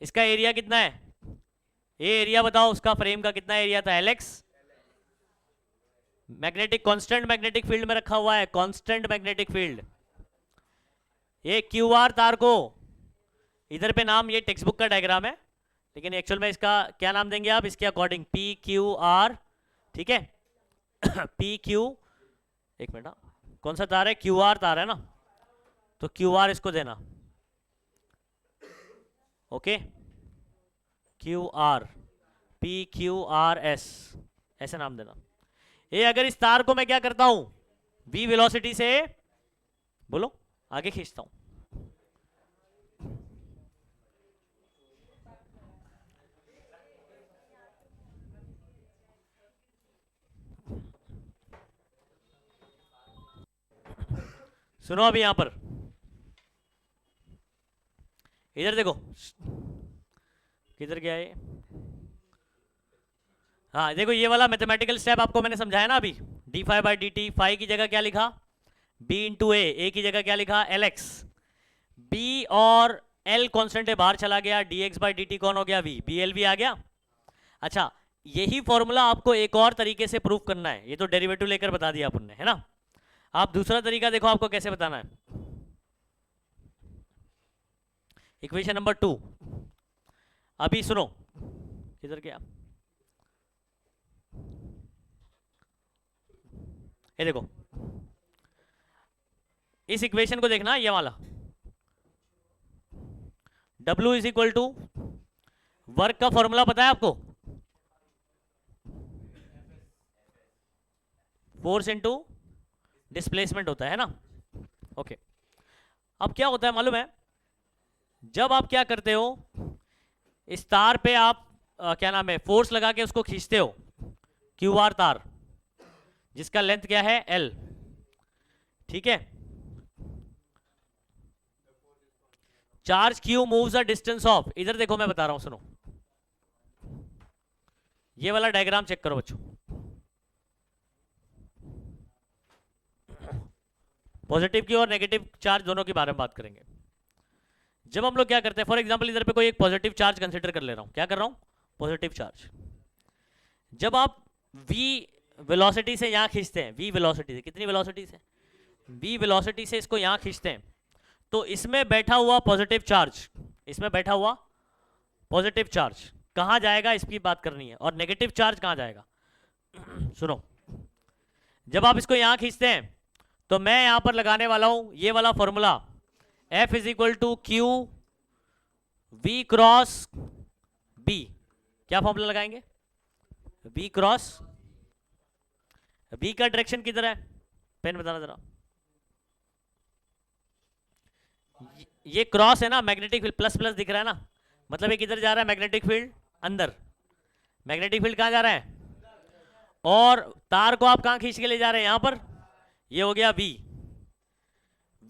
इसका एरिया कितना है? ये एरिया बताओ उसका, फ्रेम का कितना एरिया था? Alex magnetic constant magnetic field में रखा हुआ है, कांस्टेंट मैग्नेटिक फील्ड। ये क्यू आर तार को इधर पे नाम, ये टेक्स्ट बुक का डायग्राम है लेकिन एक्चुअल में इसका क्या नाम देंगे आप? इसके अकॉर्डिंग पी क्यू आर, ठीक है। पी क्यू, एक मिनट, कौन सा तार है? क्यू आर तार है ना, तो क्यू आर इसको देना, okay. Q R, P Q R S, ऐसे नाम देना। ये अगर इस तार को मैं क्या करता हूं? v वेलोसिटी से, बोलो, आगे खींचता हूं। सुनो अभी यहां पर, इधर देखो, किधर गया ये? हाँ देखो, ये वाला मैथमेटिकल स्टेप आपको मैंने समझाया ना अभी। D phi by D t, phi की जगह क्या लिखा? बी इंटू ए की जगह क्या लिखा? L x. बी और एल कॉन्स्टेंट है, बाहर चला गया, D x by D T कौन हो गया? वी, बी एल वी आ गया। अच्छा, यही फॉर्मूला आपको एक और तरीके से प्रूफ करना है। ये तो डेरिवेटिव लेकर बता दिया अपन ने, है ना। आप दूसरा तरीका देखो आपको कैसे बताना है। इक्वेशन नंबर 2, अभी सुनो, किधर गया? ये देखो, इस इक्वेशन को देखना, ये वाला W is equal to, work का फॉर्मूला पता है आपको? फोर्स इंटू डिस्प्लेसमेंट होता है ना, ओके। अब क्या होता है मालूम है? जब आप क्या करते हो, इस तार पे आप क्या नाम है, फोर्स लगा के उसको खींचते हो, क्यू आर तार जिसका लेंथ क्या है? L, ठीक है। Charge Q moves a distance of, इधर देखो मैं बता रहा हूं, सुनो, ये वाला डायग्राम चेक करो बच्चों। पॉजिटिव की और नेगेटिव चार्ज दोनों के बारे में बात करेंगे। जब हम लोग क्या करते हैं, फॉर एग्जांपल इधर पे कोई एक पॉजिटिव चार्ज कंसीडर कर ले रहा हूं, क्या कर रहा हूं? Positive charge. जब आप v वेलोसिटी से यहां खींचते हैं, v वेलोसिटी से, कितनी वेलोसिटी से? v वेलोसिटी से इसको यहां खींचते हैं, तो इसमें बैठा हुआ पॉजिटिव चार्ज, इसमें बैठा हुआ पॉजिटिव चार्ज कहां जाएगा, इसकी बात करनी है। और नेगेटिव चार्ज कहां जाएगा? सुनो, जब आप इसको यहां खींचते हैं तो मैं यहां पर लगाने वाला हूं ये वाला formula, F is equal to Q V cross B. क्या फॉर्मूला लगाएंगे? V क्रॉस, V का डायरेक्शन किधर है? पेन बताना जरा। ये क्रॉस है ना, मैग्नेटिक फील्ड प्लस प्लस दिख रहा है ना, मतलब ये किधर जा रहा है? मैग्नेटिक फील्ड अंदर। मैग्नेटिक फील्ड कहां जा रहा है? और तार को आप कहां खींच के ले जा रहे हैं? यहां पर। ये हो गया V,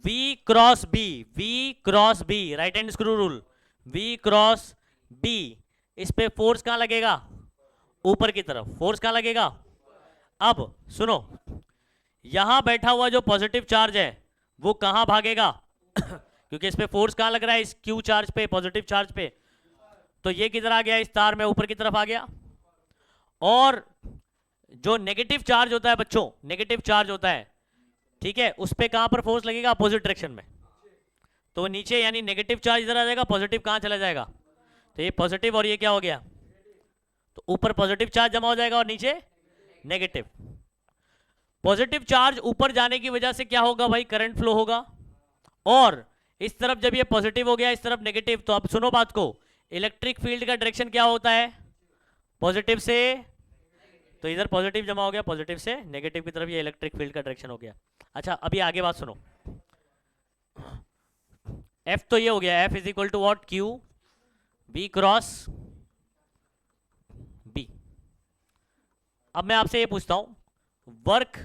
V cross B, V cross B, right hand screw rule, V cross B। इस पे फोर्स कहां लगेगा? ऊपर की तरफ। फोर्स कहां लगेगा? अब सुनो, यहां बैठा हुआ जो पॉजिटिव चार्ज है वो कहां भागेगा? क्योंकि इस पे फोर्स कहां लग रहा है? इस क्यू चार्ज पे, पॉजिटिव चार्ज पे। तो ये किधर आ गया? इस तार में ऊपर की तरफ आ गया। और जो नेगेटिव चार्ज होता है बच्चों, नेगेटिव चार्ज होता है, ठीक है, उस पे कहां पर फोर्स लगेगा? अपोजिट डायरेक्शन में। तो नीचे, यानी नेगेटिव चार्ज इधर आ जाएगा, पॉजिटिव कहां चला जाएगा? तो ये पॉजिटिव और ये क्या हो गया? तो ऊपर पॉजिटिव चार्ज जमा हो जाएगा और नीचे नेगेटिव। पॉजिटिव चार्ज ऊपर जाने की वजह से क्या होगा भाई? करंट फ्लो होगा। और इस तरफ जब ये पॉजिटिव हो गया, इस तरफ नेगेटिव, तो अब सुनो बात को, इलेक्ट्रिक फील्ड का डायरेक्शन क्या होता है? पॉजिटिव से, तो इधर पॉजिटिव जमा हो गया, पॉजिटिव से नेगेटिव की तरफ ये इलेक्ट्रिक फील्ड का डायरेक्शन हो गया। अच्छा, अभी आगे बात सुनो। F तो ये हो गया, F is equal to what? Q B cross B। अब मैं आपसे ये पूछता हूं, वर्क,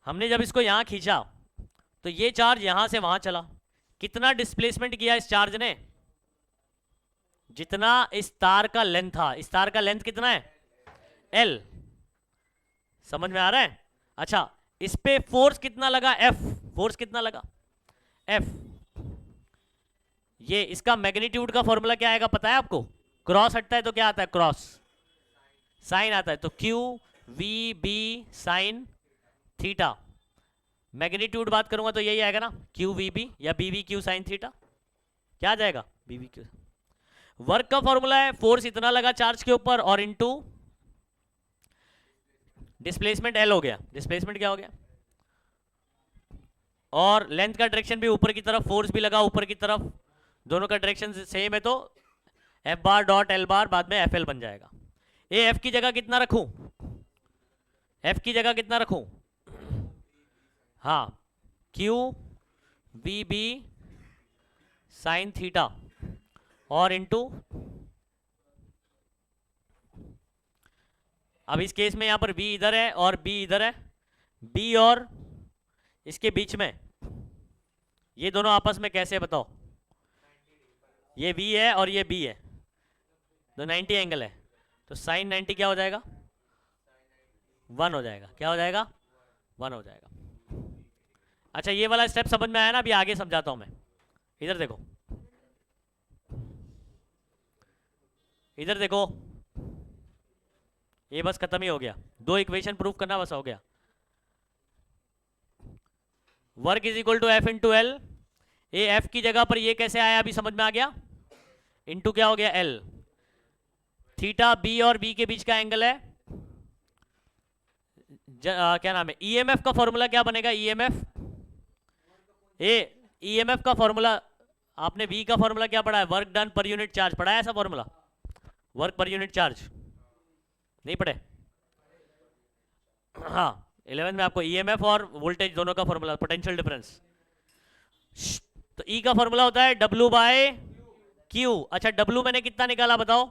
हमने जब इसको यहां खींचा तो ये चार्ज यहां से वहां चला, कितना डिस्प्लेसमेंट किया इस चार्ज ने? जितना इस तार का लेंथ था। इस तार का लेंथ कितना है? L। समझ में आ रहा है? अच्छा, इस पे फोर्स कितना लगा? F। फोर्स कितना लगा? F। ये इसका मैग्नीट्यूड का फॉर्मूला क्या आएगा पता है आपको? क्रॉस हटता है तो क्या आता है? क्रॉस साइन आता है, तो Q V B sine theta. Magnitude बात करूंगा तो यही आएगा ना, Q V B या B V Q sine theta. क्या आ जाएगा? B V Q। वर्क का फॉर्मूला है फोर्स इतना लगा चार्ज के ऊपर और इनटू डिस्प्लेसमेंट L हो गया। डिस्प्लेसमेंट क्या हो गया? और लेंथ का डायरेक्शन भी ऊपर की तरफ, फोर्स भी लगा ऊपर की तरफ, दोनों का डायरेक्शन सेम है, तो F बार डॉट L बार बाद में FL बन जाएगा। ये F की जगह कितना रखूं? F की जगह कितना रखूं? हाँ, Q V B sine theta और इनटू, अब इस केस में यहां पर B इधर है और B इधर है, B और इसके बीच में ये दोनों आपस में कैसे बताओ? ये V है और ये B है, तो 90 एंगल है, तो साइन 90 क्या हो जाएगा? 1 हो जाएगा। क्या हो जाएगा? 1 हो जाएगा। अच्छा, ये वाला स्टेप समझ में आया ना? अभी आगे समझाता हूं मैं। इधर देखो, इधर देखो, ये बस खत्म ही हो गया। 2 इक्वेशन प्रूव करना बस हो गया। Work is equal to F into L। ये F की जगह पर ये कैसे आया अभी समझ में आ गया? इंटू क्या हो गया? L। थीटा B और B के बीच का एंगल है। क्या नाम है? EMF का फॉर्मूला क्या बनेगा? EMF, ये EMF का फॉर्मूला आपने V का फॉर्मूला क्या पढ़ा है? Work done per unit charge पढ़ा है ऐसा formula? Work per unit charge नहीं पढ़े? हाँ, 11 में आपको EMF और वोल्टेज दोनों का फॉर्मूला, पोटेंशियल डिफरेंस। तो E का फॉर्मूला होता है W बाय Q। अच्छा, W मैंने कितना निकाला बताओ?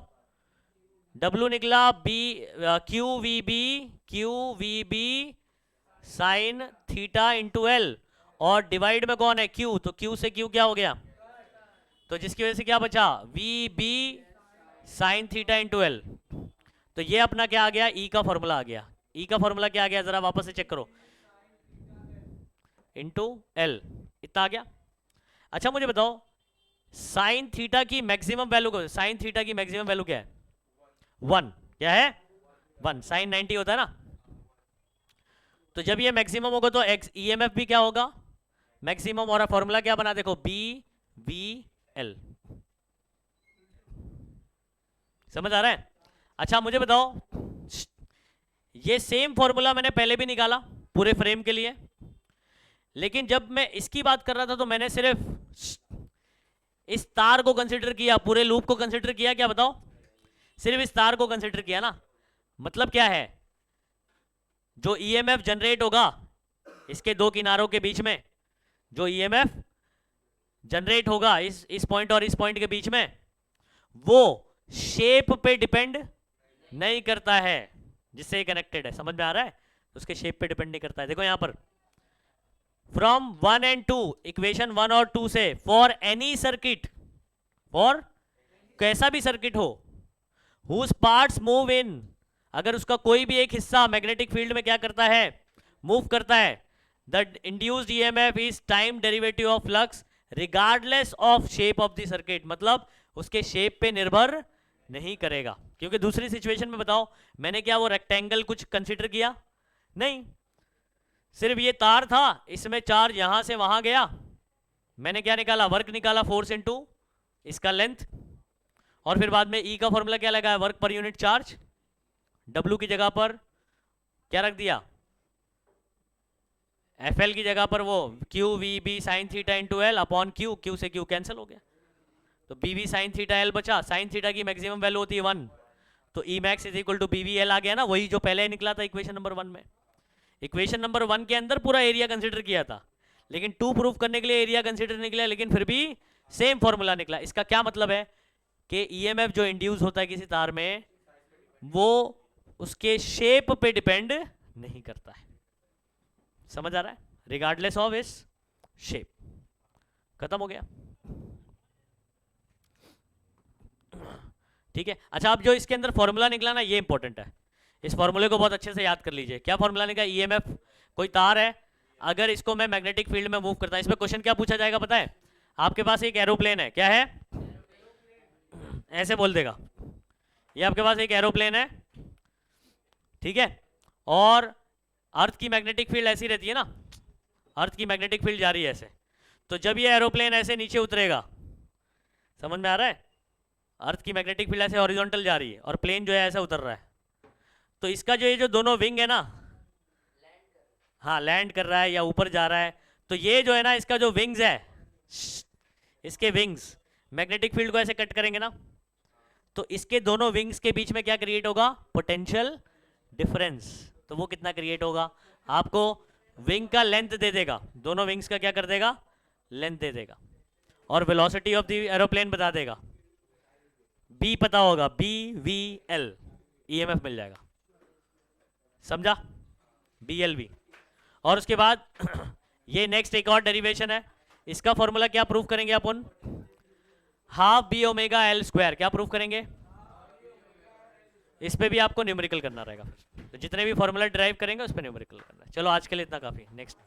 W निकला Q V B sine theta into L, और डिवाइड में कौन है? Q, तो Q से Q क्या हो गया? तो जिसकी वजह से क्या बचा? V B sine theta into L। तो ये अपना क्या आ गया? E का फॉर्मूला आ गया। E का फॉर्मूला क्या आ गया? जरा वापस से चेक करो, इंटू L, इतना आ गया। अच्छा, मुझे बताओ साइन थीटा की मैक्सिमम वैल्यू को, साइन थीटा की मैक्सिमम वैल्यू क्या है? 1। क्या है? 1। साइन 90 होता है ना, तो जब ये मैक्सिमम होगा तो EMF भी क्या होगा? मैक्सिमम। और फॉर्मूला क्या बना? देखो, B V L। समझ आ रहा है? अच्छा, मुझे बताओ, ये सेम फॉर्मूला मैंने पहले भी निकाला पूरे फ्रेम के लिए, लेकिन जब मैं इसकी बात कर रहा था तो मैंने सिर्फ इस तार को कंसीडर किया, पूरे लूप को कंसीडर किया। क्या बताओ? सिर्फ इस तार को कंसीडर किया ना। मतलब क्या है? जो EMF जनरेट होगा इसके दो किनारों के बीच में, जो EMF जनरेट होगा इस पॉइंट और इस पॉइंट के बीच में, वो शेप पे डिपेंड नहीं करता है जिससे कनेक्टेड है। समझ में आ रहा है? उसके शेप पे डिपेंड नहीं करता है। देखो यहां पर, फ्रॉम 1 and 2, इक्वेशन 1 और 2 से, फॉर एनी सर्किट, फॉर कैसा भी सर्किट हो, हुज पार्ट्स मूव इन, अगर उसका कोई भी एक हिस्सा मैग्नेटिक फील्ड में क्या करता है? मूव करता है, the induced EMF is time derivative of flux regardless of shape of the circuit. मतलब उसके शेप पे निर्भर नहीं करेगा। क्योंकि दूसरी सिचुएशन में बताओ, मैंने क्या वो रेक्टेंगल कुछ कंसीडर किया? नहीं, सिर्फ ये तार था, इसमें चार्ज यहां से वहां गया, मैंने क्या निकाला? वर्क निकाला, फोर्स इनटू इसका लेंथ, और फिर बाद में E का फॉर्मूला क्या लगा है? Work per unit charge. W की जगह पर क्या रख दिया? FL की जगह पर वो Q V B sine theta into L upon Q, Q से Q कैंसिल हो गया, तो B V sine theta L बचा। साइन थीटा की मैक्सिमम वैल्यू होती है 1, तो E max is equal to B V L आ गया ना, वही जो पहले निकला था इक्वेशन नंबर 1 में। इक्वेशन नंबर 1 के अंदर पूरा एरिया कंसीडर किया था, लेकिन 2 प्रूफ करने के लिए एरिया कंसीडर नहीं किया, लेकिन फिर भी सेम फॉर्मूला निकला। इसका क्या मतलब है? कि EMF जो इंड्यूस होता है किसी तार में, वो उसके शेप पे डिपेंड नहीं करता है। समझ आ रहा है? रिगार्डलेस ऑफ इस शेप। खत्म हो गया। ठीक है, अच्छा अब जो इसके अंदर फॉर्मूला निकला ना, ये इंपॉर्टेंट है, इस फॉर्मूले को बहुत अच्छे से याद कर लीजिए। क्या फॉर्मूला निकला? ईएमएफ, कोई तार है, अगर इसको मैं मैग्नेटिक फील्ड में मूव करता हूं, इसमें क्वेश्चन क्या पूछा जाएगा पता है? आपके पास एक एरोप्लेन है, क्या है? ऐसे बोल देगा, ये आपके पास एक एरोप्लेन है, ठीक है, और अर्थ की मैग्नेटिक फील्ड ऐसी रहती है ना, अर्थ की मैग्नेटिक फील्ड जा रही है ऐसे, तो जब ये एरोप्लेन ऐसे नीचे उतरेगा, समझ में आ रहा है? अर्थ की मैग्नेटिक फील्ड ऐसे हॉरिजॉन्टल जा रही है और प्लेन जो है ऐसे उतर रहा है, तो इसका जो ये जो दोनों विंग है ना, हाँ लैंड कर रहा है या ऊपर जा रहा है, तो ये जो है ना इसका जो विंग्स है, इसके विंग्स मैग्नेटिक फील्ड को ऐसे कट करेंगे ना, तो इसके दोनों विंग्स के बीच में क्या क्रिएट होगा? Potential difference. तो वो कितना क्रिएट होगा? आपको विंग का लेंथ दे देगा, दोनों विंग्स का क्या कर देगा? लेंथ दे देगा, और वेलोसिटी ऑफ द एरोप्लेन बता देगा, बी पता होगा, बी वी एल, ईएमएफ मिल जाएगा, समझा? B L V. और उसके बाद ये नेक्स्ट एक और डेरिवेशन है, इसका फॉर्मूला क्या प्रूव करेंगे अपन? Half B omega L square, क्या प्रूव करेंगे? इस पे भी आपको न्यूमेरिकल करना रहेगा, तो जितने भी फॉर्मूला ड्राइव करेंगे उस पर न्यूमेरिकल करना है। चलो आज के लिए इतना काफी, नेक्स्ट